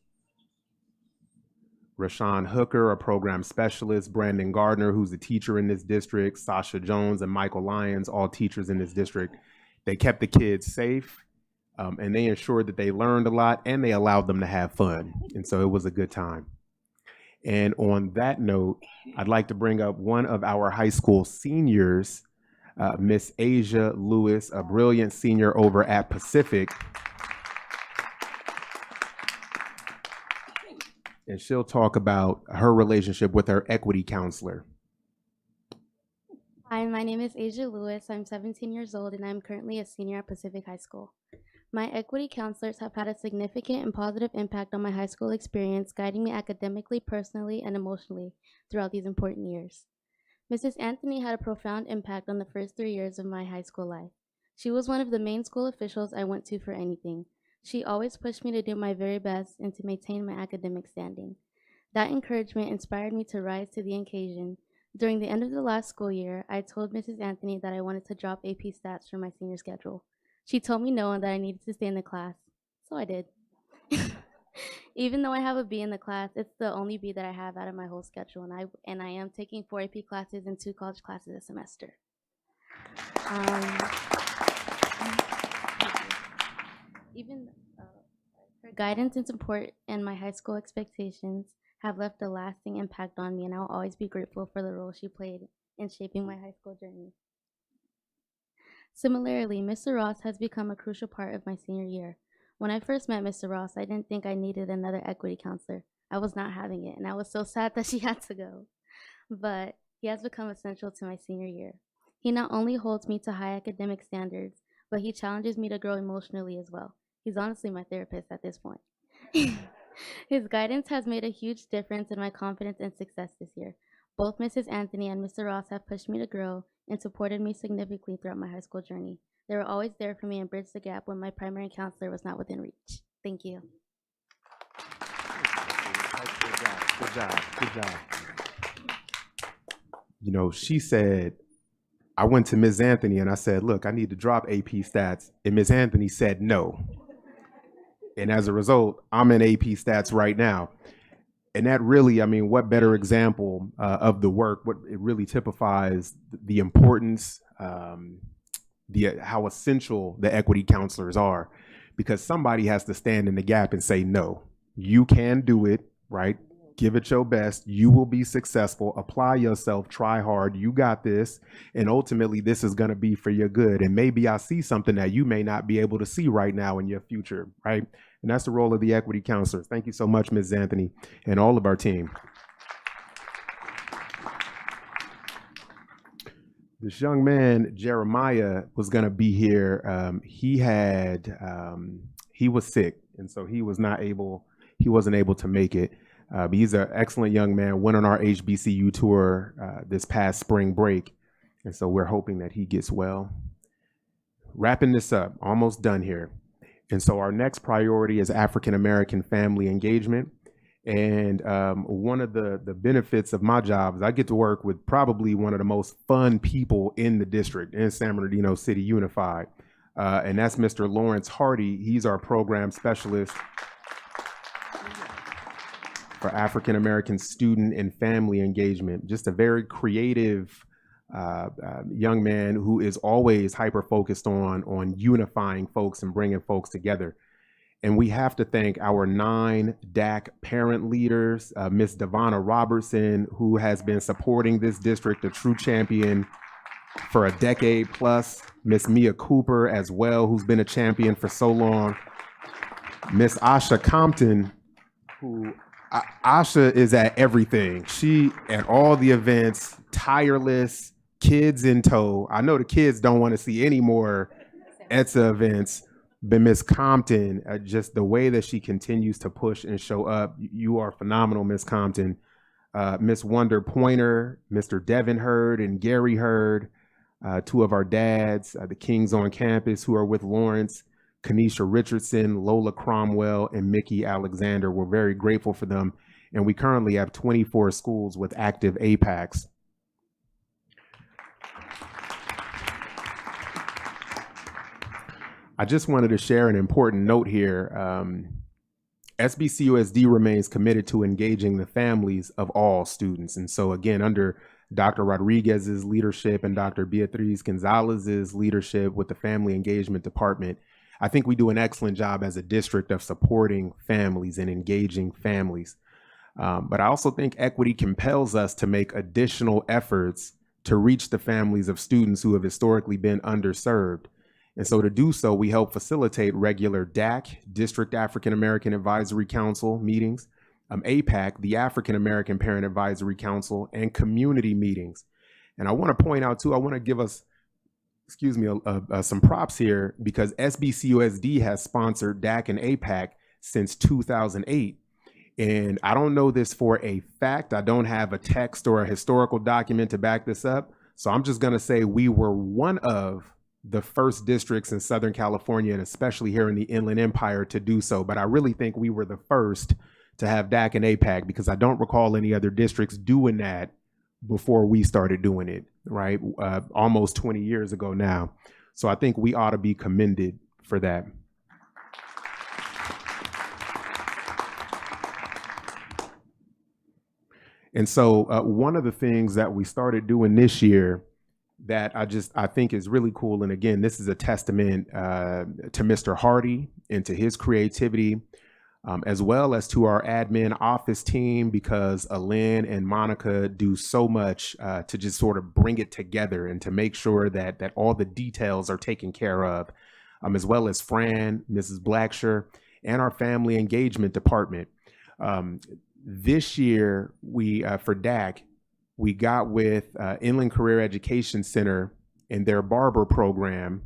Rashawn Hooker, a program specialist, Brandon Gardner, who's a teacher in this district, Sasha Jones and Michael Lyons, all teachers in this district. They kept the kids safe, and they ensured that they learned a lot, and they allowed them to have fun. And so it was a good time. And on that note, I'd like to bring up one of our high school seniors, Miss Asia Lewis, a brilliant senior over at Pacific. And she'll talk about her relationship with her equity counselor. Hi, my name is Asia Lewis. I'm 17 years old and I'm currently a senior at Pacific High School. My equity counselors have had a significant and positive impact on my high school experience, guiding me academically, personally, and emotionally throughout these important years. Mrs. Anthony had a profound impact on the first 3 years of my high school life. She was one of the main school officials I went to for anything. She always pushed me to do my very best and to maintain my academic standing. That encouragement inspired me to rise to the occasion. During the end of the last school year, I told Mrs. Anthony that I wanted to drop AP Stats from my senior schedule. She told me no and that I needed to stay in the class, so I did. Even though I have a B in the class, it's the only B that I have out of my whole schedule, and I am taking 4 AP classes and 2 college classes a semester. Her guidance and support and my high school expectations have left a lasting impact on me, and I will always be grateful for the role she played in shaping my high school journey. Similarly, Mr. Ross has become a crucial part of my senior year. When I first met Mr. Ross, I didn't think I needed another equity counselor. I was not having it, and I was so sad that she had to go. But he has become essential to my senior year. He not only holds me to high academic standards, but he challenges me to grow emotionally as well. He's honestly my therapist at this point. His guidance has made a huge difference in my confidence and success this year. Both Mrs. Anthony and Mr. Ross have pushed me to grow and supported me significantly throughout my high school journey. They were always there for me and bridged the gap when my primary counselor was not within reach. Thank you. Good job. You know, she said, I went to Ms. Anthony and I said, look, I need to drop AP Stats. And Ms. Anthony said no. And as a result, I'm in AP Stats right now. And that really, I mean, what better example of the work, what it really typifies the importance, how essential the equity counselors are, because somebody has to stand in the gap and say, no, you can do it, right? Give it your best. You will be successful. Apply yourself. Try hard. You got this. And ultimately, this is going to be for your good. And maybe I see something that you may not be able to see right now in your future, right? And that's the role of the equity counselors. Thank you so much, Ms. Anthony, and all of our team. This young man, Jeremiah, was going to be here. He was sick, and so he wasn't able to make it. But he's an excellent young man, went on our HBCU tour this past spring break. And so we're hoping that he gets well. Wrapping this up, almost done here. And so our next priority is African American family engagement. And one of the benefits of my job is I get to work with probably one of the most fun people in the district, in San Bernardino City Unified. And that's Mr. Lawrence Hardy. He's our program specialist for African American student and family engagement. Just a very creative young man who is always hyper focused on unifying folks and bringing folks together. And we have to thank our 9 DAC parent leaders, Miss Devonna Robertson, who has been supporting this district, a true champion for a decade plus. Miss Mia Cooper as well, who's been a champion for so long. Miss Asha Compton, who Asha is at everything. She at all the events, tireless, kids in tow. I know the kids don't want to see any more ETSA events, but Miss Compton, just the way that she continues to push and show up, you are phenomenal, Miss Compton. Miss Wonder Pointer, Mr. Devin Hurd and Gary Hurd, 2 of our dads, the Kings on campus who are with Lawrence, Kanisha Richardson, Lola Cromwell, and Mickey Alexander. We're very grateful for them. And we currently have 24 schools with active APACs. I just wanted to share an important note here. SBCUSD remains committed to engaging the families of all students. And so again, under Dr. Rodriguez's leadership and Dr. Beatriz Gonzalez's leadership with the Family Engagement Department, I think we do an excellent job as a district of supporting families and engaging families. But I also think equity compels us to make additional efforts to reach the families of students who have historically been underserved. And so to do so, we help facilitate regular DAC, District African American Advisory Council meetings, APAC, the African American Parent Advisory Council, and community meetings. And I want to point out too, I want to give us, some props here, because SBCUSD has sponsored DAC and APAC since 2008. And I don't know this for a fact. I don't have a text or a historical document to back this up. So I'm just going to say we were one of the first districts in Southern California, and especially here in the Inland Empire, to do so. But I really think we were the first to have DAC and APAC, because I don't recall any other districts doing that before we started doing it, right? Almost 20 years ago now. So I think we ought to be commended for that. And so one of the things that we started doing this year that I think is really cool, and again, this is a testament to Mr. Hardy and to his creativity, as well as to our admin office team, because Alin and Monica do so much to just sort of bring it together and to make sure that all the details are taken care of, as well as Fran, Mrs. Blacksher, and our family engagement department. This year, we for DAC, we got with Inland Career Education Center and their barber program,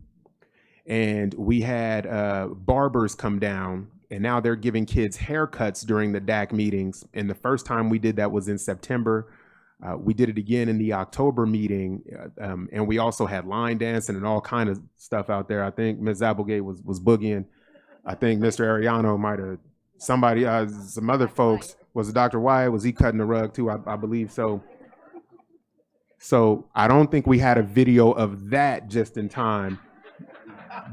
and we had barbers come down, and now they're giving kids haircuts during the DAC meetings. And the first time we did that was in September. We did it again in the October meeting, and we also had line dancing and all kind of stuff out there. I think Ms. Applegate was boogieing. I think Mr. Ariano might have, somebody, some other folks, was it Dr. Wyatt? Was he cutting the rug too? I believe so. So I don't think we had a video of that just in time,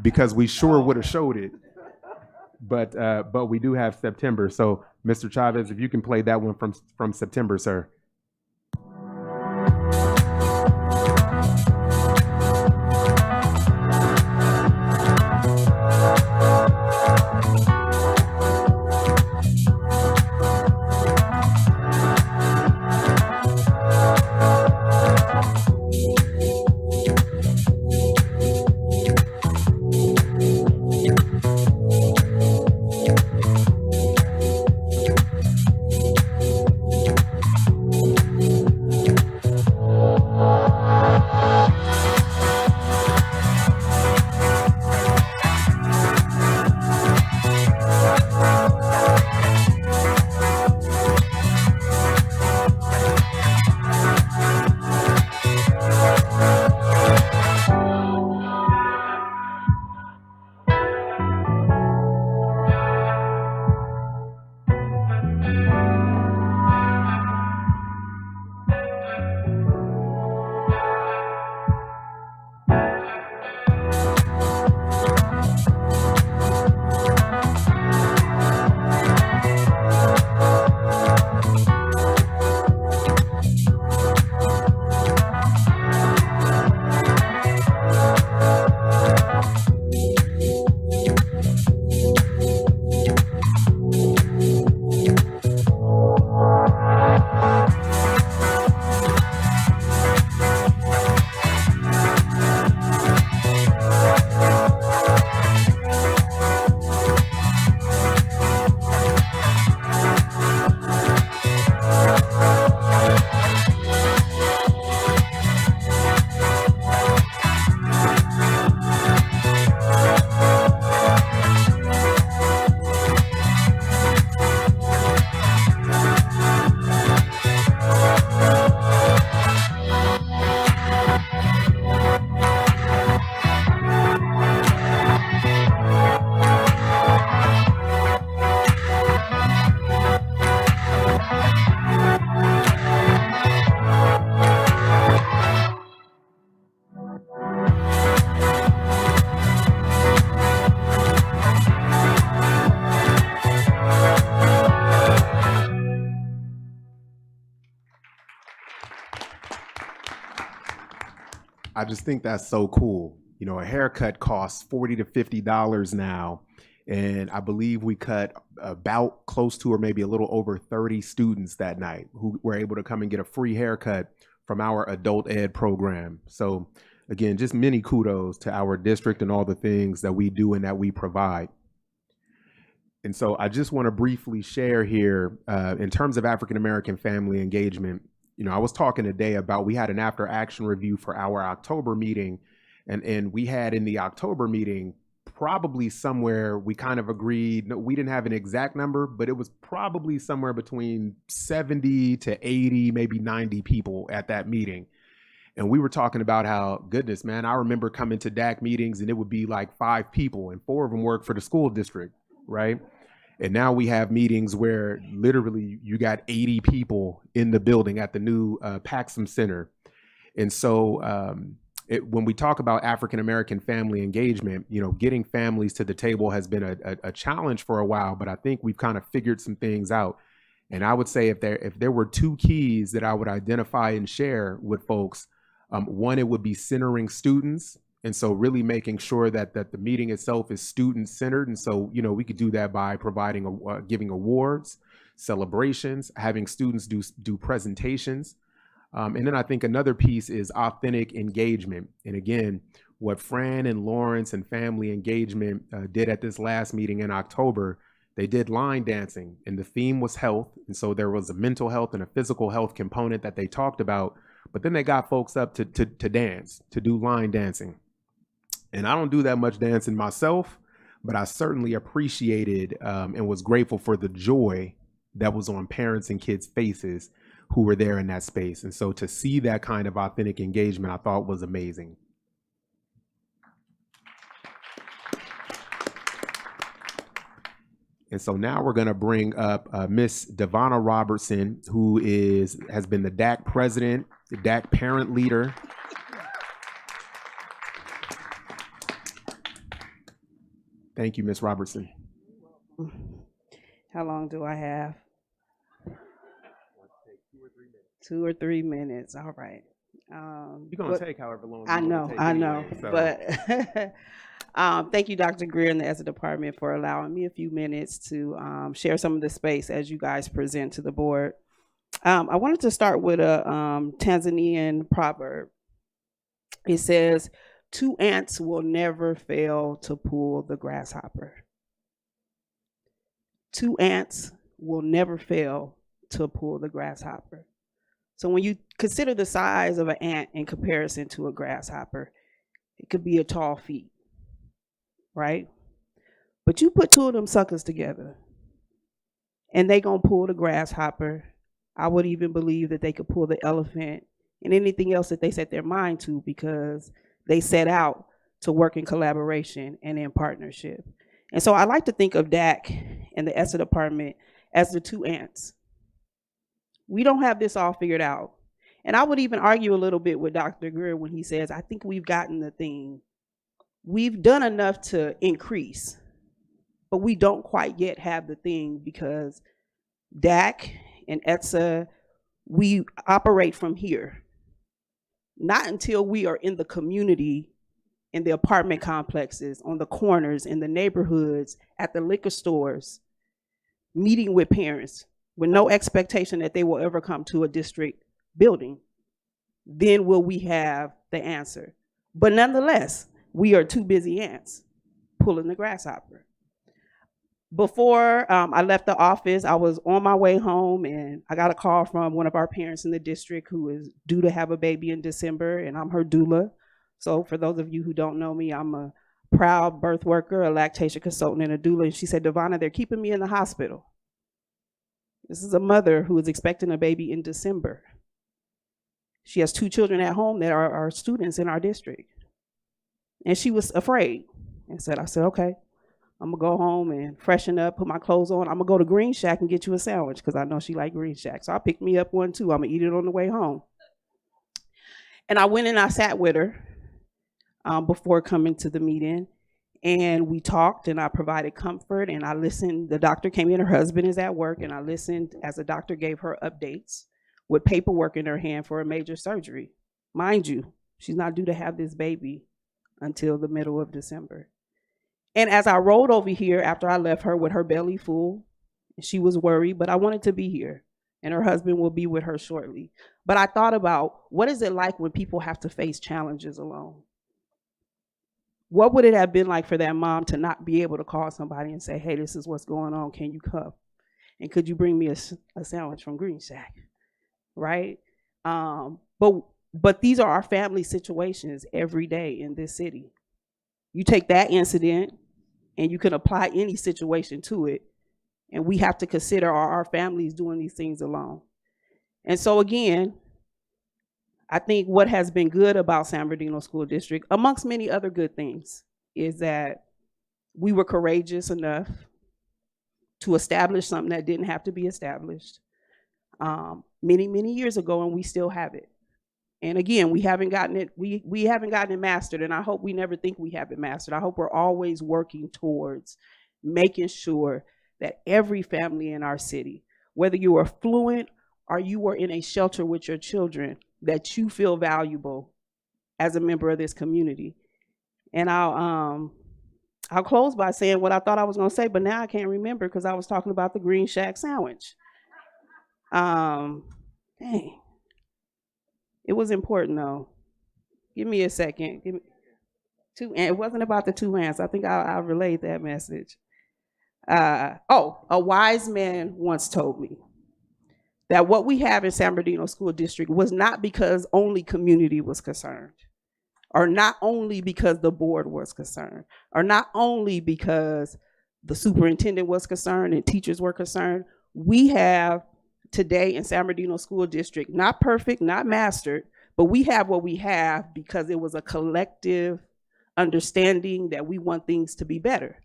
because we sure would have showed it. But we do have September. So Mr. Chavez, if you can play that one from September, sir. I just think that's so cool. You know, a haircut costs $40 to $50 now. And I believe we cut about close to or maybe a little over 30 students that night who were able to come and get a free haircut from our adult ed program. So again, just many kudos to our district and all the things that we do and that we provide. And so I just want to briefly share here in terms of African American family engagement. You know, I was talking today about we had an after action review for our October meeting, and we had in the October meeting probably somewhere we kind of agreed, no, we didn't have an exact number, but it was probably somewhere between 70 to 80, maybe 90 people at that meeting. And we were talking about how, goodness, man, I remember coming to DAC meetings and it would be like 5 people and 4 of them work for the school district, right? And now we have meetings where literally you got 80 people in the building at the new Paxum Center. And so when we talk about African American family engagement, you know, getting families to the table has been a challenge for a while, but I think we've kind of figured some things out. And I would say if there were 2 keys that I would identify and share with folks, one, it would be centering students. And so really making sure that the meeting itself is student centered. And so, you know, we could do that by providing, giving awards, celebrations, having students do presentations. And then I think another piece is authentic engagement. And again, what Fran and Lawrence and family engagement did at this last meeting in October, they did line dancing and the theme was health. And so there was a mental health and a physical health component that they talked about, but then they got folks up to dance, to do line dancing. And I don't do that much dancing myself, but I certainly appreciated and was grateful for the joy that was on parents and kids' faces who were there in that space. And so to see that kind of authentic engagement, I thought was amazing. And so now we're going to bring up Miss Devonna Robertson, who has been the DAC president, the DAC parent leader. Thank you, Ms. Robertson. How long do I have? 2 or 3 minutes. All right. You're going to take however long I you know, want to take I know. anyway, so. But thank you, Dr. Greer and the ESSA department for allowing me a few minutes to share some of the space as you guys present to the board. I wanted to start with a Tanzanian proverb. It says, 2 ants will never fail to pull the grasshopper. 2 ants will never fail to pull the grasshopper. So when you consider the size of an ant in comparison to a grasshopper, it could be a tall feat, right? But you put 2 of them suckers together and they gonna pull the grasshopper. I would even believe that they could pull the elephant and anything else that they set their mind to, because they set out to work in collaboration and in partnership. And so I like to think of DAC and the ESSA department as the 2 ants. We don't have this all figured out. And I would even argue a little bit with Dr. Greer when he says, I think we've gotten the thing. We've done enough to increase, but we don't quite yet have the thing, because DAC and ESSA, we operate from here. Not until we are in the community, in the apartment complexes, on the corners, in the neighborhoods, at the liquor stores, meeting with parents with no expectation that they will ever come to a district building, then will we have the answer. But nonetheless, we are 2 busy ants pulling the grasshopper. Before I left the office, I was on my way home and I got a call from one of our parents in the district who is due to have a baby in December, and I'm her doula. So for those of you who don't know me, I'm a proud birth worker, a lactation consultant, and a doula. And she said, Devonna, they're keeping me in the hospital. This is a mother who is expecting a baby in December. She has 2 children at home that are students in our district. And she was afraid and I said, okay, I'm gonna go home and freshen up, put my clothes on. I'm gonna go to Green Shack and get you a sandwich, because I know she liked Green Shack. So I picked me up one too. I'm gonna eat it on the way home. And I went and I sat with her before coming to the meeting. And we talked and I provided comfort and I listened. The doctor came in, her husband is at work, and I listened as the doctor gave her updates with paperwork in her hand for a major surgery. Mind you, She's not due to have this baby until the middle of December. And as I rode over here after I left her with her belly full, she was worried, but I wanted to be here. And her husband will be with her shortly. But I thought about, what is it like when people have to face challenges alone? What would it have been like for that mom to not be able to call somebody and say, hey, this is what's going on, can you come? And could you bring me a sandwich from Green Shack, right? But these are our family situations every day in this city. You take that incident and you can apply any situation to it. And we have to consider, are our families doing these things alone? And so again, I think what has been good about San Bernardino School District, amongst many other good things, is that we were courageous enough to establish something that didn't have to be established many, many years ago, and we still have it. And again, we haven't gotten it, we haven't gotten it mastered, and I hope we never think we have it mastered. I hope we're always working towards making sure that every family in our city, whether you are fluent or you are in a shelter with your children, that you feel valuable as a member of this community. And I'll close by saying what I thought I was going to say, but now I can't remember because I was talking about the Green Shack sandwich. Dang. It was important though. Give me a second. Give me it wasn't about the 2 ants. I think I'll relay that message. A wise man once told me that what we have in San Bernardino School District was not because only community was concerned, or not only because the board was concerned, or not only because the superintendent was concerned and teachers were concerned. We have today in San Bernardino School District, not perfect, not mastered, but we have what we have because it was a collective understanding that we want things to be better.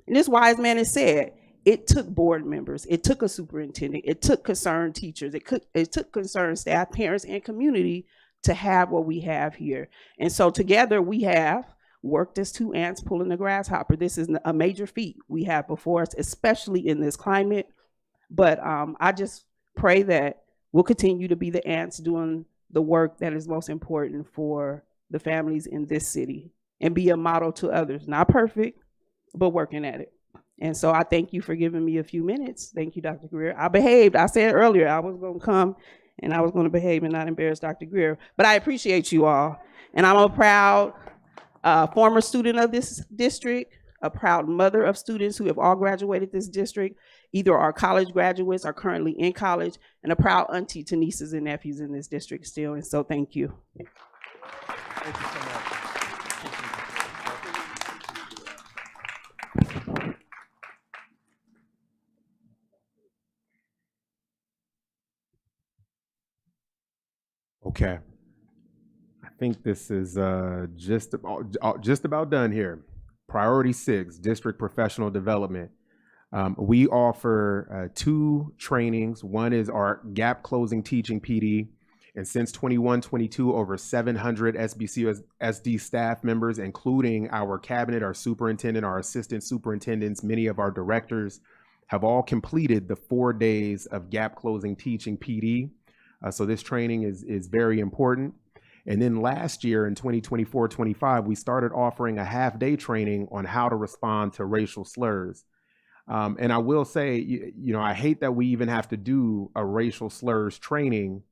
And this wise man has said, it took board members, it took a superintendent, it took concerned teachers, it took concerned staff, parents, and community to have what we have here. And so together we have worked as 2 ants pulling a grasshopper. This is a major feat we have before us, especially in this climate. But I just pray that we'll continue to be the ants doing the work that is most important for the families in this city and be a model to others. Not perfect, but working at it. And so I thank you for giving me a few minutes. Thank you, Dr. Greer. I behaved. I said earlier I was going to come and I was going to behave and not embarrass Dr. Greer. But I appreciate you all. And I'm a proud former student of this district, a proud mother of students who have all graduated this district, either are college graduates or currently in college, and a proud auntie to nieces and nephews in this district still. And so thank you. Thank you so much. Okay. I think this is just about done here. Priority 6, District Professional Development. We offer 2 trainings. One is our Gap Closing Teaching PD. And since 21-22, over 700 SBCUSD staff members, including our cabinet, our superintendent, our assistant superintendents, many of our directors, have all completed the 4 days of Gap Closing Teaching PD. So this training is very important. And then last year in 2024-25, we started offering a half-day training on how to respond to racial slurs. And I will say, you know, I hate that we even have to do a racial slurs training.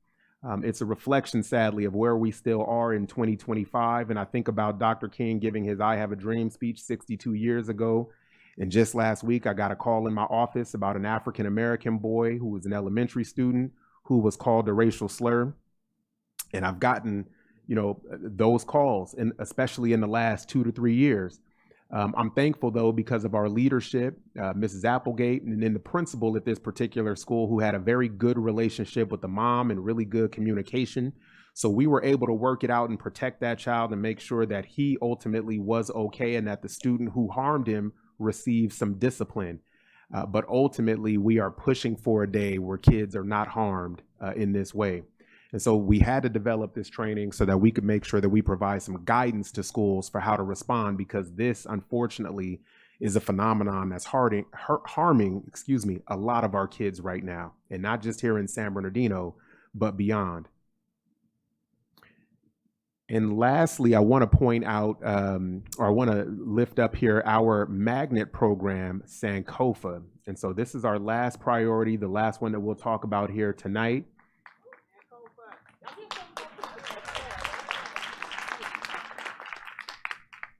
It's a reflection, sadly, of where we still are in 2025. And I think about Dr. King giving his I Have a Dream speech 62 years ago. And just last week, I got a call in my office about an African-American boy who was an elementary student who was called a racial slur. And I've gotten, you know, those calls, and especially in the last 2 to 3 years. I'm thankful, though, because of our leadership, Mrs. Applegate, and then the principal at this particular school, who had a very good relationship with the mom and really good communication. So we were able to work it out and protect that child and make sure that he ultimately was okay and that the student who harmed him received some discipline. But ultimately, we are pushing for a day where kids are not harmed in this way. And so we had to develop this training so that we could make sure that we provide some guidance to schools for how to respond, because this, unfortunately, is a phenomenon that's harming, a lot of our kids right now, and not just here in San Bernardino, but beyond. And lastly, I want to point out, or I want to lift up here our magnet program, Sankofa. And so this is our last priority, the last one that we'll talk about here tonight.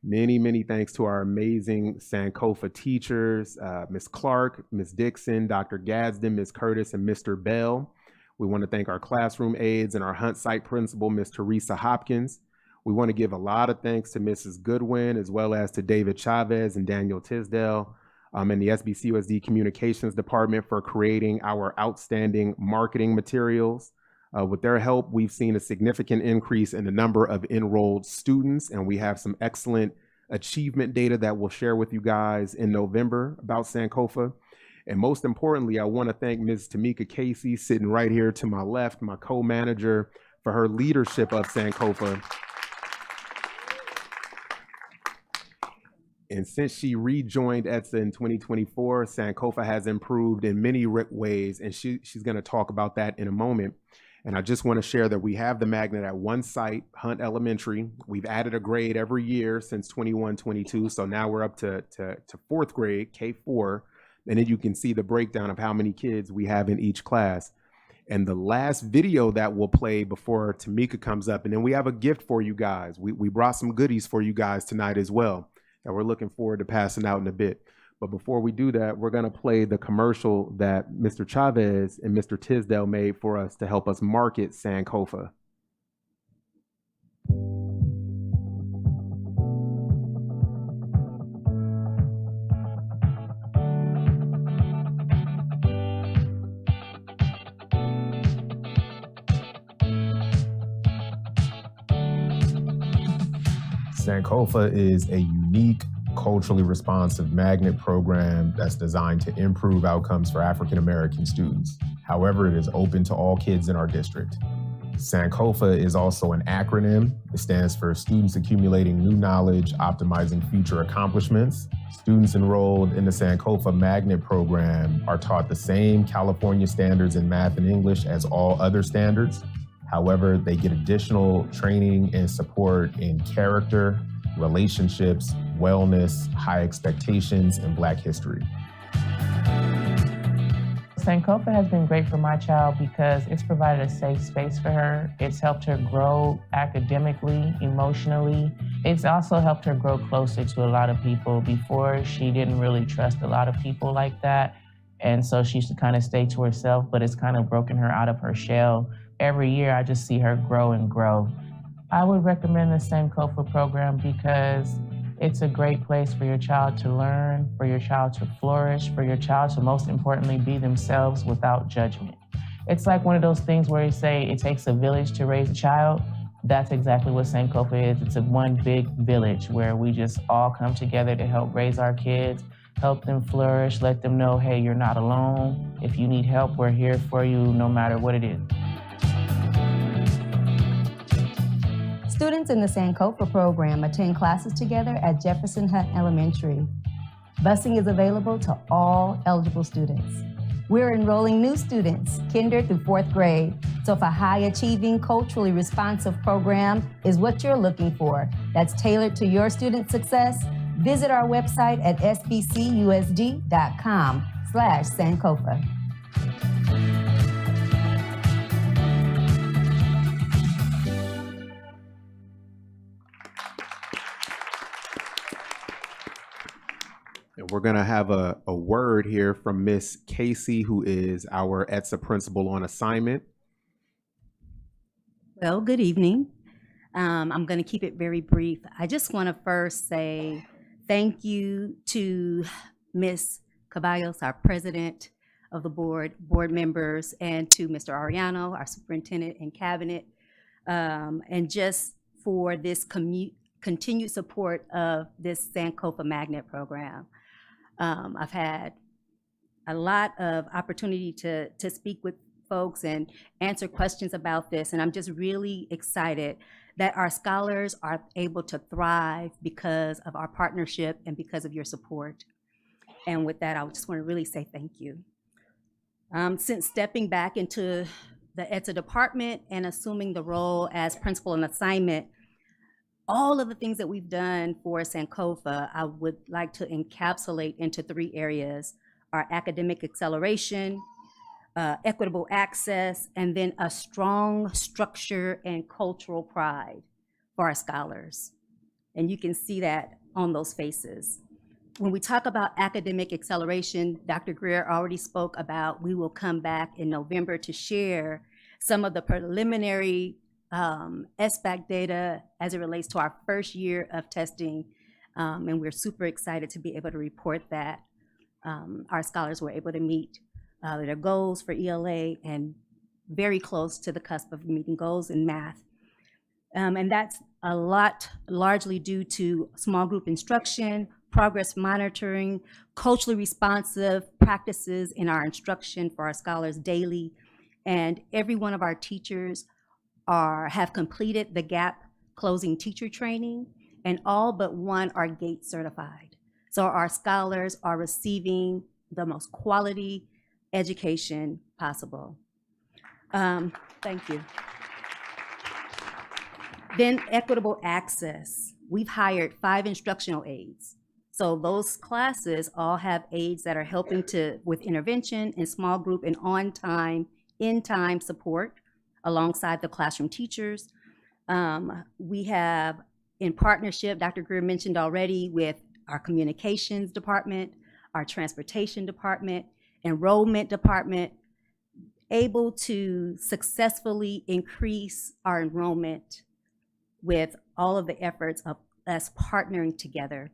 Many, many thanks to our amazing Sankofa teachers, Ms. Clark, Ms. Dixon, Dr. Gadsden, Ms. Curtis, and Mr. Bell. We want to thank our classroom aides and our Hunt site principal, Ms. Teresa Hopkins. We want to give a lot of thanks to Mrs. Goodwin, as well as to David Chavez and Daniel Tisdale, and the SBCUSD Communications Department for creating our outstanding marketing materials. With their help, we've seen a significant increase in the number of enrolled students, and we have some excellent achievement data that we'll share with you guys in November about Sankofa. And most importantly, I want to thank Ms. Tamika Casey, sitting right here to my left, my co-manager, for her leadership of Sankofa. And since she rejoined ETSA in 2024, Sankofa has improved in many ways, and she's going to talk about that in a moment. And I just want to share that we have the magnet at one site, Hunt Elementary. We've added a grade every year since 21-22, so now we're up to fourth grade, K4, and then you can see the breakdown of how many kids we have in each class. And the last video that we'll play before Tamika comes up, and then we have a gift for you guys. We brought some goodies for you guys tonight as well that we're looking forward to passing out in a bit. But before we do that, we're going to play the commercial that Mr. Chavez and Mr. Tisdale made for us to help us market Sankofa. Sankofa is a unique, culturally responsive magnet program that's designed to improve outcomes for African American students. However, it is open to all kids in our district. Sankofa is also an acronym. It stands for Students Accumulating New Knowledge, Optimizing Future Accomplishments. Students enrolled in the Sankofa Magnet program are taught the same California standards in math and English as all other standards. However, they get additional training and support in character, relationships, wellness, high expectations, and Black history. Sankofa has been great for my child because it's provided a safe space for her. It's helped her grow academically, emotionally. It's also helped her grow closer to a lot of people. Before, she didn't really trust a lot of people like that. And so she used to kind of stay to herself, but it's kind of broken her out of her shell. Every year, I just see her grow and grow. I would recommend the Sankofa program because it's a great place for your child to learn, for your child to flourish, for your child to most importantly be themselves without judgment. It's like one of those things where you say it takes a village to raise a child. That's exactly what Sankofa is. It's a one big village where we just all come together to help raise our kids, help them flourish, let them know, hey, you're not alone. If you need help, we're here for you no matter what it is. Students in the Sankofa program attend classes together at Jefferson Hunt Elementary. Busing is available to all eligible students. We're enrolling new students, kinder through fourth grade. So if a high-achieving, culturally responsive program is what you're looking for, that's tailored to your student success, visit our website at sbcusd.com/Sankofa. And we're going to have a word here from Miss Casey, who is our ETSA principal on assignment. Well, good evening. I'm going to keep it very brief. I just want to first say thank you to Ms. Caballos, our president of the board members, and to Mr. Ariano, our superintendent and cabinet, and just for this continued support of this Sankofa Magnet program. I've had a lot of opportunity to speak with folks and answer questions about this, and I'm just really excited that our scholars are able to thrive because of our partnership and because of your support. And with that, I just want to really say thank you. Since stepping back into the ETSA department and assuming the role as principal on assignment, all of the things that we've done for Sankofa, I would like to encapsulate into 3 areas: our academic acceleration, equitable access, and then a strong structure and cultural pride for our scholars. And you can see that on those faces. When we talk about academic acceleration, Dr. Greer already spoke about, we will come back in November to share some of the preliminary SBAC data as it relates to our first year of testing. And we're super excited to be able to report that our scholars were able to meet their goals for ELA and very close to the cusp of meeting goals in math. And that's a lot largely due to small group instruction, progress monitoring, culturally responsive practices in our instruction for our scholars daily. And every one of our teachers have completed the gap closing teacher training, and all but one are GATE certified. So our scholars are receiving the most quality education possible. Thank you. Then equitable access. We've hired 5 instructional aides. So those classes all have aides that are helping with intervention and small group and on-time, in-time support alongside the classroom teachers. We have, in partnership, Dr. Greer mentioned already, with our communications department, our transportation department, enrollment department, able to successfully increase our enrollment with all of the efforts of us partnering together.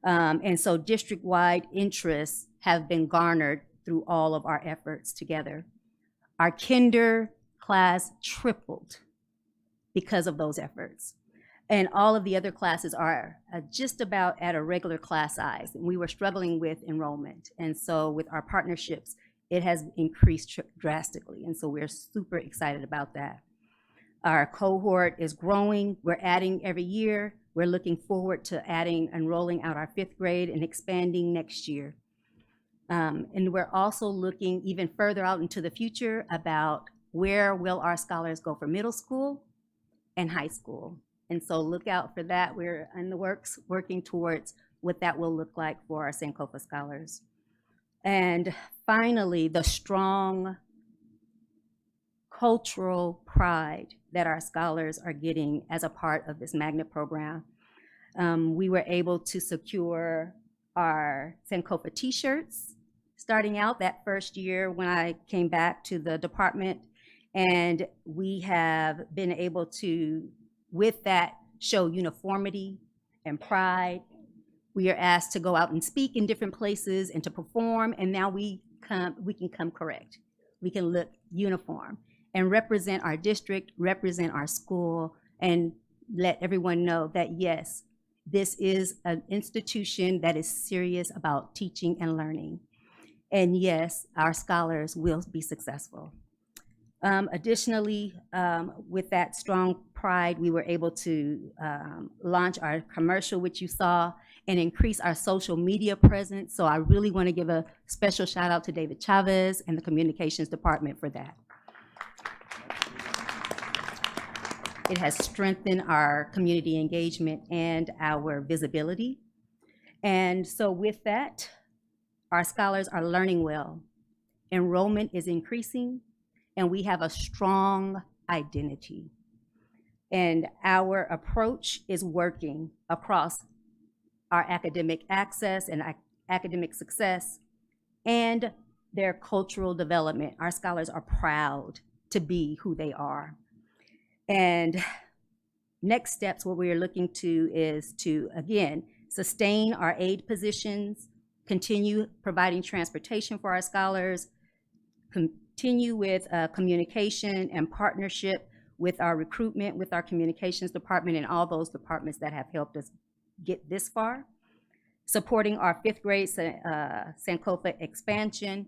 And so district-wide interests have been garnered through all of our efforts together. Our kinder class tripled because of those efforts. And all of the other classes are just about at a regular class size. And we were struggling with enrollment. And so with our partnerships, it has increased drastically. And so we're super excited about that. Our cohort is growing. We're adding every year. We're looking forward to enrolling out our 5th grade and expanding next year. And we're also looking even further out into the future about where will our scholars go for middle school and high school. And so look out for that. We're in the works, working towards what that will look like for our Sankofa scholars. And finally, the strong cultural pride that our scholars are getting as a part of this magnet program. We were able to secure our Sankofa t-shirts starting out that first year when I came back to the department. And we have been able to, with that, show uniformity and pride. We are asked to go out and speak in different places and to perform, and now we can come correct. We can look uniform and represent our district, represent our school, and let everyone know that yes, this is an institution that is serious about teaching and learning. And yes, our scholars will be successful. Additionally, with that strong pride, we were able to launch our commercial, which you saw, and increase our social media presence. So I really want to give a special shout out to David Chavez and the communications department for that. It has strengthened our community engagement and our visibility. And so with that, our scholars are learning well. Enrollment is increasing, and we have a strong identity. And our approach is working across our academic access and academic success and their cultural development. Our scholars are proud to be who they are. And next steps, what we are looking to is to, again, sustain our aid positions, continue providing transportation for our scholars, continue with communication and partnership with our recruitment, with our communications department and all those departments that have helped us get this far, supporting our 5th grade Sankofa expansion.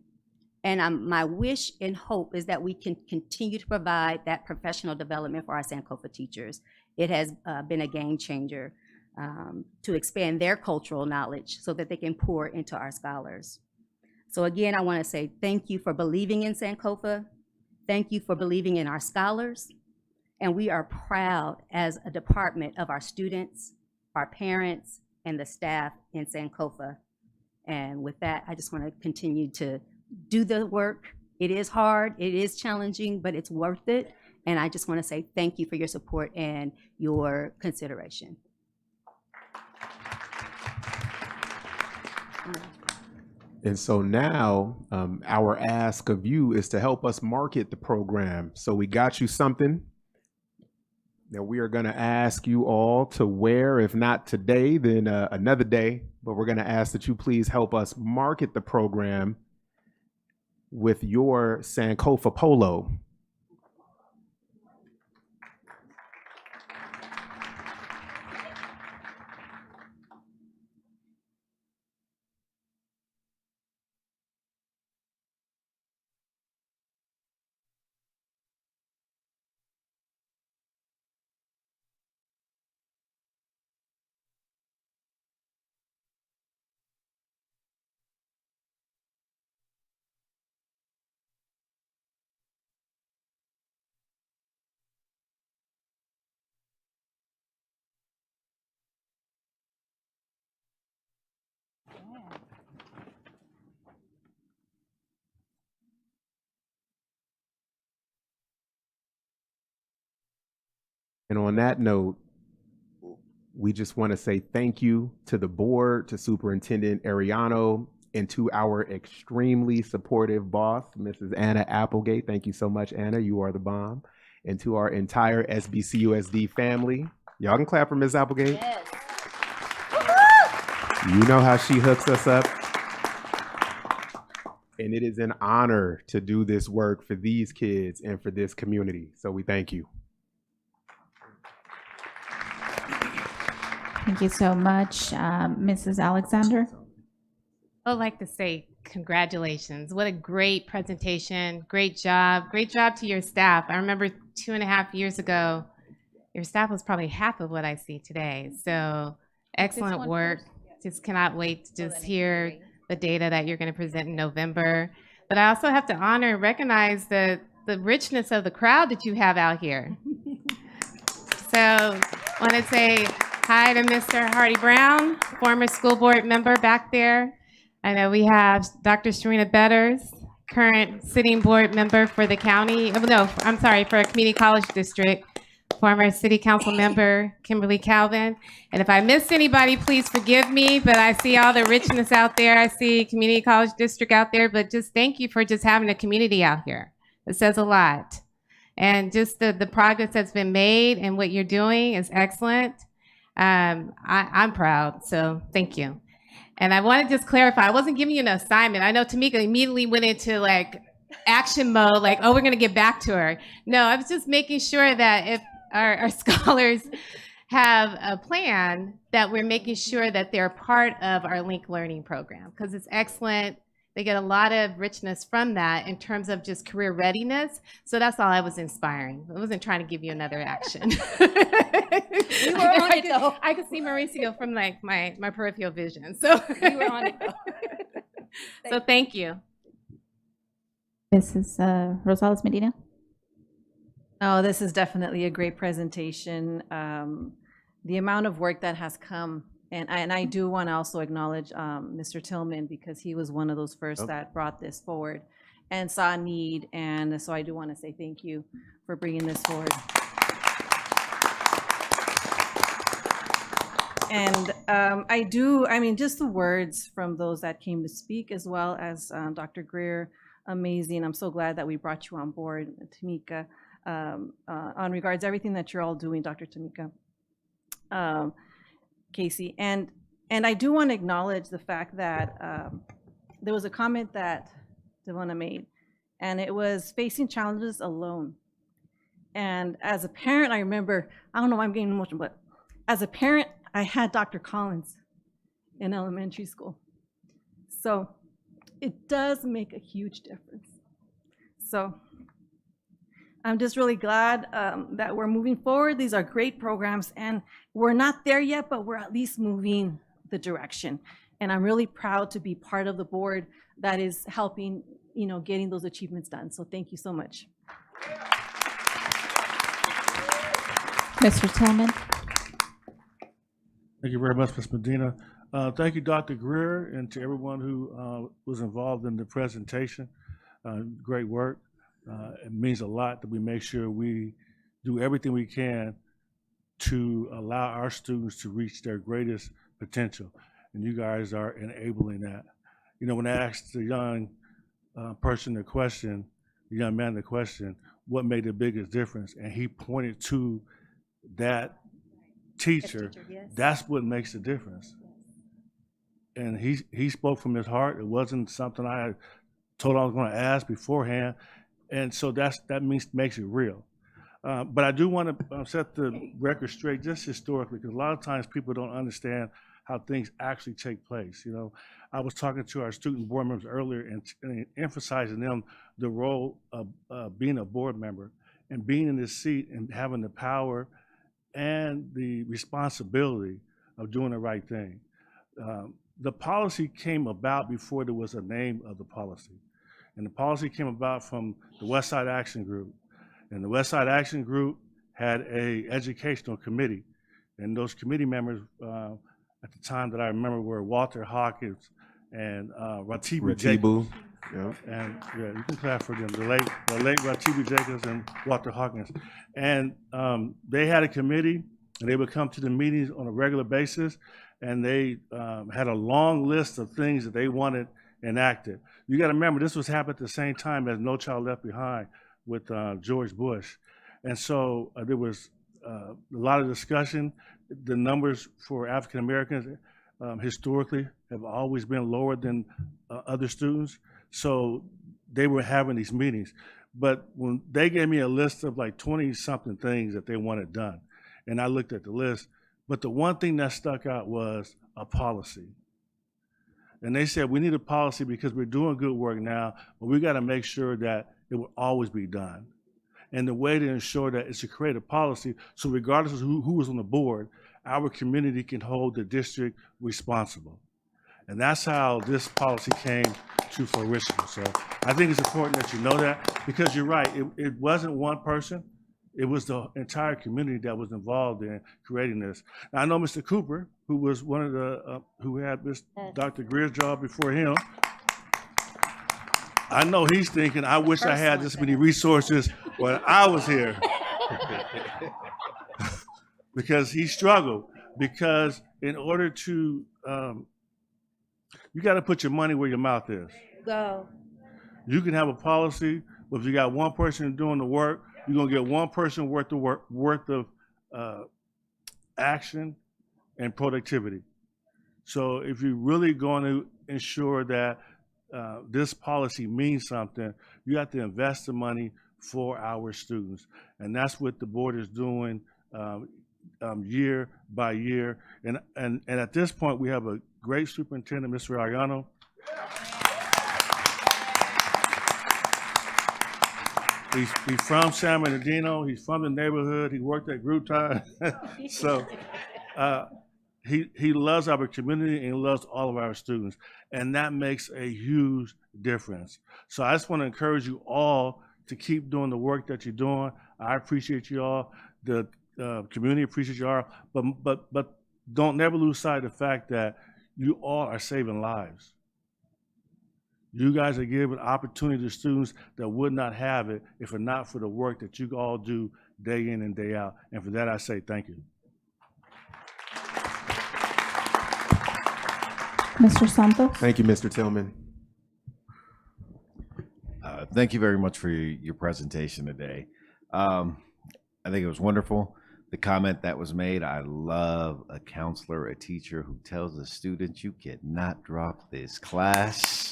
And my wish and hope is that we can continue to provide that professional development for our Sankofa teachers. It has been a game changer to expand their cultural knowledge so that they can pour into our scholars. So again, I want to say thank you for believing in Sankofa. Thank you for believing in our scholars. And we are proud as a department of our students, our parents, and the staff in Sankofa. And with that, I just want to continue to do the work. It is hard, it is challenging, but it's worth it. And I just want to say thank you for your support and your consideration. And so now our ask of you is to help us market the program. So we got you something that we are going to ask you all to wear, if not today, then another day. But we're going to ask that you please help us market the program with your Sankofa polo. And on that note, we just want to say thank you to the board, to Superintendent Ariano, and to our extremely supportive boss, Mrs. Anna Applegate. Thank you so much, Anna. You are the bomb. And to our entire SBCUSD family. Y'all can clap for Ms. Applegate. Yes. You know how she hooks us up. And it is an honor to do this work for these kids and for this community. So we thank you. Thank you so much, Mrs. Alexander. I would like to say congratulations. What a great presentation. Great job. Great job to your staff. I remember 2.5 years ago, your staff was probably half of what I see today. So excellent work. Just cannot wait to just hear the data that you're going to present in November. But I also have to honor and recognize the richness of the crowd that you have out here. So I want to say hi to Mr. Hardy Brown, former school board member back there. I know we have Dr. Serena Betters, current sitting board member for the county, for a community college district, former city council member, Kimberly Calvin. And if I missed anybody, please forgive me, but I see all the richness out there. I see community college district out there, but just thank you for just having a community out here. It says a lot. And just the progress that's been made and what you're doing is excellent. I'm proud, so thank you. And I want to just clarify, I wasn't giving you an assignment. I know Tamika immediately went into like action mode, like, oh, we're going to get back to her. No, I was just making sure that if our scholars have a plan, that we're making sure that they're part of our Link Learning program, because it's excellent. They get a lot of richness from that in terms of just career readiness. So that's all I was inspiring. I wasn't trying to give you another action. We were on it though. I could see Mauricio from like my peripheral vision. So We were on it though. So thank you. Mrs. Rosales Medina. Oh, this is definitely a great presentation. The amount of work that has come, and I do want to also acknowledge Mr. Tillman, because he was one of those first that brought this forward and saw a need. And so I do want to say thank you for bringing this forward. And just the words from those that came to speak, as well as Dr. Greer, amazing. I'm so glad that we brought you on board, Tamika, on regards everything that you're all doing, Dr. Tamika, Casey. And I do want to acknowledge the fact that there was a comment that Devona made, and it was facing challenges alone. And as a parent, I remember, I don't know why I'm getting emotional, but as a parent, I had Dr. Collins in elementary school. So it does make a huge difference. So I'm just really glad that we're moving forward. These are great programs, and we're not there yet, but we're at least moving the direction. And I'm really proud to be part of the board that is helping, getting those achievements done. So thank you so much. Mr. Tillman? Thank you very much, Ms. Medina. Thank you, Dr. Greer, and to everyone who was involved in the presentation. Great work. It means a lot that we make sure we do everything we can to allow our students to reach their greatest potential. And you guys are enabling that. You know, when I asked the young person the question, the young man the question, what made the biggest difference? And he pointed to that teacher. That's what makes the difference. And he spoke from his heart. It wasn't something I had told I was going to ask beforehand. And so that makes it real. But I do want to set the record straight just historically, because a lot of times people don't understand how things actually take place. You know, I was talking to our student board members earlier and emphasizing them the role of being a board member and being in this seat and having the power and the responsibility of doing the right thing. The policy came about before there was a name of the policy. And the policy came about from the West Side Action Group. And the West Side Action Group had an educational committee. And those committee members at the time that I remember were Walter Hawkins and Ratibu Jacobs. Yep. And yeah, you can clap for them, the late Ratibu Jacobs and Walter Hawkins. And they had a committee, and they would come to the meetings on a regular basis, and they had a long list of things that they wanted enacted. You got to remember, this was happening at the same time as No Child Left Behind with George Bush. And so there was a lot of discussion. The numbers for African Americans historically have always been lower than other students. So they were having these meetings. But when they gave me a list of like 20-something things that they wanted done, and I looked at the list, but the one thing that stuck out was a policy. And they said, we need a policy because we're doing good work now, but we got to make sure that it will always be done. And the way to ensure that is to create a policy, so regardless of who was on the board, our community can hold the district responsible. And that's how this policy came to fruition. So I think it's important that you know that, because you're right, it wasn't one person, it was the entire community that was involved in creating this. Now, I know Mr. Cooper, who was one of the, who had this Dr. Greer's job before him, I know he's thinking, I wish I had this many resources when I was here. Because he struggled, because in order to, you got to put your money where your mouth is. Go. You can have a policy, but if you got one person doing the work, you're gonna get one person worth of action and productivity. So if you're really going to ensure that this policy means something, you have to invest the money for our students, and that's what the board is doing year by year. And at this point, we have a great superintendent, Mr. Ariano. He's from San Bernardino. He's from the neighborhood. He worked at Group Time. So he loves our community and he loves all of our students. And that makes a huge difference. So I just want to encourage you all to keep doing the work that you're doing. I appreciate you all. The community appreciates you all. But don't never lose sight of the fact that you all are saving lives. You guys are giving opportunity to students that would not have it if it not for the work that you all do day in and day out. And for that, I say thank you. Mr. Santos? Thank you, Mr. Tillman. Thank you very much for your presentation today. I think it was wonderful. The comment that was made, I love a counselor, a teacher who tells a student, you cannot drop this class.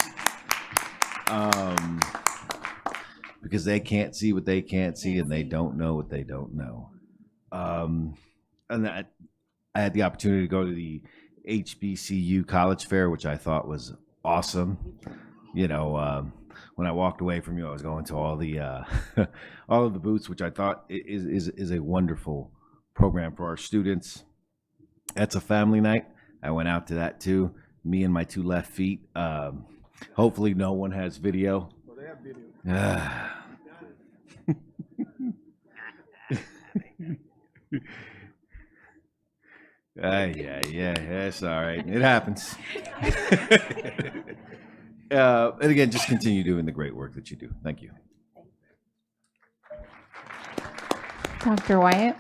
Because they can't see what they can't see and they don't know what they don't know. And I had the opportunity to go to the HBCU college fair, which I thought was awesome. You know, when I walked away from you, I was going to all the all of the booths, which I thought is a wonderful program for our students. That's a family night. I went out to that too. Me and my two left feet. Hopefully no one has video. Well, they have video. Yeah, that's all right. It happens. And again, just continue doing the great work that you do. Thank you. Dr. Wyatt.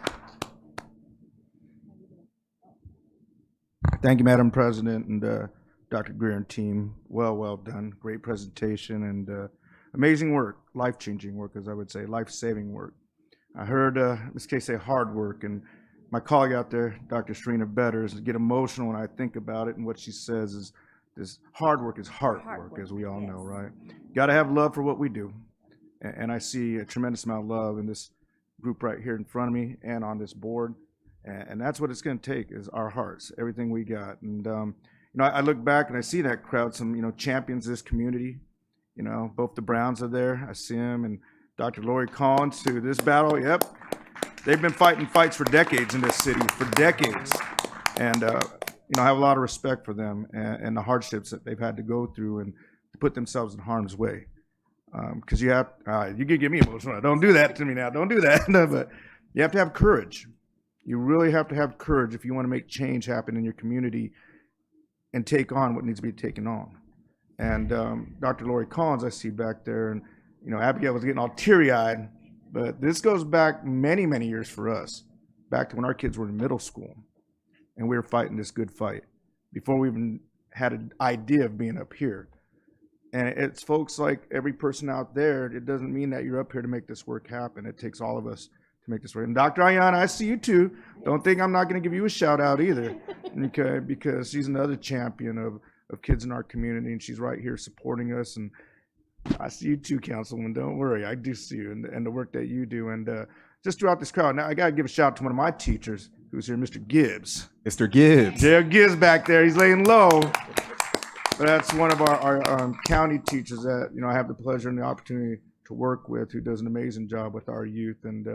Thank you, Madam President, and Dr. Greer and team. Well done. Great presentation and amazing work, life-changing work, as I would say, life-saving work. I heard Ms. Kay say hard work, and my colleague out there, Dr. Serena Betters, get emotional when I think about it, and what she says is this hard work is heart work, as we all know, right? Got to have love for what we do, and I see a tremendous amount of love in this group right here in front of me and on this board, and that's what it's going to take is our hearts, everything we got. And you know, I look back and I see that crowd, some champions of this community. Both the Browns are there. I see them, and Dr. Lori Collins to this battle. Yep, they've been fighting fights for decades in this city, for decades, and I have a lot of respect for them and the hardships that they've had to go through and to put themselves in harm's way. Because you can get me emotional. Don't do that to me now. Don't do that. But you have to have courage. You really have to have courage if you want to make change happen in your community and take on what needs to be taken on. And Dr. Lori Collins, I see back there, and Abigail was getting all teary-eyed. But this goes back many, many years for us, back to when our kids were in middle school, and we were fighting this good fight before we even had an idea of being up here. And it's folks like every person out there. It doesn't mean that you're up here to make this work happen. It takes all of us to make this work. And Dr. Ayana, I see you too. Don't think I'm not going to give you a shout out either, okay? Because she's another champion of kids in our community, and she's right here supporting us. And I see you too, Councilwoman. Don't worry, I do see you and the work that you do. And just throughout this crowd, now I got to give a shout out to one of my teachers who's here, Mr. Gibbs. Mr. Gibbs. There, Gibbs back there. He's laying low. That's one of our county teachers that I have the pleasure and the opportunity to work with, who does an amazing job with our youth. And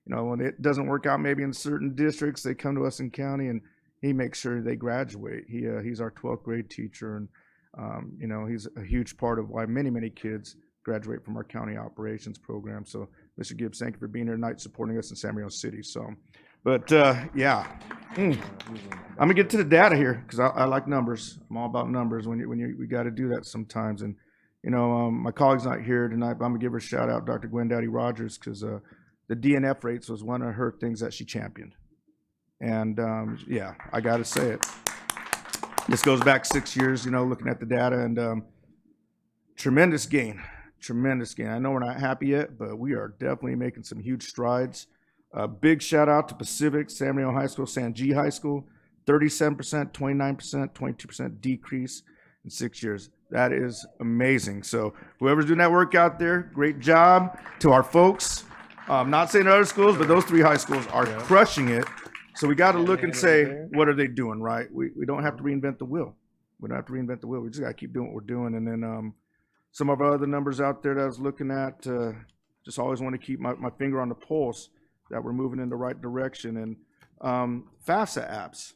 when it doesn't work out maybe in certain districts, they come to us in county, and he makes sure they graduate. He's our 12th grade teacher, and he's a huge part of why many graduate from our county operations program. So, Mr. Gibbs, thank you for being here tonight, supporting us in San Marino City. So, but yeah. I'm gonna get to the data here because I like numbers. I'm all about numbers. We got to do that sometimes. And my colleague's not here tonight, but I'm gonna give her a shout out, Dr. Gwen Dowdy Rogers, because the DNF rates was one of her things that she championed. And yeah, I got to say it. This goes back 6 years, looking at the data, and tremendous gain. I know we're not happy yet, but we are definitely making some huge strides. Big shout out to Pacific, San Marino High School, San G High School, 37%, 29%, 22% decrease in 6 years. That is amazing. So whoever's doing that work out there, great job to our folks. Not saying other schools, but those 3 high schools are crushing it. So we got to look and say, what are they doing right? We don't have to reinvent the wheel. We don't have to reinvent the wheel. We just got to keep doing what we're doing. And then some of our other numbers out there that I was looking at, just always want to keep my finger on the pulse that we're moving in the right direction. And FAFSA apps,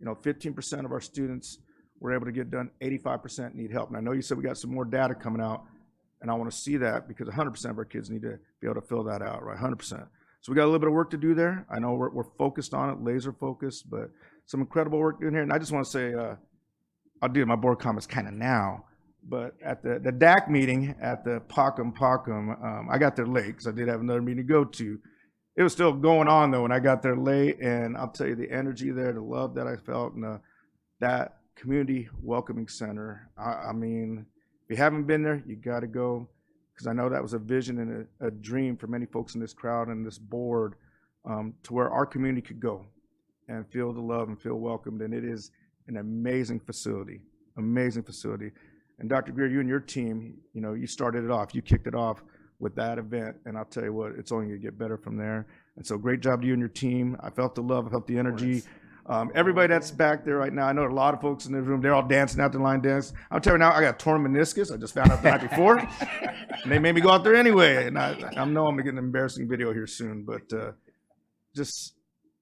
15% of our students were able to get done, 85% need help. And I know you said we got some more data coming out, and I want to see that because 100% of our kids need to be able to fill that out, right? 100%. So we got a little bit of work to do there. I know we're focused on it, laser focused, but some incredible work in here. And I just want to say, I'll do my board comments kind of now, but at the DAC meeting at the Pockham, I got there late because I did have another meeting to go to. It was still going on though when I got there late, and I'll tell you the energy there, the love that I felt, and that community welcoming center. I mean, if you haven't been there, you got to go, because I know that was a vision and a dream for many folks in this crowd and this board, to where our community could go and feel the love and feel welcomed. And it is an amazing facility, amazing facility. And Dr. Greer, you and your team, you started it off, you kicked it off with that event, and I'll tell you what, it's only gonna get better from there. And so great job to you and your team. I felt the love, I felt the energy. Everybody that's back there right now, I know a lot of folks in the room, they're all dancing out the line dance. I'll tell you now, I got torn meniscus. I just found out the night before, and they made me go out there anyway. And I know I'm gonna get an embarrassing video here soon, but just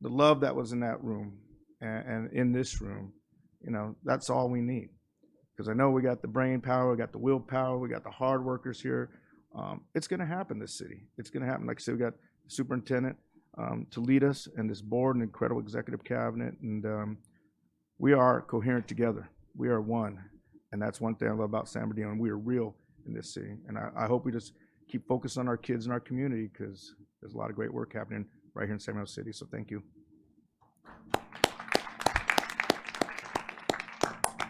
the love that was in that room and in this room, that's all we need. Because I know we got the brain power, we got the willpower, we got the hard workers here. It's going to happen, this city. It's going to happen. Like I said, we got the superintendent. to lead us and this board and incredible executive cabinet. And we are coherent together. We are one. And that's one thing I love about San Bernardino. And we are real in this city. And I hope we just keep focused on our kids and our community, because there's a lot of great work happening right here in San Bernardino City. So thank you.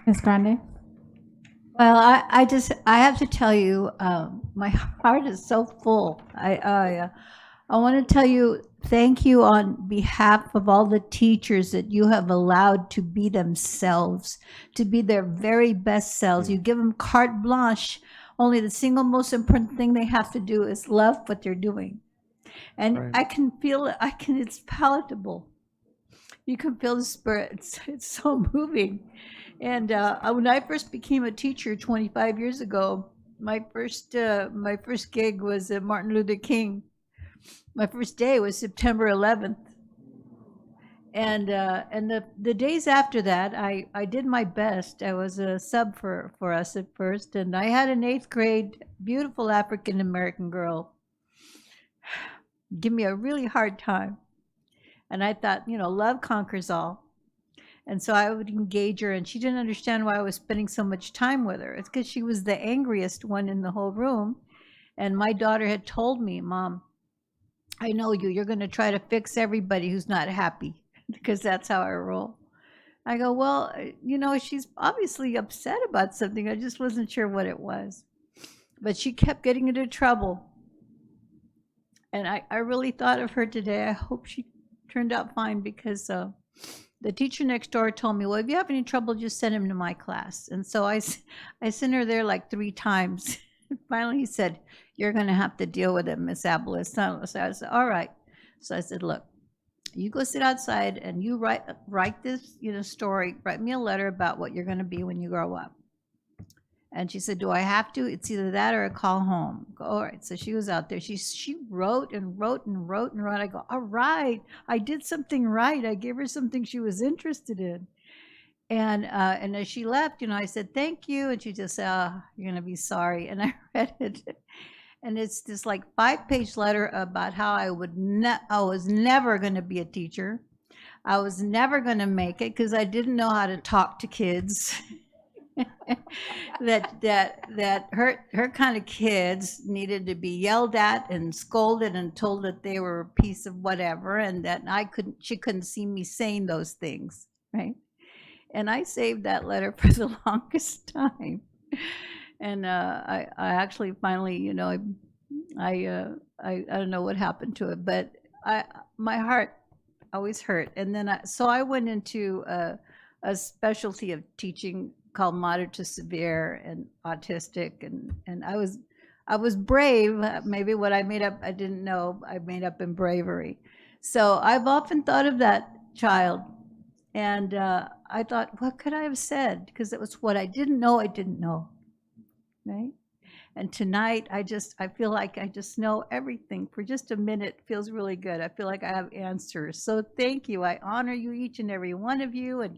Ms. Grande? Well, I have to tell you, my heart is so full. I want to tell you, thank you on behalf of all the teachers that you have allowed to be themselves, to be their very best selves. You give them carte blanche. Only the single most important thing they have to do is love what they're doing. And Right. I can feel it. it's palatable. You can feel the spirit. It's so moving. And when I first became a teacher 25 years ago, my first gig was at Martin Luther King. My first day was September 11th. And the days after that, I did my best. I was a sub for us at first, and I had an 8th grade beautiful African American girl give me a really hard time. And I thought, love conquers all. And so I would engage her, and she didn't understand why I was spending so much time with her. It's because she was the angriest one in the whole room. And my daughter had told me, Mom, I know you're going to try to fix everybody who's not happy, because that's how I roll. I go, well, she's obviously upset about something. I just wasn't sure what it was. But she kept getting into trouble. And I really thought of her today. I hope she turned out fine, because the teacher next door told me, well, if you have any trouble, just send him to my class. And so I sent her there like 3 times. Finally, he said, you're going to have to deal with it, Miss Abeles. So I said, all right. So I said, look, you go sit outside and you write this story, write me a letter about what you're going to be when you grow up. And she said, do I have to? It's either that or a call home. I go, all right. So she was out there. She wrote and wrote and wrote and wrote. I go, all right, I did something right. I gave her something she was interested in. And as she left, I said, thank you. And she just said, oh, you're going to be sorry. And I read it. And it's this like 5-page letter about how I was never going to be a teacher. I was never going to make it because I didn't know how to talk to kids. that her kind of kids needed to be yelled at and scolded and told that they were a piece of whatever, and that she couldn't see me saying those things, right? And I saved that letter for the longest time. And I actually finally, I don't know what happened to it, but my heart always hurt. And then I went into a specialty of teaching called moderate to severe and autistic, and I was brave. Maybe what I made up, I didn't know I made up in bravery. So I've often thought of that child, and I thought, what could I have said? Because it was what I didn't know, right? And tonight, I feel like I just know everything. For just a minute, it feels really good. I feel like I have answers. So thank you. I honor you, each and every one of you, and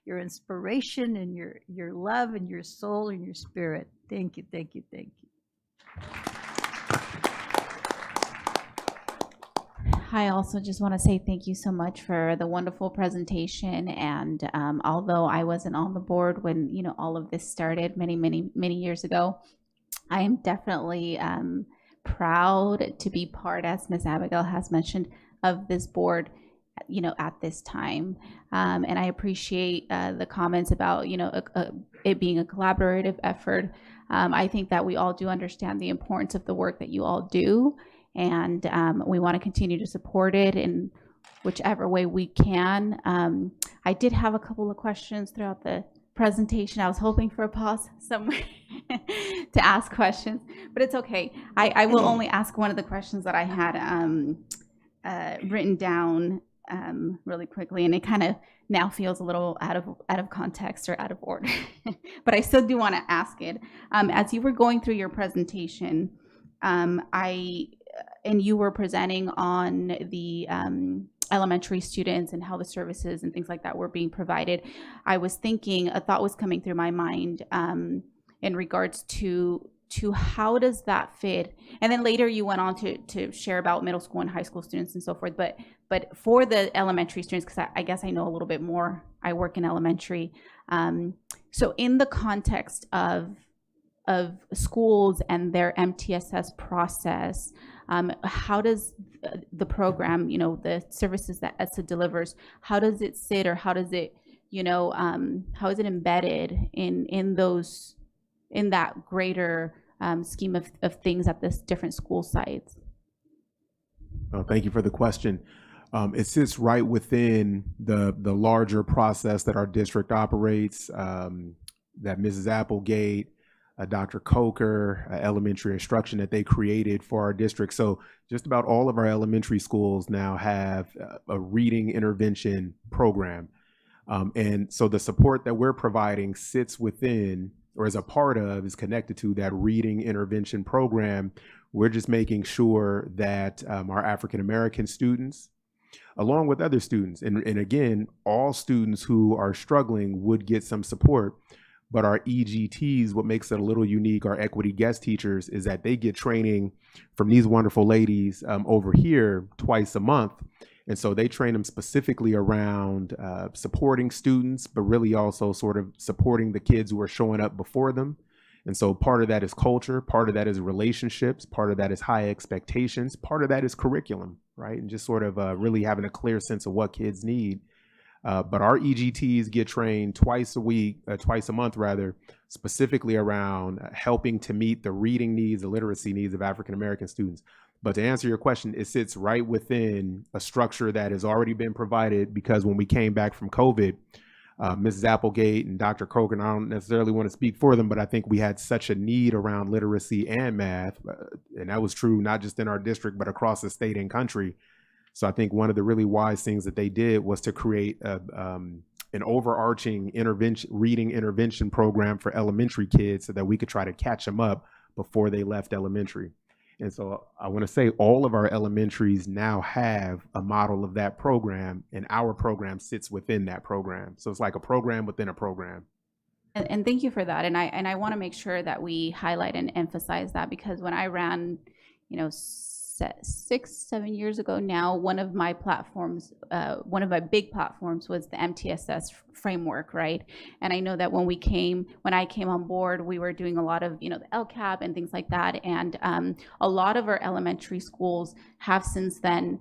your inspiration and your love and your soul and your spirit. Thank you, thank you, thank you. I also just want to say thank you so much for the wonderful presentation. And although I wasn't on the board when all of this started many years ago, I am definitely proud to be part, as Ms. Abigail has mentioned, of this board, at this time. And I appreciate the comments about, it being a collaborative effort. I think that we all do understand the importance of the work that you all do. And we want to continue to support it in whichever way we can. I did have a couple of questions throughout the presentation. I was hoping for a pause somewhere to ask questions, but it's okay. I will only ask one of the questions that I had written down really quickly, and it kind of now feels a little out of context or out of order, but I still do want to ask it. As you were going through your presentation, and you were presenting on the elementary students and how the services and things like that were being provided, I was thinking, a thought was coming through my mind in regards to to how does that fit? And then later you went on to share about middle school and high school students and so forth. But for the elementary students, because I guess I know a little bit more, I work in elementary. So in the context of schools and their MTSS process, how does the program, you know, the services that ESSA delivers, how does it sit, or how does it, you know, how is it embedded in that greater scheme of things at this different school sites? Thank you for the question. It sits right within the larger process that our district operates, that Mrs. Applegate, Dr. Coker, elementary instruction that they created for our district. So just about all of our elementary schools now have a reading intervention program. And so the support that we're providing sits within, or as a part of, is connected to that reading intervention program. We're just making sure that our African-American students, along with other students, and again, all students who are struggling would get some support. But our EGTs, what makes it a little unique, our equity guest teachers, is that they get training from these wonderful ladies over here twice a month. And so they train them specifically around supporting students, but really also sort of supporting the kids who are showing up before them. And so part of that is culture, part of that is relationships, part of that is high expectations, part of that is curriculum, right? And just sort of really having a clear sense of what kids need. But our EGTs get trained twice a month rather, specifically around helping to meet the reading needs, the literacy needs of African-American students. But to answer your question, it sits right within a structure that has already been provided, because when we came back from COVID, Mrs. Applegate and Dr. Coker, I don't necessarily want to speak for them, but I think we had such a need around literacy and math, and that was true not just in our district, but across the state and country. So I think one of the really wise things that they did was to create an overarching reading intervention program for elementary kids so that we could try to catch them up before they left elementary. And so I want to say all of our elementaries now have a model of that program, and our program sits within that program. So it's like a program within a program. And thank you for that. And I want to make sure that we highlight and emphasize that, because when I ran, you know, 6-7 years ago now, one of my big platforms was the MTSS framework, right? And I know that when I came on board, we were doing a lot of, you know, the LCAP and things like that. And a lot of our elementary schools have since then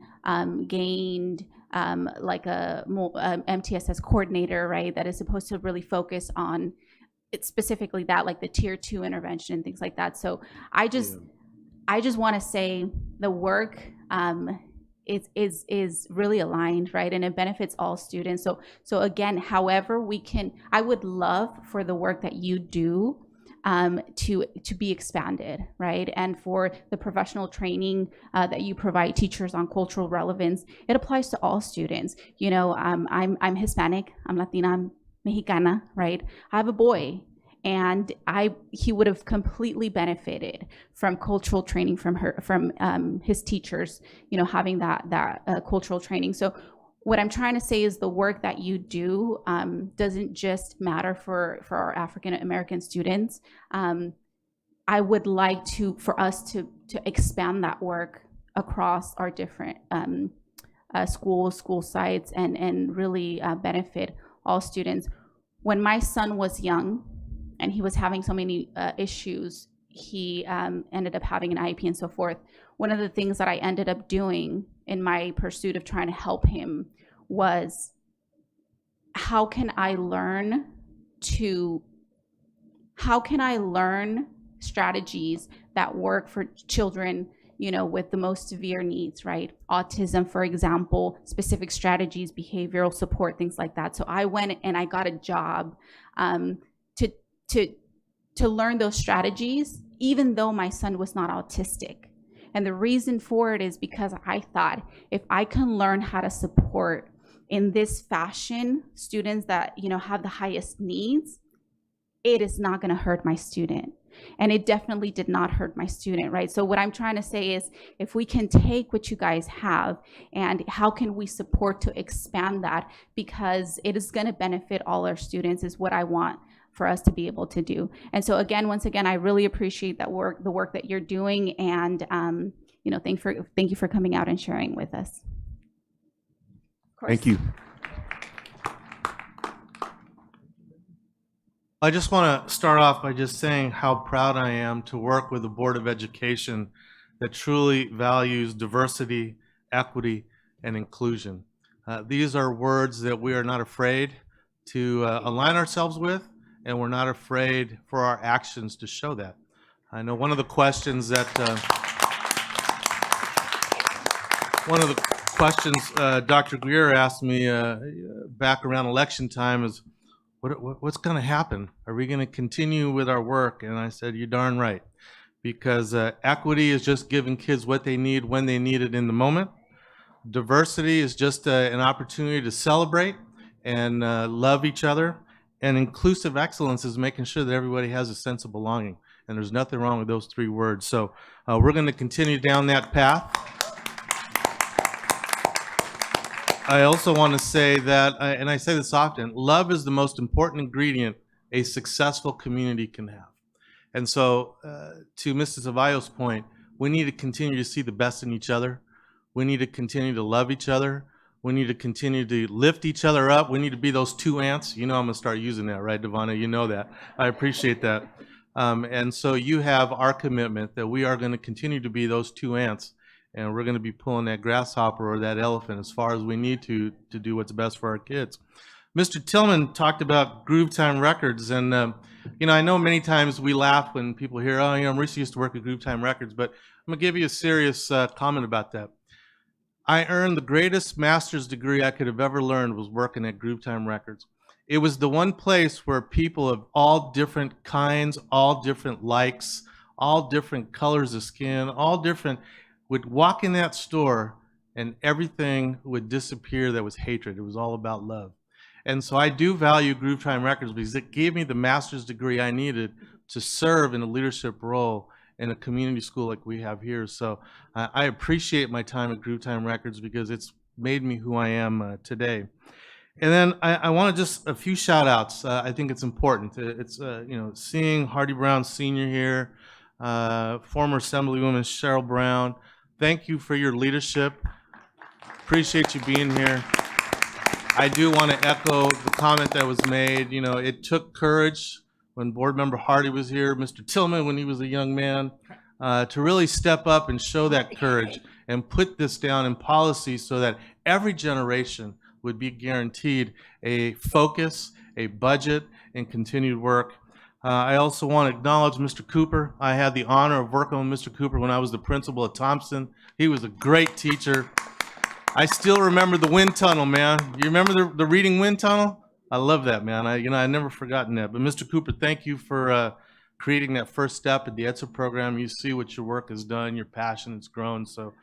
gained like a MTSS coordinator, right? That is supposed to really focus on it, specifically that, like the tier 2 intervention and things like that. So I just want to say the work is really aligned, right? And it benefits all students. So again, however we can, I would love for the work that you do to be expanded, right? And for the professional training that you provide teachers on cultural relevance, it applies to all students. You know, I'm Hispanic, I'm Latina, I'm Mexicana, right? I have a boy, and he would have completely benefited from cultural training from his teachers, you know, having that cultural training. So what I'm trying to say is the work that you do doesn't just matter for our African American students. I would like for us to expand that work across our different school sites and really benefit all students. When my son was young, and he was having so many issues, he ended up having an IEP and so forth. One of the things that I ended up doing in my pursuit of trying to help him was, how can I learn strategies that work for children, you know, with the most severe needs, right? Autism, for example, specific strategies, behavioral support, things like that. So I went and I got a job to learn those strategies, even though my son was not autistic. And the reason for it is because I thought, if I can learn how to support in this fashion students that, you know, have the highest needs, it is not going to hurt my student. And it definitely did not hurt my student, right? So what I'm trying to say is, if we can take what you guys have and how can we support to expand that, because it is going to benefit all our students, is what I want for us to be able to do. And so again, once again, I really appreciate the work that you're doing, and you know, thank you for coming out and sharing with us. Thank you. I just want to start off by just saying how proud I am to work with a Board of Education that truly values diversity, equity, and inclusion. These are words that we are not afraid to align ourselves with, and we're not afraid for our actions to show that. I know one of the questions that Dr. Greer asked me back around election time is, what's going to happen? Are we going to continue with our work? And I said, you're darn right, because equity is just giving kids what they need when they need it in the moment. Diversity is just an opportunity to celebrate and love each other. And inclusive excellence is making sure that everybody has a sense of belonging. And there's nothing wrong with those three words. So we're going to continue down that path. I also want to say that, and I say this often, love is the most important ingredient a successful community can have. And so to Mrs. Zavallo's point, we need to continue to see the best in each other. We need to continue to love each other. We need to continue to lift each other up. We need to be those two ants. You know I'm going to start using that, right, Devonna? You know that. I appreciate that. And so you have our commitment that we are going to continue to be those two ants, and we're going to be pulling that grasshopper or that elephant as far as we need to do what's best for our kids. Mr. Tillman talked about Groove Time Records, and you know, I know many times we laugh when people hear, oh, you know, Marissa used to work at Groove Time Records, but I'm going to give you a serious comment about that. I earned the greatest master's degree I could have ever learned was working at Groove Time Records. It was the one place where people of all different kinds, all different likes, all different colors of skin, all different, would walk in that store and everything would disappear that was hatred. It was all about love. And so I do value Groove Time Records because it gave me the master's degree I needed to serve in a leadership role in a community school like we have here. So I appreciate my time at Groove Time Records because it's made me who I am today. And then I want to just a few shout outs. I think it's important. It's, you know, seeing Hardy Brown Sr. here, former Assemblywoman Cheryl Brown. Thank you for your leadership. Appreciate you being here. I do want to echo the comment that was made. You know, it took courage when Board Member Hardy was here, Mr. Tillman when he was a young man, to really step up and show that courage and put this down in policy so that every generation would be guaranteed a focus, a budget, and continued work. I also want to acknowledge Mr. Cooper. I had the honor of working with Mr. Cooper when I was the principal at Thompson. He was a great teacher. I still remember the wind tunnel, man. You remember the reading wind tunnel? I love that, man. I never forgotten that. But Mr. Cooper, thank you for creating that first step at the ETSA program. You see what your work has done, your passion has grown. So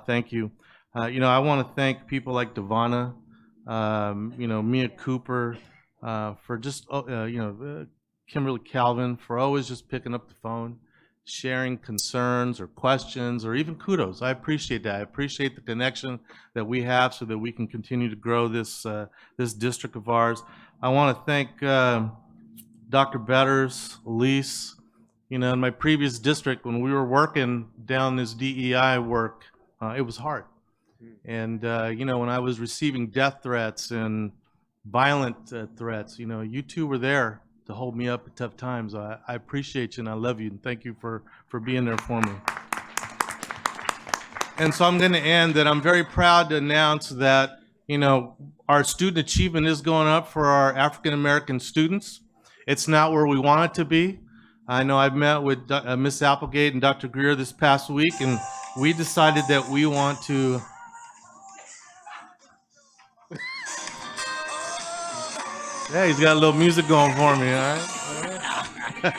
thank you. You know, I want to thank people like Devonna, you know, Mia Cooper, for just, you know, Kimberly Calvin, for always just picking up the phone, sharing concerns or questions or even kudos. I appreciate that. I appreciate the connection that we have so that we can continue to grow this this district of ours. I want to thank Dr. Betters, Elise. You know, in my previous district, when we were working down this DEI work, it was hard. And, you know, when I was receiving death threats and violent threats, you know, you two were there to hold me up at tough times. I appreciate you and I love you and thank you for being there for me. And so I'm going to end that I'm very proud to announce that, you know, our student achievement is going up for our African American students. It's not where we want it to be. I know I've met with Ms. Applegate and Dr. Greer this past week, and we decided that we want to yeah, he's got a little music going for me, all right?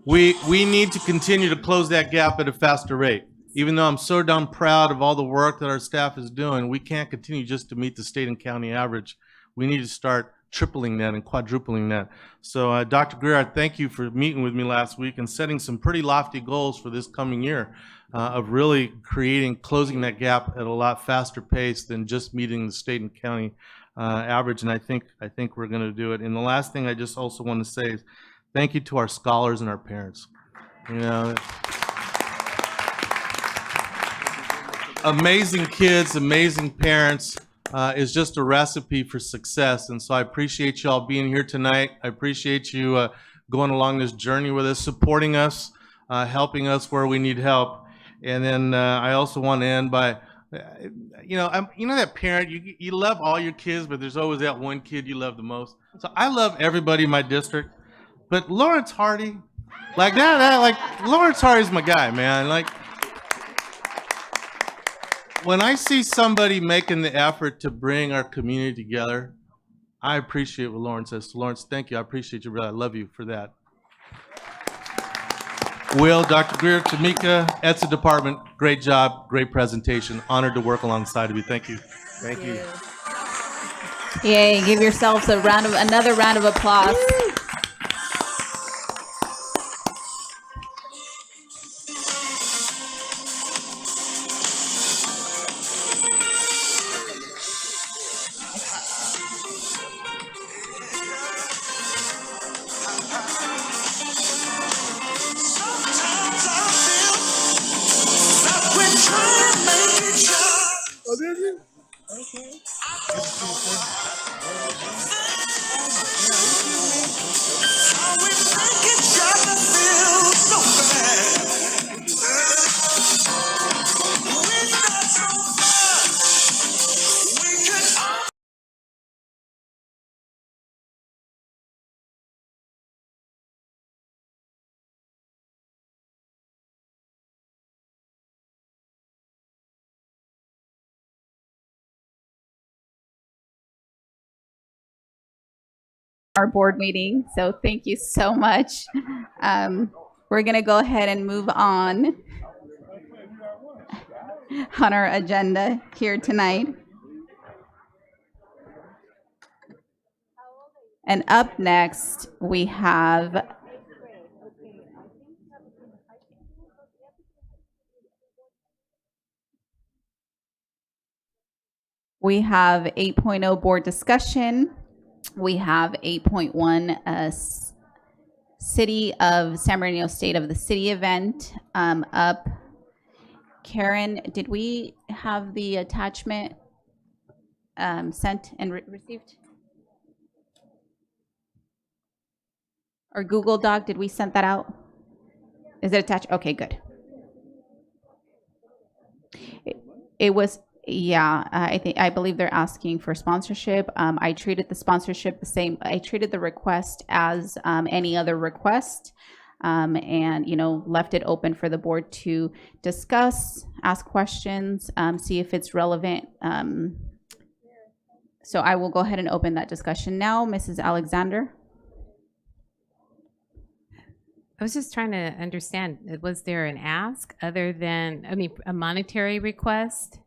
We need to continue to close that gap at a faster rate. Even though I'm so darn proud of all the work that our staff is doing, we can't continue just to meet the state and county average. We need to start tripling that and quadrupling that. So Dr. Greer, I thank you for meeting with me last week and setting some pretty lofty goals for this coming year of really closing that gap at a lot faster pace than just meeting the state and county average. And I think we're going to do it. And the last thing I just also want to say is thank you to our scholars and our parents. You know, amazing kids, amazing parents is just a recipe for success. And so I appreciate you all being here tonight. I appreciate you going along this journey with us, supporting us, helping us where we need help. And then I also want to end by, you know that parent, you love all your kids, but there's always that one kid you love the most. So I love everybody in my district, but Lawrence Hardy, like Lawrence Hardy's my guy, man. Like, when I see somebody making the effort to bring our community together, I appreciate what Lawrence says. Lawrence, thank you. I appreciate you, brother. I love you for that. Will, Dr. Greer, Tamika, ETSA department, great job, great presentation. Honored to work alongside of you. Thank you. Thank you. Yay, give yourselves another round of applause. Our board meeting. So thank you so much. We're going to go ahead and move on our agenda here tonight. And up next, we have – 8.0 board discussion. We have 8.1 City of San Bernardino State of the City event up. Karen, did we have the attachment sent and received? Or Google Doc, did we send that out? Is it attached? Okay, good. It was. Yeah, I believe they're asking for sponsorship. I treated the sponsorship the same. I treated the request as any other request, and left it open for the board to discuss, ask questions, see if it's relevant. So I will go ahead and open that discussion now. Mrs. Alexander. I was just trying to understand, was there an ask other than, a monetary request?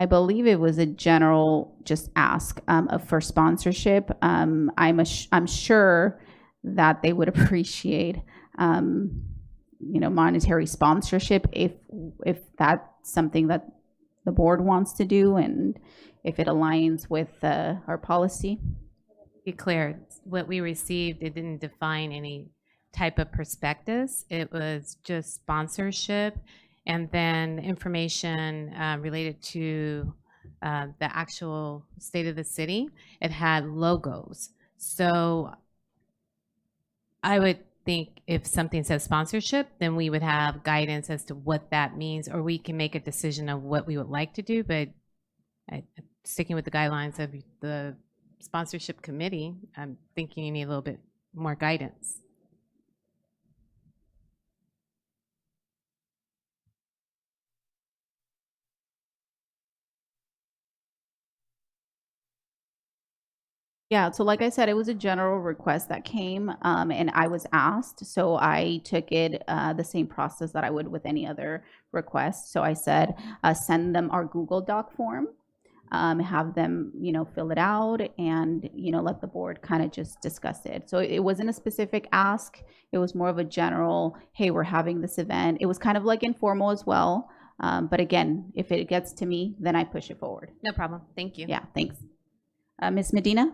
I believe it was a general just ask for sponsorship. I'm sure that they would appreciate monetary sponsorship if that's something that the board wants to do and if it aligns with our policy. Be clear, what we received, it didn't define any type of prospectus. It was just sponsorship. And then information related to the actual state of the city. It had logos. So I would think if something says sponsorship, then we would have guidance as to what that means, or we can make a decision of what we would like to do. But sticking with the guidelines of the sponsorship committee, I'm thinking you need a little bit more guidance. Yeah, so like I said, it was a general request that came and I was asked. So I took it the same process that I would with any other request. So I said, send them our Google Doc form. have them, fill it out and, let the board kind of just discuss it. So it wasn't a specific ask. It was more of a general, hey, we're having this event. It was kind of like informal as well. But again, if it gets to me, then I push it forward. No problem. Thank you. Yeah, thanks. Ms. Medina?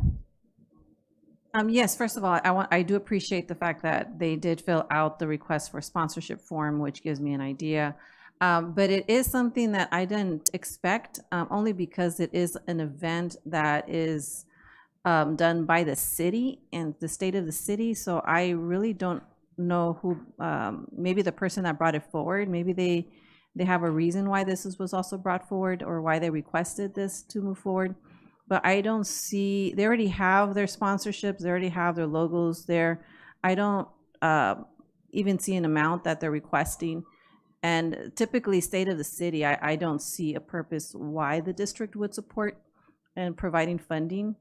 Yes, first of all, I do appreciate the fact that they did fill out the request for sponsorship form, which gives me an idea. But it is something that I didn't expect, only because it is an event that is done by the city and the state of the city. So I really don't know who, maybe the person that brought it forward, maybe they have a reason why this was also brought forward or why they requested this to move forward. But I don't see, they already have their sponsorships, they already have their logos there. I don't even see an amount that they're requesting. And typically, state of the city, I don't see a purpose why the district would support and providing funding,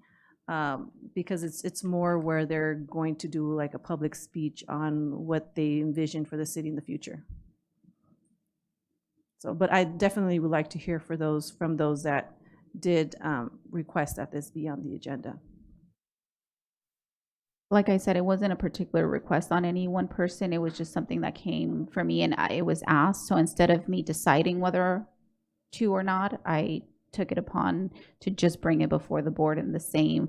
because it's more where they're going to do like a public speech on what they envision for the city in the future. So, but I definitely would like to hear from those that did request that this be on the agenda. Like I said, it wasn't a particular request on any one person. It was just something that came from me and it was asked. So instead of me deciding whether to or not, I took it upon to just bring it before the board in the same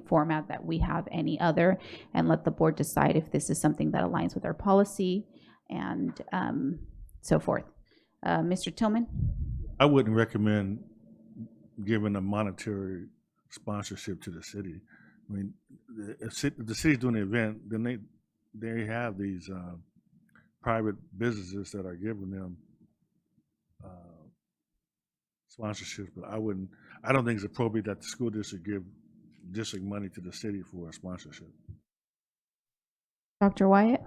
format that we have any other, and let the board decide if this is something that aligns with our policy and so forth. Mr. Tillman? I wouldn't recommend giving a monetary sponsorship to the city. I mean, if the city's doing the event, then they have these private businesses that are giving them sponsorships. But I don't think it's appropriate that the school district give district money to the city for a sponsorship. Dr. Wyatt?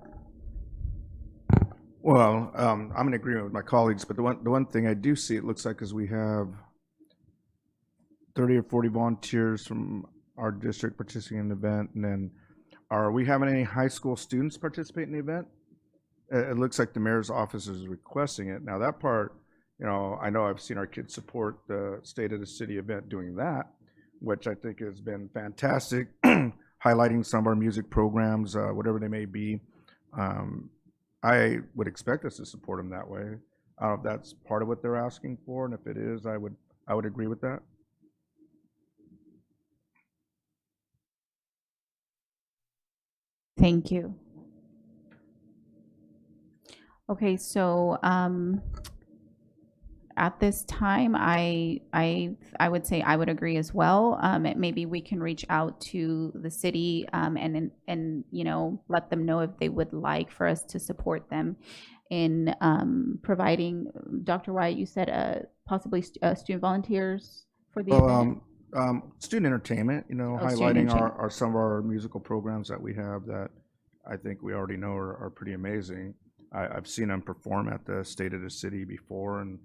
Well, I'm in agreement with my colleagues, but the one thing I do see, it looks like, is we have 30 or 40 volunteers from our district participating in the event, and then are we having any high school students participate in the event? It looks like the mayor's office is requesting it. Now that part, I know I've seen our kids support the State of the City event doing that, which I think has been fantastic, highlighting some of our music programs, whatever they may be. I would expect us to support them that way. I don't know if that's part of what they're asking for, and if it is, I would agree with that. Thank you. Okay, so at this time, I would say I would agree as well. Maybe we can reach out to the city and let them know if they would like for us to support them in providing. Dr. Wyatt, you said possibly student volunteers for the event. Student entertainment, highlighting some of our musical programs that we have that I think we already know are pretty amazing. I've seen them perform at the State of the City before, and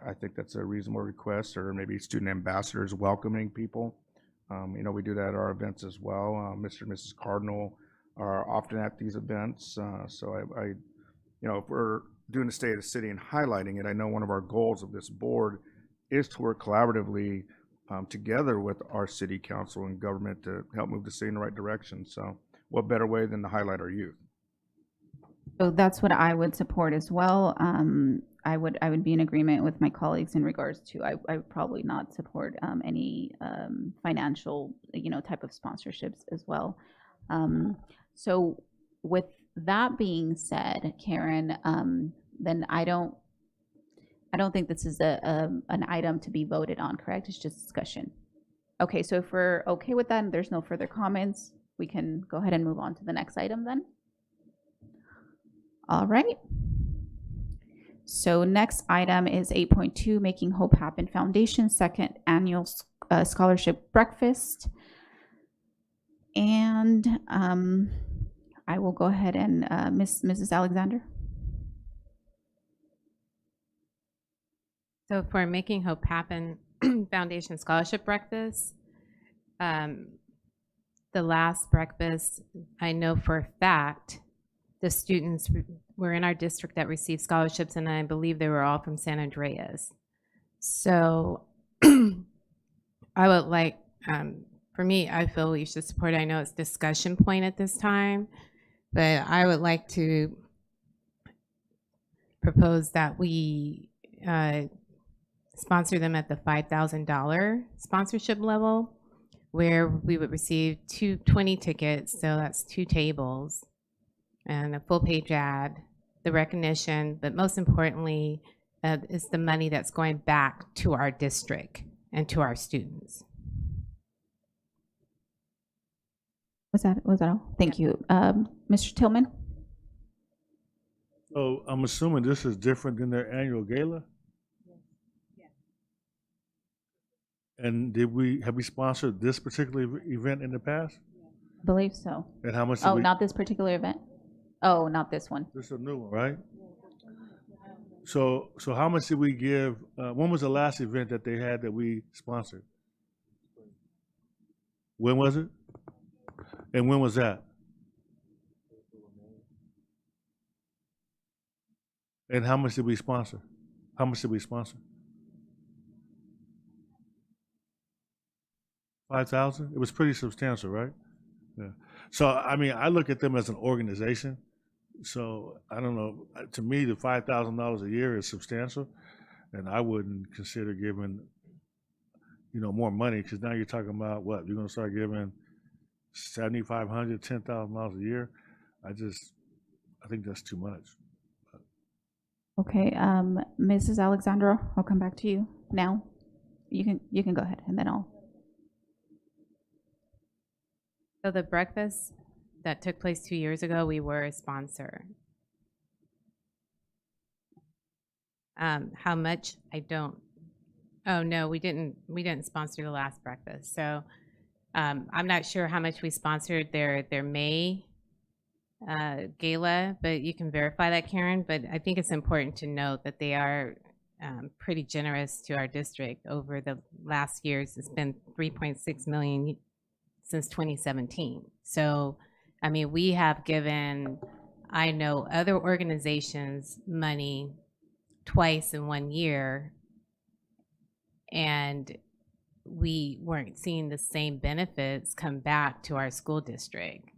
I think that's a reasonable request. Or maybe student ambassadors welcoming people. We do that at our events as well. Mr. and Mrs. Cardinal are often at these events. So if we're doing the State of the City and highlighting it, I know one of our goals of this board is to work collaboratively together with our city council and government to help move the city in the right direction. So what better way than to highlight our youth? So that's what I would support as well. I would be in agreement with my colleagues in regards to I would probably not support any financial type of sponsorships as well. So with that being said, Karen, then I don't think this is an item to be voted on, correct? It's just discussion. Okay, so if we're okay with that and there's no further comments, we can go ahead and move on to the next item then. All right. So next item is 8.2, Making Hope Happen Foundation second annual scholarship breakfast. And I will go ahead and Mrs. Alexander. So for Making Hope Happen Foundation Scholarship Breakfast, the last breakfast, I know for a fact the students were in our district that received scholarships, and I believe they were all from San Andreas. So I would like, for me, I feel we should support it. I know it's discussion point at this time, but I would like to propose that we sponsor them at the $5,000 sponsorship level, where we would receive 20 tickets, so that's 2 tables, and a full-page ad, the recognition, but most importantly, is the money that's going back to our district and to our students. Was that all? Thank you. Mr. Tillman? So I'm assuming this is different than their annual gala? And have we sponsored this particular event in the past? I believe so. And how much? Oh, not this particular event? Oh, not this one. This is a new one, right? So how much did we give? When was the last event that they had that we sponsored? When was it? And when was that? And how much did we sponsor? How much did we sponsor? 5,000? It was pretty substantial, right? Yeah. So, I mean, I look at them as an organization. So, I don't know. To me, the $5,000 a year is substantial. And I wouldn't consider giving, more money, because now you're talking about what? You're going to start giving $7,500, $10,000 a year? I think that's too much. Okay, Mrs. Alexandra, I'll come back to you now. You can go ahead, and then I'll. So the breakfast that took place 2 years ago, we were a sponsor. How much? I don't. Oh no, we didn't sponsor the last breakfast. So I'm not sure how much we sponsored their May gala, but you can verify that, Karen. But I think it's important to note that they are pretty generous to our district over the last years. It's been $3.6 million since 2017. So, I mean, we have given, I know, other organizations money twice in 1 year, and we weren't seeing the same benefits come back to our school district.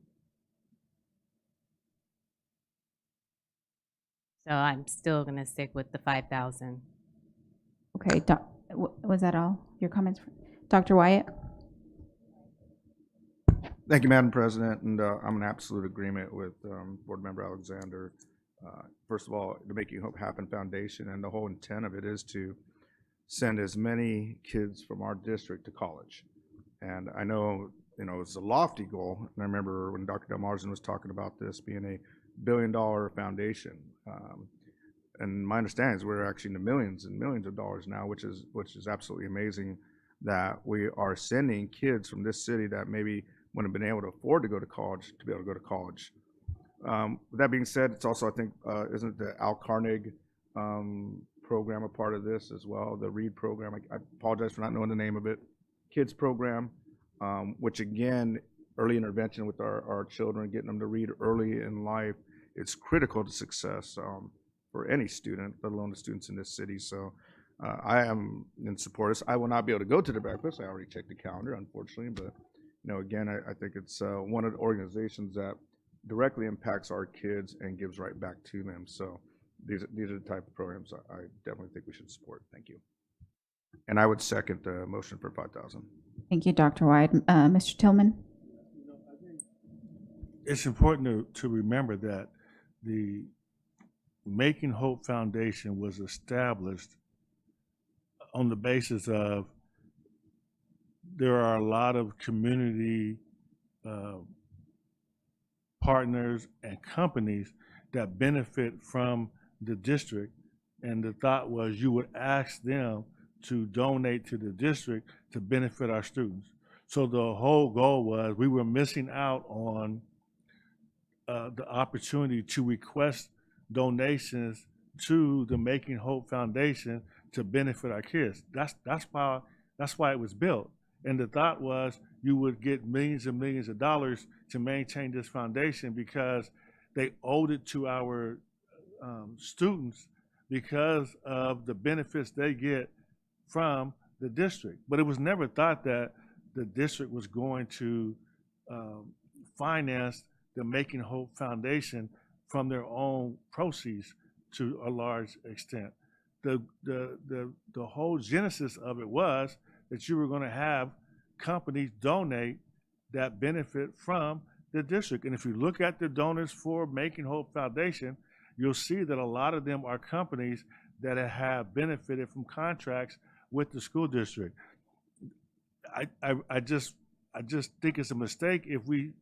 So I'm still going to stick with the 5,000. Okay, was that all your comments? Dr. Wyatt? Thank you, Madam President, and I'm in absolute agreement with Board Member Alexander. First of all, the Making Hope Happen Foundation, and the whole intent of it is to send as many kids from our district to college. And I know, it's a lofty goal, and I remember when Dr. Del Marzan was talking about this being a $1 billion foundation. And my understanding is we're actually in the millions and millions of dollars now, which is absolutely amazing that we are sending kids from this city that maybe wouldn't have been able to afford to go to college to be able to go to college. With that being said, it's also, I think, isn't the Al Carnegie program a part of this as well, the READ program? I apologize for not knowing the name of it. Kids program, which again, early intervention with our children, getting them to read early in life, it's critical to success for any student, let alone the students in this city. So I am in support of this. I will not be able to go to the breakfast. I already checked the calendar, unfortunately, but again, I think it's one of the organizations that directly impacts our kids and gives right back to them. So these are the type of programs I definitely think we should support. Thank you. And I would second the motion for 5,000. Thank you, Dr. Wyatt. Mr. Tillman? It's important to remember that the Making Hope Foundation was established on the basis of there are a lot of community partners and companies that benefit from the district, and the thought was you would ask them to donate to the district to benefit our students. So the whole goal was we were missing out on the opportunity to request donations to the Making Hope Foundation to benefit our kids. That's why it was built. And the thought was you would get millions and millions of dollars to maintain this foundation because they owed it to our students because of the benefits they get from the district. But it was never thought that the district was going to finance the Making Hope Foundation from their own proceeds to a large extent. The whole genesis of it was that you were going to have companies donate that benefit from the district. And if you look at the donors for Making Hope Foundation, you'll see that a lot of them are companies that have benefited from contracts with the school district. I just think it's a mistake if we,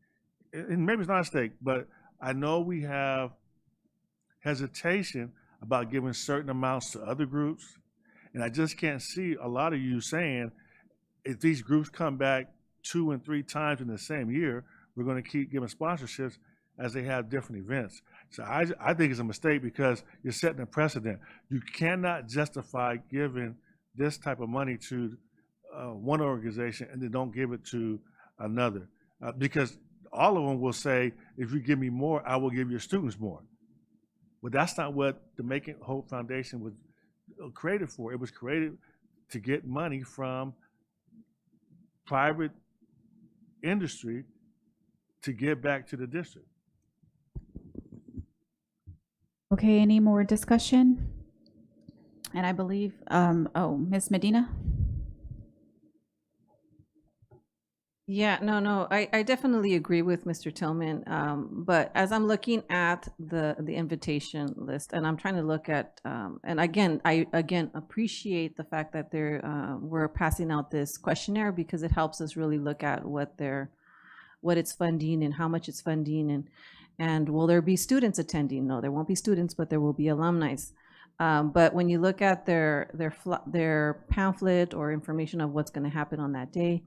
and maybe it's not a mistake, but I know we have hesitation about giving certain amounts to other groups. And I just can't see a lot of you saying, if these groups come back 2 and 3 times in the same year, we're going to keep giving sponsorships as they have different events. So I think it's a mistake because you're setting a precedent. You cannot justify giving this type of money to one organization and then don't give it to another. Because all of them will say, if you give me more, I will give your students more. But that's not what the Making Hope Foundation was created for. It was created to get money from private industry to give back to the district. Okay, any more discussion? And I believe, Ms. Medina? Yeah, no, I definitely agree with Mr. Tillman. But as I'm looking at the invitation list, and I'm trying to look at, and I appreciate the fact that we're passing out this questionnaire because it helps us really look at what it's funding and how much it's funding, and will there be students attending? No, there won't be students, but there will be alumni. But when you look at their pamphlet or information of what's going to happen on that day,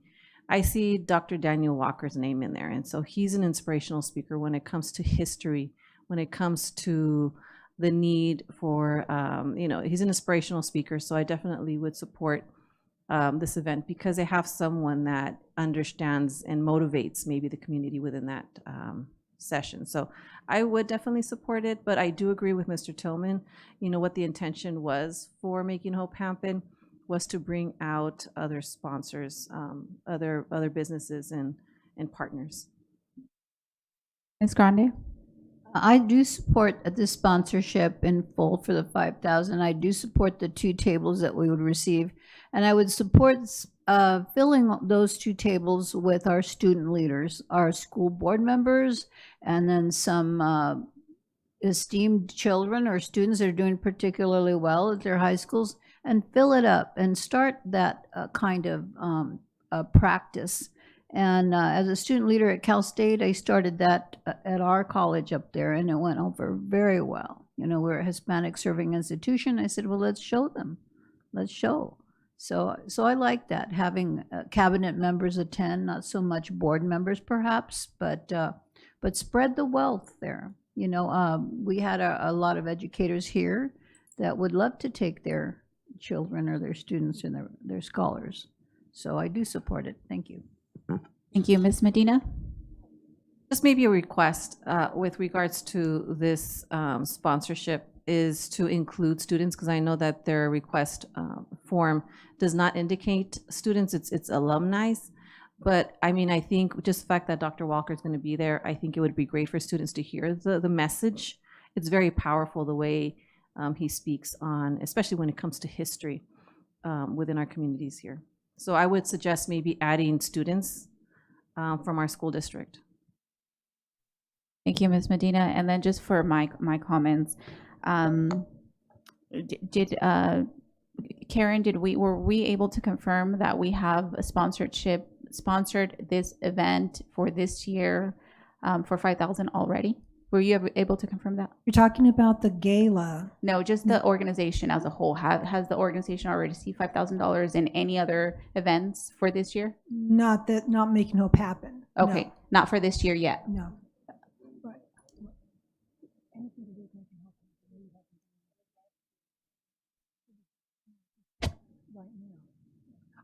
I see Dr. Daniel Walker's name in there. And so he's an inspirational speaker when it comes to history, when it comes to the need for, he's an inspirational speaker. So I definitely would support this event because they have someone that understands and motivates maybe the community within that session. So I would definitely support it, but I do agree with Mr. Tillman. You know what the intention was for Making Hope happen was to bring out other sponsors, other businesses and partners. Ms. Grande? I do support the sponsorship in full for the 5,000. I do support the 2 tables that we would receive, and I would support filling those 2 tables with our student leaders, our school board members, and then some esteemed children or students that are doing particularly well at their high schools, and fill it up and start that kind of practice. And as a student leader at Cal State, I started that at our college up there, and it went over very well. You know, we're a Hispanic serving institution. I said, well, let's show them. Let's show. So I like that, having cabinet members attend, not so much board members perhaps, but spread the wealth there. You know, we had a lot of educators here that would love to take their children or their students and their scholars. So I do support it. Thank you. Thank you. Ms. Medina? Just maybe a request with regards to this sponsorship is to include students, because I know that their request form does not indicate students, it's alumni. But I mean, I think just the fact that Dr. Walker is going to be there, I think it would be great for students to hear the message. It's very powerful the way he speaks on, especially when it comes to history within our communities here. So I would suggest maybe adding students from our school district. Thank you, Ms. Medina. And then just for my comments, Karen, were we able to confirm that we have a sponsored this event for this year for 5,000 already? Were you able to confirm that? You're talking about the gala? No, just the organization as a whole. Has the organization already received $5,000 in any other events for this year? Not Making Hope happen. Okay, No. not for this year yet. No.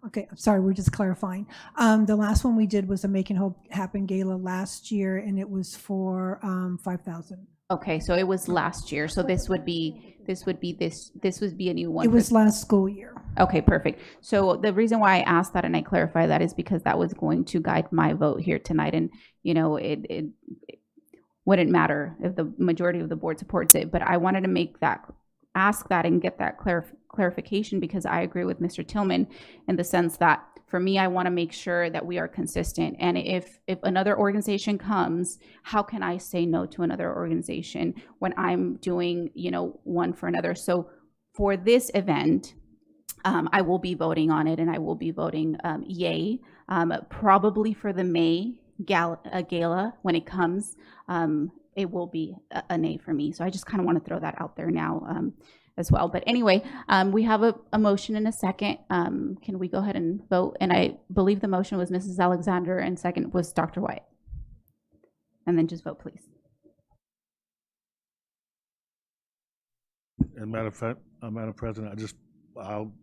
Okay, I'm sorry, we're just clarifying. The last one we did was a Making Hope Happen Gala last year, and it was for 5,000. Okay, so it was last year, so this would be a new one. It for- was last school year. Okay, perfect. So the reason why I asked that and I clarify that is because that was going to guide my vote here tonight. And, it wouldn't matter if the majority of the board supports it, but I wanted to ask that and get that clarification, because I agree with Mr. Tillman in the sense that for me, I want to make sure that we are consistent. And if another organization comes, how can I say no to another organization when I'm doing, one for another? So for this event, I will be voting on it, and I will be voting yay. Probably for the May gala when it comes, it will be a nay for me. So I just kind of want to throw that out there now as well. But anyway, we have a motion and a second. Can we go ahead and vote? And I believe the motion was Mrs. Alexander and second was Dr. White. And then just vote, please. And Madam President, I'll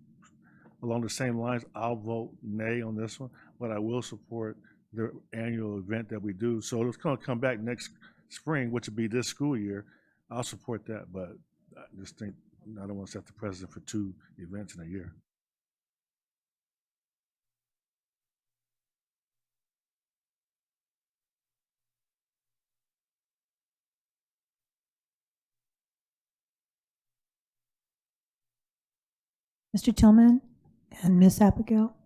along the same lines, I'll vote nay on this one, but I will support the annual event that we do. So it's going to come back next spring, which would be this school year. I'll support that, but I just think I don't want to set the precedent for 2 events in a year. Mr. Tillman and Miss Abigail.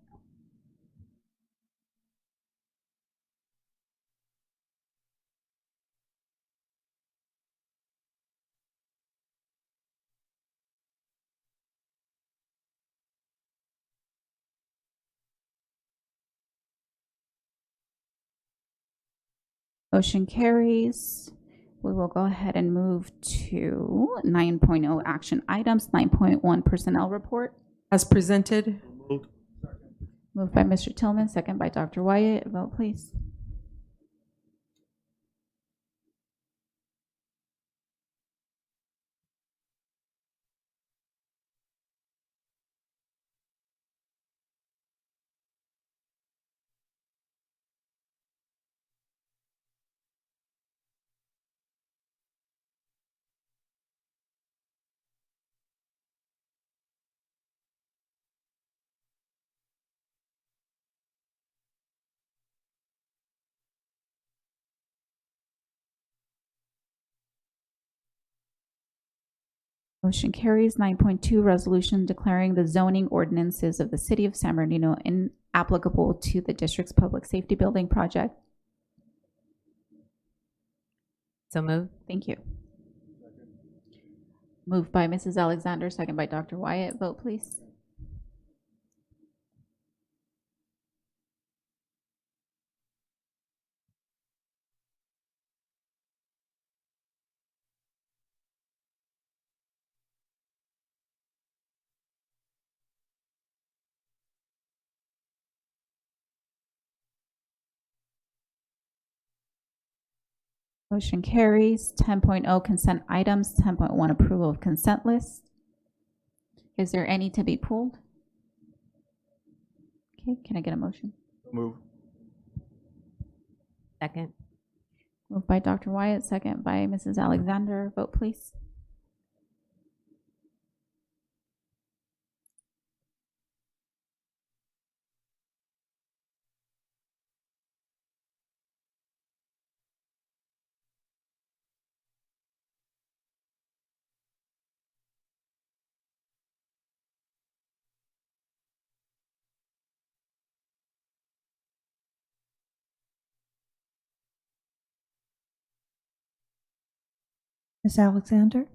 Motion carries. We will go ahead and move to 9.0 action items, 9.1 personnel report. As presented. Moved by Mr. Tillman, second by Dr. Wyatt. Vote, please. Motion carries. 9.2 resolution declaring the zoning ordinances of the city of San Bernardino inapplicable to the district's public safety building project. So moved. Thank you. Moved by Mrs. Alexander, second by Dr. Wyatt. Vote, please. Motion carries. 10.0 consent items, 10.1 approval of consent list. Is there any to be pulled? Okay, can I get a motion? Move. Second. Moved by Dr. Wyatt, second by Mrs. Alexander. Vote, please. Miss Alexander.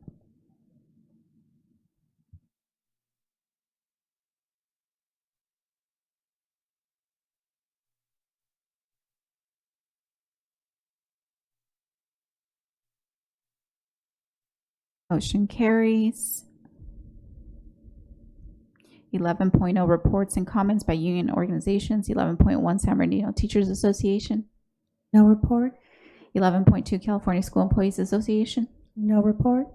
Motion carries. 11.0 reports and comments by union organizations. 11.1 San Bernardino Teachers Association. No report. 11.2 California School Employees Association. No report.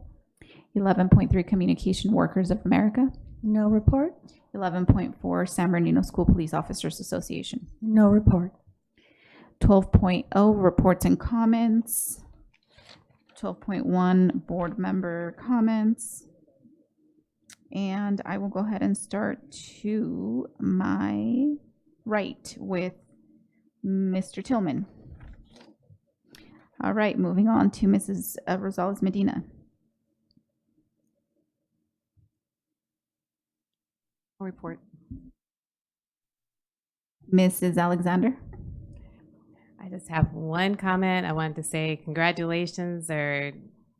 11.3 Communication Workers of America. No report. 11.4 San Bernardino School Police Officers Association. No report. 12.0 reports and comments. 12.1 board member comments. And I will go ahead and start to my right with Mr. Tillman. All right, moving on to Mrs. Rosales Medina. Report. Mrs. Alexander. I just have one comment. I wanted to say congratulations or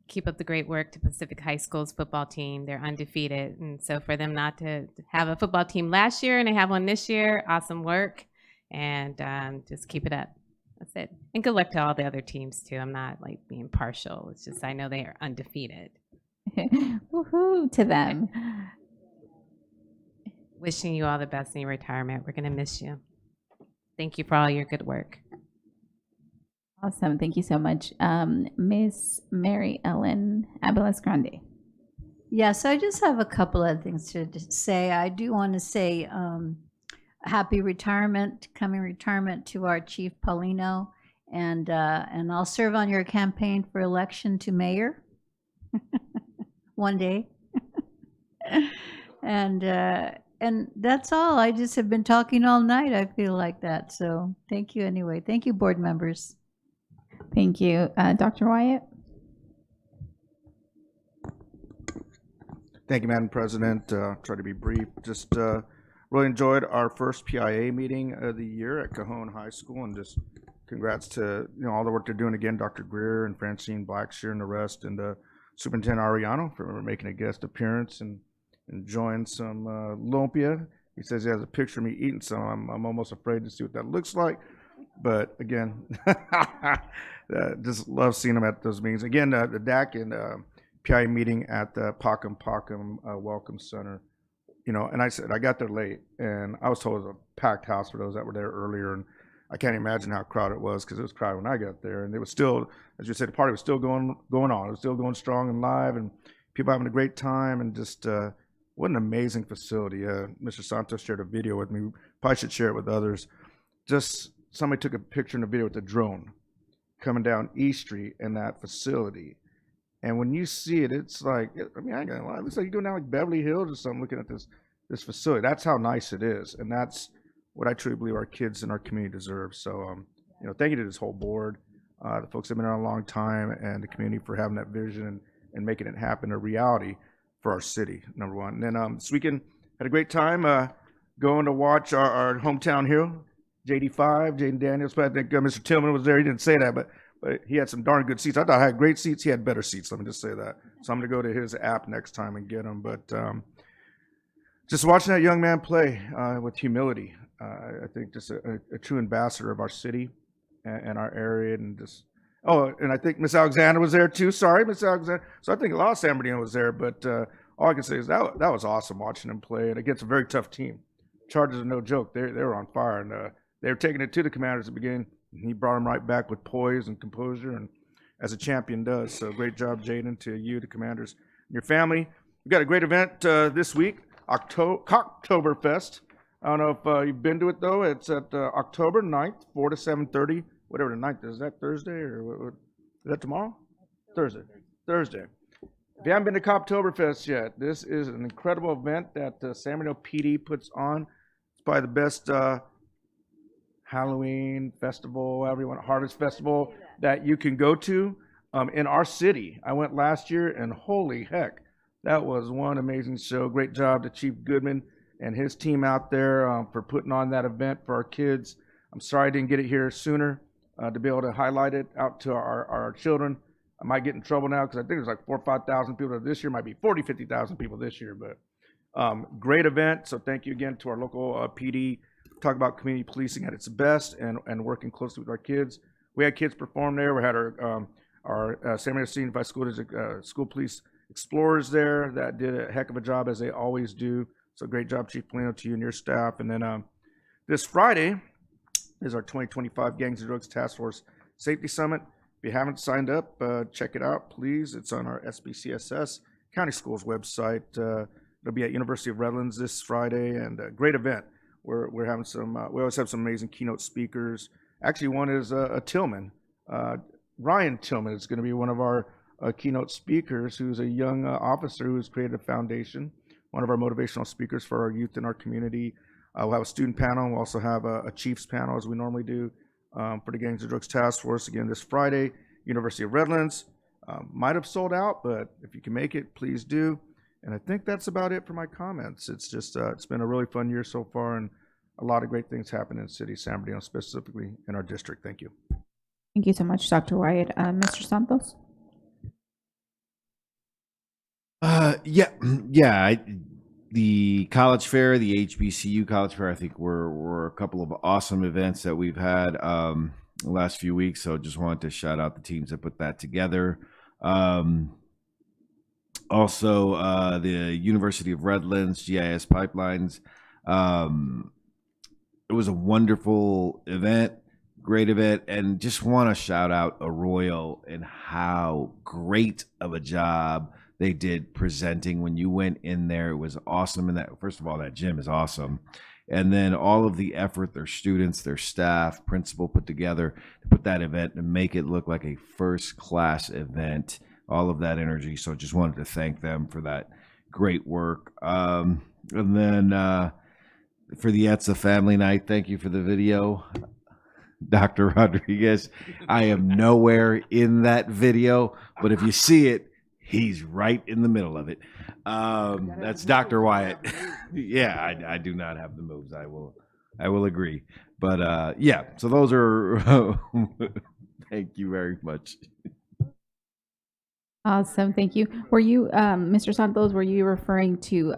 keep up the great work to Pacific High School's football team. They're undefeated. And so for them not to have a football team last year and they have one this year, awesome work. And just keep it up. That's it. And good luck to all the other teams too. I'm not like being partial. It's just I know they are undefeated. Woohoo to them. Wishing you all the best in your retirement. We're going to miss you. Thank you for all your good work. Awesome. Thank you so much. Miss Mary Ellen Abeles Grande. Yes, I just have a couple of things to say. I do want to say happy retirement, coming retirement to our Chief Paulino, and I'll serve on your campaign for election to mayor one day. And that's all. I just have been talking all night. I feel like that. So thank you anyway. Thank you, board members. Thank you. Dr. Wyatt. Thank you, Madam President. Try to be brief. Just really enjoyed our first PIA meeting of the year at Cajon High School, and just congrats to all the work they're doing again, Dr. Greer and Francine Blackshear and the rest, and Superintendent Ariano for making a guest appearance and enjoying some lumpia. He says he has a picture of me eating some. I'm almost afraid to see what that looks like. But again, just love seeing them at those meetings. Again, the DAC and PIA meeting at the Pacum Welcome Center. And I said, I got there late, and I was told it was a packed house for those that were there earlier. And I can't imagine how crowded it was, because it was crowded when I got there. And it was still, as you said, the party was still going on. It was still going strong and live, and people having a great time. And just what an amazing facility. Mr. Santos shared a video with me. Probably should share it with others. Just somebody took a picture in a video with a drone coming down E Street in that facility. And when you see it, it's like, I ain't gonna lie, it looks like you're going down like Beverly Hills or something looking at this facility. That's how nice it is. And that's what I truly believe our kids in our community deserve. So, thank you to this whole board, the folks that have been around a long time, and the community for having that vision and making it happen a reality for our city, number one. And then this weekend, had a great time going to watch our hometown hero, JD5, Jaden Daniels. But I think Mr. Tillman was there. He didn't say that, but he had some darn good seats. I thought I had great seats. He had better seats. Let me just say that. So I'm going to go to his app next time and get them. But just watching that young man play with humility, I think just a true ambassador of our city and our area. And just, and I think Miss Alexander was there too. Sorry, Miss Alexander. So I think a lot of San Bernardino was there. But all I can say is that was awesome watching him play. And against a very tough team. Chargers are no joke. They were on fire. And they were taking it to the Commanders at the beginning. And he brought them right back with poise and composure, and as a champion does. So great job, Jaden, to you, the Commanders, and your family. We got a great event this week, Cocktoberfest. I don't know if you've been to it, though. It's at October 9th, 4 to 7:30, whatever the 9th is. Is that Thursday or is that tomorrow? Thursday. If you haven't been to Cocktoberfest yet, this is an incredible event that San Bernardino PD puts on. It's probably the best Halloween festival, everyone, Harvest Festival that you can go to in our city. I went last year, and holy heck, that was one amazing show. Great job to Chief Goodman and his team out there for putting on that event for our kids. I'm sorry I didn't get it here sooner to be able to highlight it out to our children. I might get in trouble now because I think there's like 4,000 or 5,000 people this year. Might be 40, 50,000 people this year, but great event. So thank you again to our local PD. Talk about community policing at its best and working closely with our kids. We had kids perform there. We had our San Bernardino Senior Unified School District School Police Explorers there that did a heck of a job, as they always do. So great job, Chief Polino, to you and your staff. And then this Friday is our 2025 Gangs and Drugs Task Force Safety Summit. If you haven't signed up, check it out, please. It's on our SBCSS County Schools website. It'll be at University of Redlands this Friday, and a great event. We're having some, we always have some amazing keynote speakers. Actually, one is a Tillman. Ryan Tillman is going to be one of our keynote speakers, who's a young officer who's created a foundation, one of our motivational speakers for our youth in our community. We'll have a student panel. We'll also have a chiefs panel, as we normally do, for the Gangs and Drugs Task Force, again, this Friday, University of Redlands. Might have sold out, but if you can make it, please do. And I think that's about it for my comments. It's just, it's been a really fun year so far, and a lot of great things happen in the city of San Bernardino, specifically in our district. Thank you. Thank you so much, Dr. Wyatt. Mr. Santos? The college fair, the HBCU college fair, I think were a couple of awesome events that we've had the last few weeks. So just wanted to shout out the teams that put that together. Also, the University of Redlands GIS Pipelines. It was a wonderful event, great event, and just want to shout out Arroyo and how great of a job they did presenting. When you went in there, it was awesome. And that, first of all, that gym is awesome. And then all of the effort their students, their staff, principal put together to put that event and make it look like a first-class event, all of that energy. So just wanted to thank them for that great work. And then for the ETSA Family Night, thank you for the video, Dr. Rodriguez. I am nowhere in that video, but if you see it, he's right in the middle of it. That's Dr. Wyatt. Yeah, I do not have the moves. I will agree. But yeah, so those are thank you very much. Awesome, thank you. Were you, Mr. Santos, were you referring to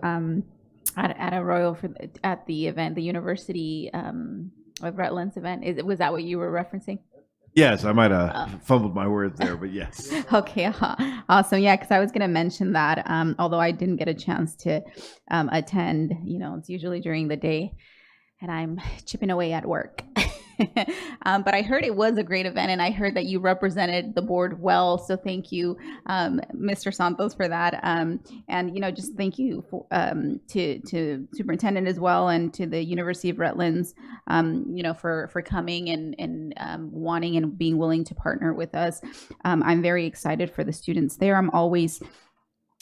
at Arroyo at the event, the University of Redlands event? Was that what you were referencing? Yes, I might have fumbled my words there, but yes. Okay, awesome. Yeah, because I was going to mention that, although I didn't get a chance to attend. You know, it's usually during the day, and I'm chipping away at work. But I heard it was a great event, and I heard that you represented the board well. So thank you, Mr. Santos, for that. And you know, just thank you for, to superintendent as well, and to the University of Redlands, you know, for coming and wanting and being willing to partner with us. I'm very excited for the students there. I'm always,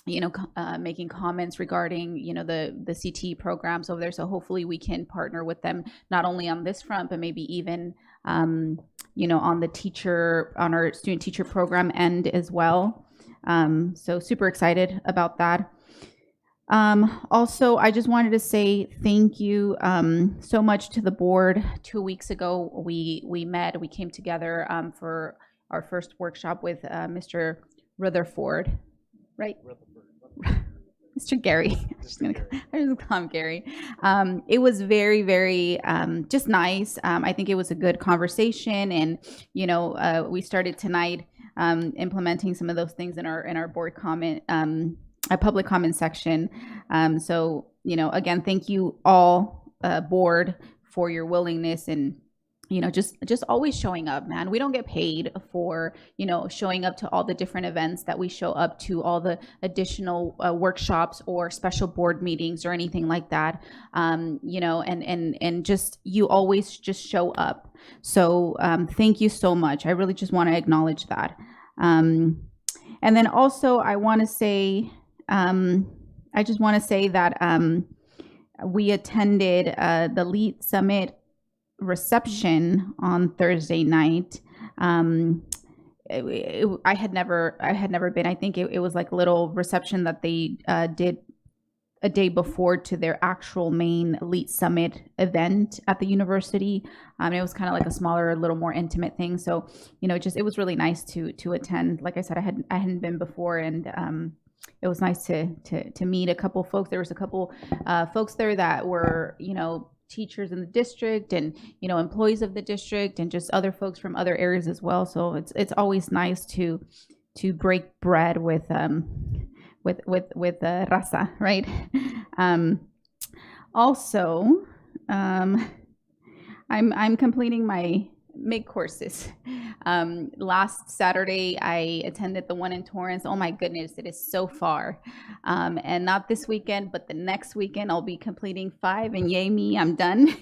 you know, making comments regarding, you know, the CT programs over there. So hopefully we can partner with them, not only on this front, but maybe even, you know, on our student teacher program end as well. So super excited about that. Also, I just wanted to say thank you so much to the board. 2 weeks ago, we came together for our first workshop with Mr. Rutherford, right? Mr. Gary. I just call him Gary. It was very, very just nice. I think it was a good conversation, and you know, we started tonight implementing some of those things in our board comment, a public comment section. So you know, again, thank you all board for your willingness and, you know, just always showing up, man. We don't get paid for, you know, showing up to all the different events that we show up to, all the additional workshops or special board meetings or anything like that. You know, and just, you always just show up. So thank you so much. I really just want to acknowledge that. And then also I want to say, I just want to say that we attended the LEAD Summit reception on Thursday night. I had never been. I think it was like a little reception that they did a day before to their actual main Elite Summit event at the university. It was kind of like a smaller, a little more intimate thing. So, you know, it was really nice to attend. Like I said, I hadn't been before, and it was nice to meet a couple folks. There was a couple folks there that were, you know, teachers in the district, and you know, employees of the district, and just other folks from other areas as well. So it's always nice to break bread with raza, right? Also, I'm completing my MIG courses. Last Saturday I attended the one in Torrance. Oh my goodness, it is so far. And not this weekend, but the next weekend I'll be completing 5, and yay me, I'm done.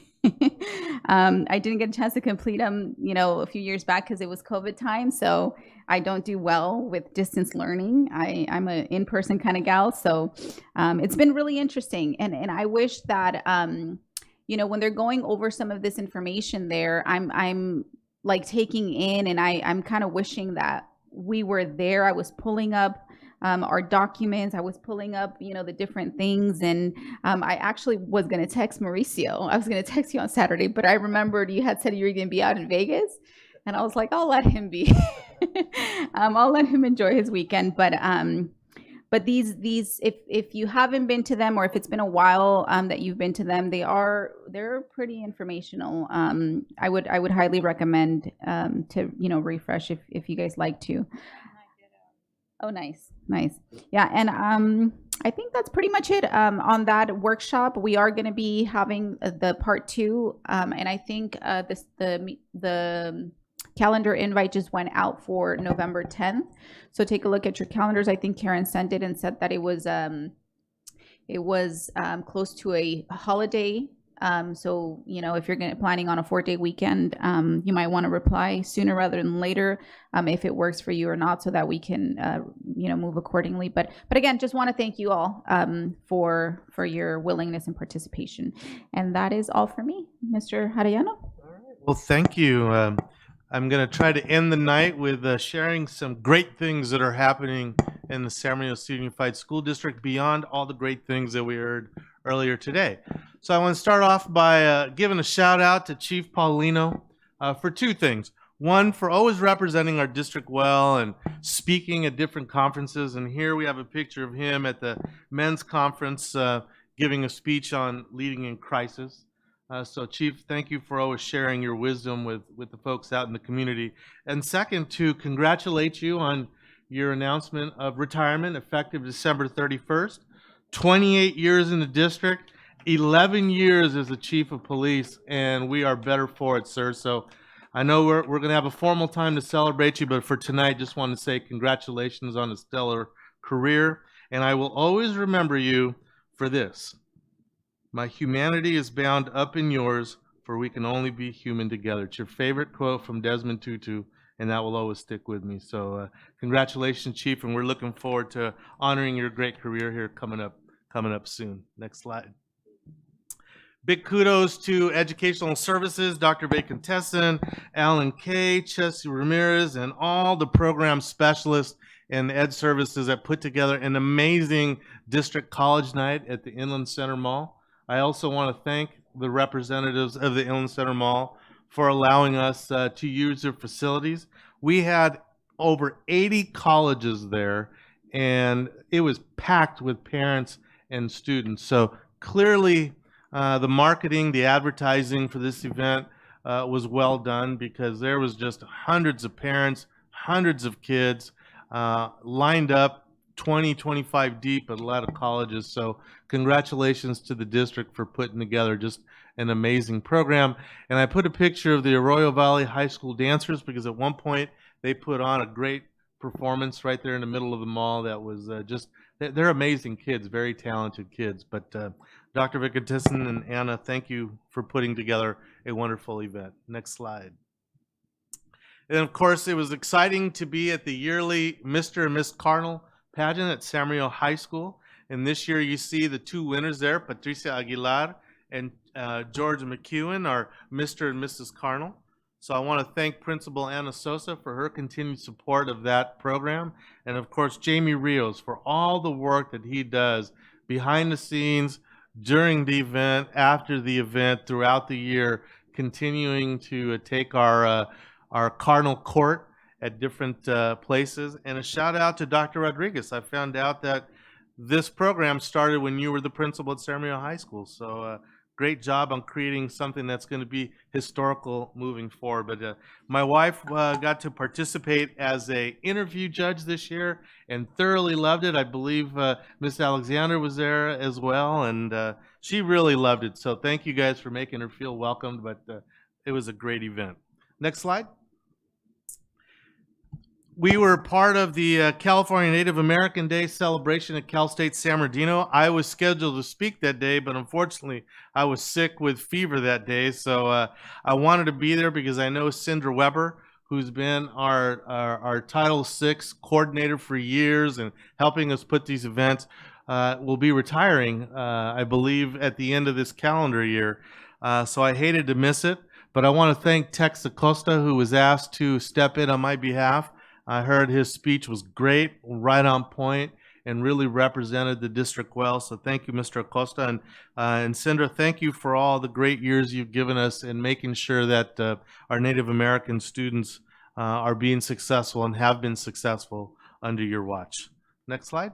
I didn't get a chance to complete them, a few years back because it was COVID time. So I don't do well with distance learning. I'm an in-person kind of gal. So it's been really interesting. And I wish that, when they're going over some of this information there, I'm like taking in, and I'm kind of wishing that we were there. I was pulling up our documents. I was pulling up, the different things. And I actually was going to text Mauricio. I was going to text you on Saturday, but I remembered you had said you were going to be out in Vegas. And I was like, I'll let him be. I'll let him enjoy his weekend. But these, if you haven't been to them, or if it's been a while that you've been to them, they're pretty informational. I would highly recommend to refresh if you guys like to. Oh, nice. Yeah, and I think that's pretty much it on that workshop. We are going to be having the part 2, and I think the calendar invite just went out for November 10th. So take a look at your calendars. I think Karen sent it and said that it was close to a holiday. So, if you're planning on a 4-day weekend, you might want to reply sooner rather than later, if it works for you or not, so that we can, move accordingly. But again, just want to thank you all for your willingness and participation. And that is all for me. Mr. Arellano? Well, thank you. I'm going to try to end the night with sharing some great things that are happening in the San Bernardino Student Unified School District beyond all the great things that we heard earlier today. So I want to start off by giving a shout out to Chief Paulino for 2 things. One, for always representing our district well and speaking at different conferences. And here we have a picture of him at the men's conference giving a speech on leading in crisis. So Chief, thank you for always sharing your wisdom with the folks out in the community. And second, to congratulate you on your announcement of retirement effective December 31st. 28 years in the district, 11 years as the chief of police, and we are better for it, sir. So I know we're going to have a formal time to celebrate you, but for tonight, just want to say congratulations on a stellar career. And I will always remember you for this. My humanity is bound up in yours, for we can only be human together. It's your favorite quote from Desmond Tutu, and that will always stick with me. So congratulations, Chief, and we're looking forward to honoring your great career here coming up soon. Next slide. Big kudos to Educational Services, Dr. Bacon-Tesson, Alan Kay, Chelsea Ramirez, and all the program specialists and Ed Services that put together an amazing district college night at the Inland Center Mall. I also want to thank the representatives of the Inland Center Mall for allowing us to use their facilities. We had over 80 colleges there, and it was packed with parents and students. So clearly, the marketing, the advertising for this event was well done, because there was just hundreds of parents, hundreds of kids lined up 20, 25 deep at a lot of colleges. So congratulations to the district for putting together just an amazing program. And I put a picture of the Arroyo Valley High School dancers, because at one point they put on a great performance right there in the middle of the mall. That was they're amazing kids, very talented kids. But Dr. Bacon-Tesson and Anna, thank you for putting together a wonderful event. Next slide. And of course, it was exciting to be at the yearly Mr. and Miss Cardinal pageant at San Bernardino High School. And this year you see the 2 winners there, Patricia Aguilar and George McEwen, are Mr. and Mrs. Cardinal. So I want to thank Principal Anna Sosa for her continued support of that program. And of course, Jamie Rios for all the work that he does behind the scenes, during the event, after the event, throughout the year, continuing to take our Cardinal Court at different places. And a shout out to Dr. Rodriguez. I found out that this program started when you were the principal at San Bernardino High School. So great job on creating something that's going to be historical moving forward. But my wife got to participate as a interview judge this year and thoroughly loved it. I believe Miss Alexander was there as well, and she really loved it. So thank you guys for making her feel welcomed, but it was a great event. Next slide. We were part of the California Native American Day celebration at Cal State San Bernardino. I was scheduled to speak that day, but unfortunately, I was sick with fever that day. So I wanted to be there because I know Cindra Weber, who's been our Title VI coordinator for years and helping us put these events, will be retiring, I believe, at the end of this calendar year. So I hated to miss it, but I want to thank Tex Acosta, who was asked to step in on my behalf. I heard his speech was great, right on point, and really represented the district well. So thank you, Mr. Acosta. And Cindra, thank you for all the great years you've given us in making sure that our Native American students are being successful and have been successful under your watch. Next slide.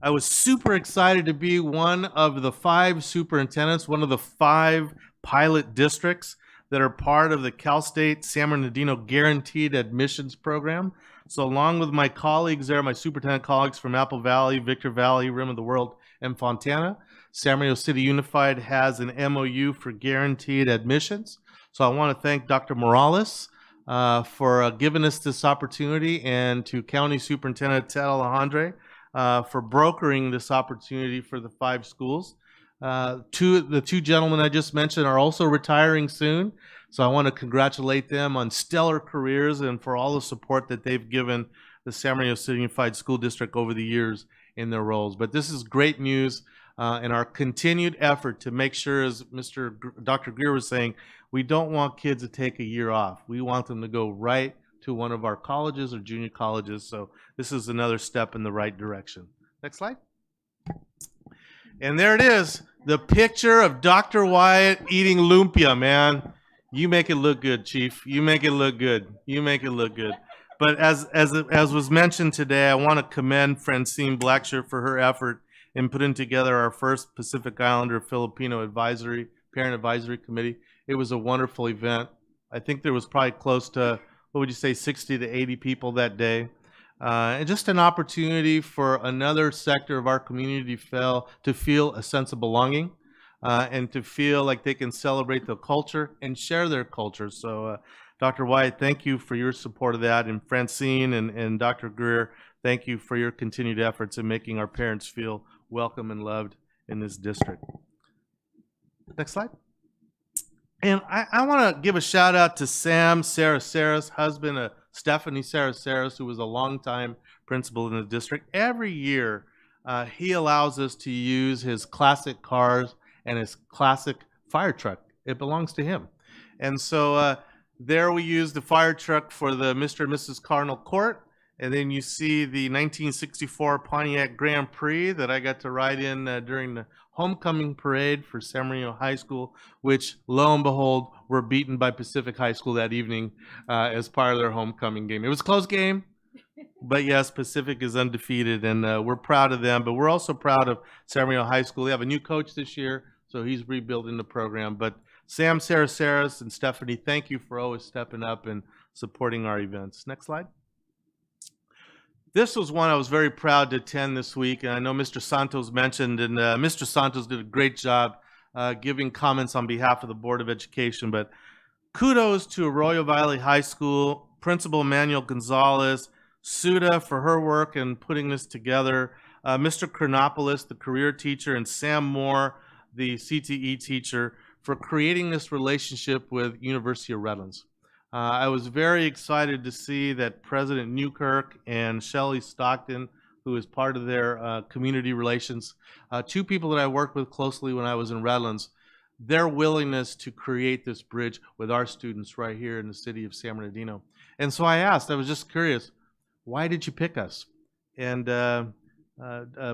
I was super excited to be one of the 5 superintendents, one of the 5 pilot districts that are part of the Cal State San Bernardino Guaranteed Admissions Program. So along with my colleagues there, my superintendent colleagues from Apple Valley, Victor Valley, Rim of the World, and Fontana, San Bernardino City Unified has an MOU for guaranteed admissions. So I want to thank Dr. Morales for giving us this opportunity, and to County Superintendent Ted Alejandre for brokering this opportunity for the 5 schools. The 2 gentlemen I just mentioned are also retiring soon, so I want to congratulate them on stellar careers and for all the support that they've given the San Bernardino City Unified School District over the years in their roles. But this is great news in our continued effort to make sure, as Dr. Greer was saying, we don't want kids to take a year off. We want them to go right to one of our colleges or junior colleges, so this is another step in the right direction. Next slide. And there it is, the picture of Dr. Wyatt eating lumpia, man. You make it look good, Chief. You make it look good. You make it look good. But as was mentioned today, I want to commend Francine Blackshear for her effort in putting together our first Pacific Islander Filipino Parent Advisory Committee. It was a wonderful event. I think there was probably close to, what would you say, 60 to 80 people that day. And just an opportunity for another sector of our community to feel a sense of belonging and to feel like they can celebrate the culture and share their culture. So Dr. Wyatt, thank you for your support of that. And Francine and Dr. Greer, thank you for your continued efforts in making our parents feel welcome and loved in this district. Next slide. And I want to give a shout out to Sam Sarasaris, husband Stephanie Sarasaris, who was a longtime principal in the district. Every year, he allows us to use his classic cars and his classic fire truck. It belongs to him. And so there we use the fire truck for the Mr. and Mrs. Cardinal Court. And then you see the 1964 Pontiac Grand Prix that I got to ride in during the homecoming parade for San Bernardino High School, which, lo and behold, were beaten by Pacific High School that evening as part of their homecoming game. It was a close game, but yes, Pacific is undefeated, and we're proud of them. But we're also proud of San Bernardino High School. They have a new coach this year, so he's rebuilding the program. But Sam Sarasaris and Stephanie, thank you for always stepping up and supporting our events. Next slide. This was one I was very proud to attend this week, and I know Mr. Santos mentioned, and Mr. Santos did a great job giving comments on behalf of the Board of Education, but kudos to Arroyo Valley High School, Principal Manuel Gonzalez, Suda for her work in putting this together, Mr. Chronopoulos, the career teacher, and Sam Moore, the CTE teacher, for creating this relationship with University of Redlands. I was very excited to see that President Newkirk and Shelley Stockton, who is part of their community relations, 2 people that I worked with closely when I was in Redlands, their willingness to create this bridge with our students right here in the city of San Bernardino. And so I was just curious, why did you pick us? And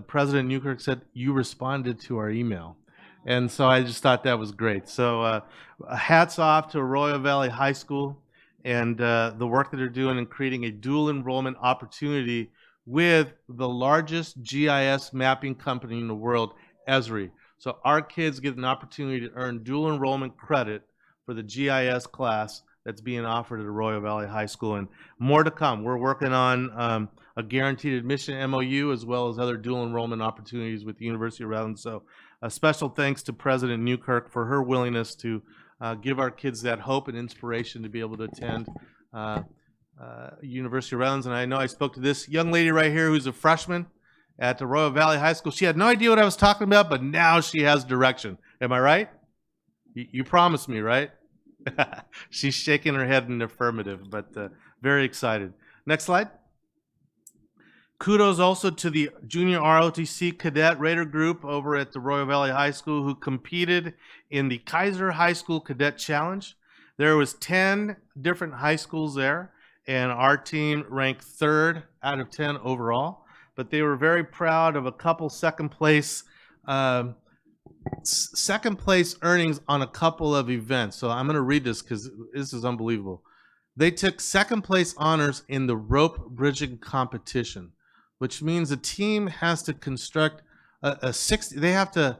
President Newkirk said, you responded to our email. And so I just thought that was great. So hats off to Arroyo Valley High School and the work that they're doing in creating a dual enrollment opportunity with the largest GIS mapping company in the world, Esri. So our kids get an opportunity to earn dual enrollment credit for the GIS class that's being offered at Arroyo Valley High School, and more to come. We're working on a guaranteed admission MOU as well as other dual enrollment opportunities with the University of Redlands. So a special thanks to President Newkirk for her willingness to give our kids that hope and inspiration to be able to attend University of Rhode Island. And I know I spoke to this young lady right here who's a freshman at the Royal Valley High School. She had no idea what I was talking about, but now she has direction. Am I right? You promised me, right? She's shaking her head in affirmative, but very excited. Next slide. Kudos also to the junior ROTC cadet Raider group over at the Royal Valley High School who competed in the Kaiser High School Cadet Challenge. There was 10 different high schools there, and our team ranked 3rd out of 10 overall. But they were very proud of a couple second place earnings on a couple of events. So I'm going to read this because this is unbelievable. They took second place honors in the rope bridging competition, which means a team has to construct a 60. They have to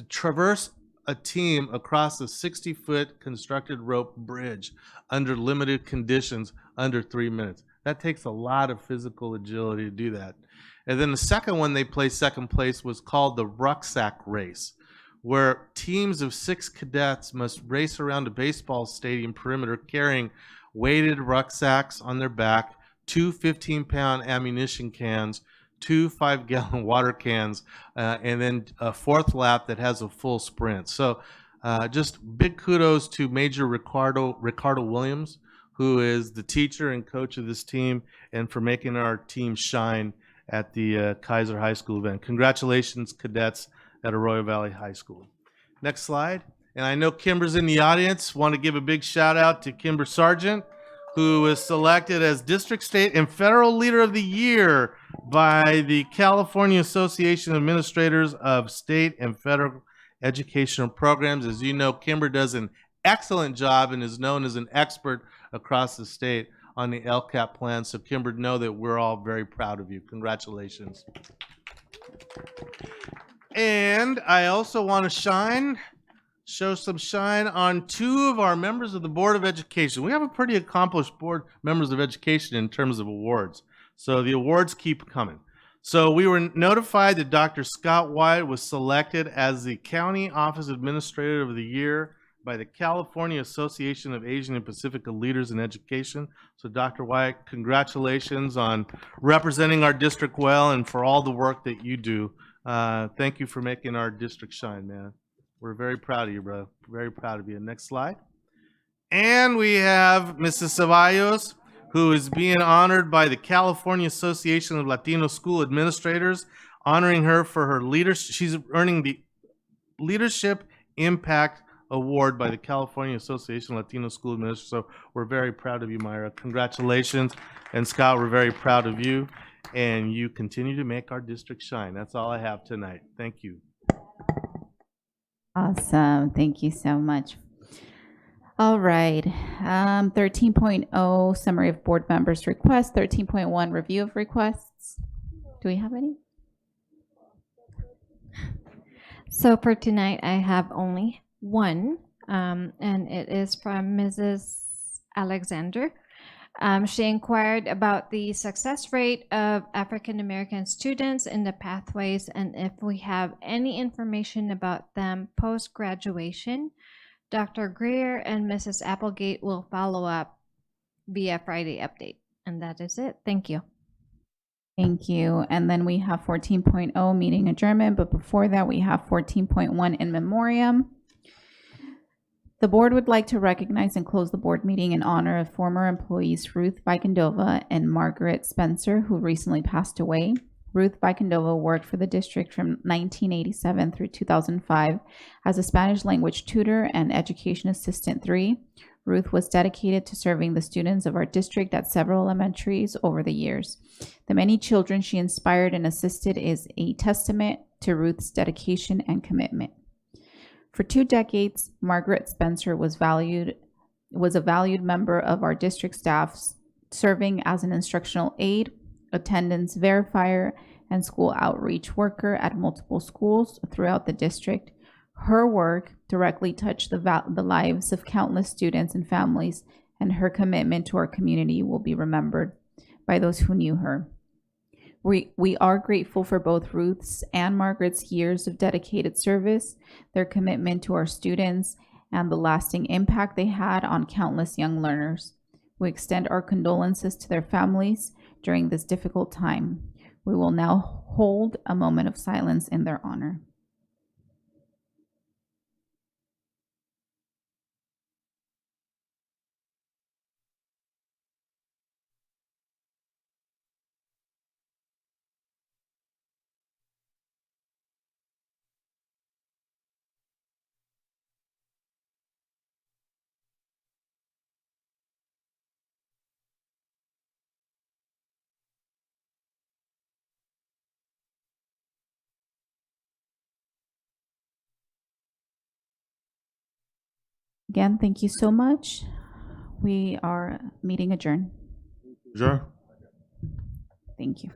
traverse a team across a 60-foot constructed rope bridge under limited conditions under 3 minutes. That takes a lot of physical agility to do that. And then the second one they placed second place was called the rucksack race, where teams of 6 cadets must race around a baseball stadium perimeter carrying weighted rucksacks on their back, 2 15-pound ammunition cans, 2 5-gallon water cans, and then a 4th lap that has a full sprint. So just big kudos to Major Ricardo Williams, who is the teacher and coach of this team, and for making our team shine at the Kaiser High School event. Congratulations, cadets at Arroyo Valley High School. Next slide. And I know Kimber's in the audience. Want to give a big shout out to Kimber Sargent, who was selected as District, State, and Federal Leader of the Year by the California Association of Administrators of State and Federal Educational Programs. As you know, Kimber does an excellent job and is known as an expert across the state on the LCAP plan. So Kimber, know that we're all very proud of you. Congratulations. And I also want to show some shine on 2 of our members of the Board of Education. We have a pretty accomplished board members of education in terms of awards. So the awards keep coming. So we were notified that Dr. Scott Wyatt was selected as the County Office Administrator of the Year by the California Association of Asian and Pacific Leaders in Education. So Dr. Wyatt, congratulations on representing our district well and for all the work that you do. Thank you for making our district shine, man. We're very proud of you, bro. Very proud of you. Next slide. And we have Mrs. Ceballos, who is being honored by the California Association of Latino School Administrators, honoring her for her leadership. She's earning the Leadership Impact Award by the California Association of Latino School Administrators. So we're very proud of you, Myra. Congratulations. And Scott, we're very proud of you. And you continue to make our district shine. That's all I have tonight. Thank you. Awesome. Thank you so much. All right. 13.0 summary of board members' requests. 13.1 review of requests. Do we have any? So for tonight, I have only one, and it is from Mrs. Alexander. She inquired about the success rate of African American students in the pathways and if we have any information about them post-graduation. Dr. Greer and Mrs. Applegate will follow up via Friday update. And that is it. Thank you. Thank you. And then we have 14.0 meeting adjournment, but before that we have 14.1 in memoriam. The board would like to recognize and close the board meeting in honor of former employees Ruth Vicandova and Margaret Spencer, who recently passed away. Ruth Vicandova worked for the district from 1987 through 2005 as a Spanish language tutor and education assistant 3. Ruth was dedicated to serving the students of our district at several elementaries over the years. The many children she inspired and assisted is a testament to Ruth's dedication and commitment. For 2 decades, Margaret Spencer was a valued member of our district staff, serving as an instructional aide, attendance verifier, and school outreach worker at multiple schools throughout the district. Her work directly touched the lives of countless students and families, and her commitment to our community will be remembered by those who knew her. We are grateful for both Ruth's and Margaret's years of dedicated service, their commitment to our students, and the lasting impact they had on countless young learners. We extend our condolences to their families during this difficult time. We will now hold a moment of silence in their honor. Again, thank you so much. We are meeting adjourned. Sure. Thank you.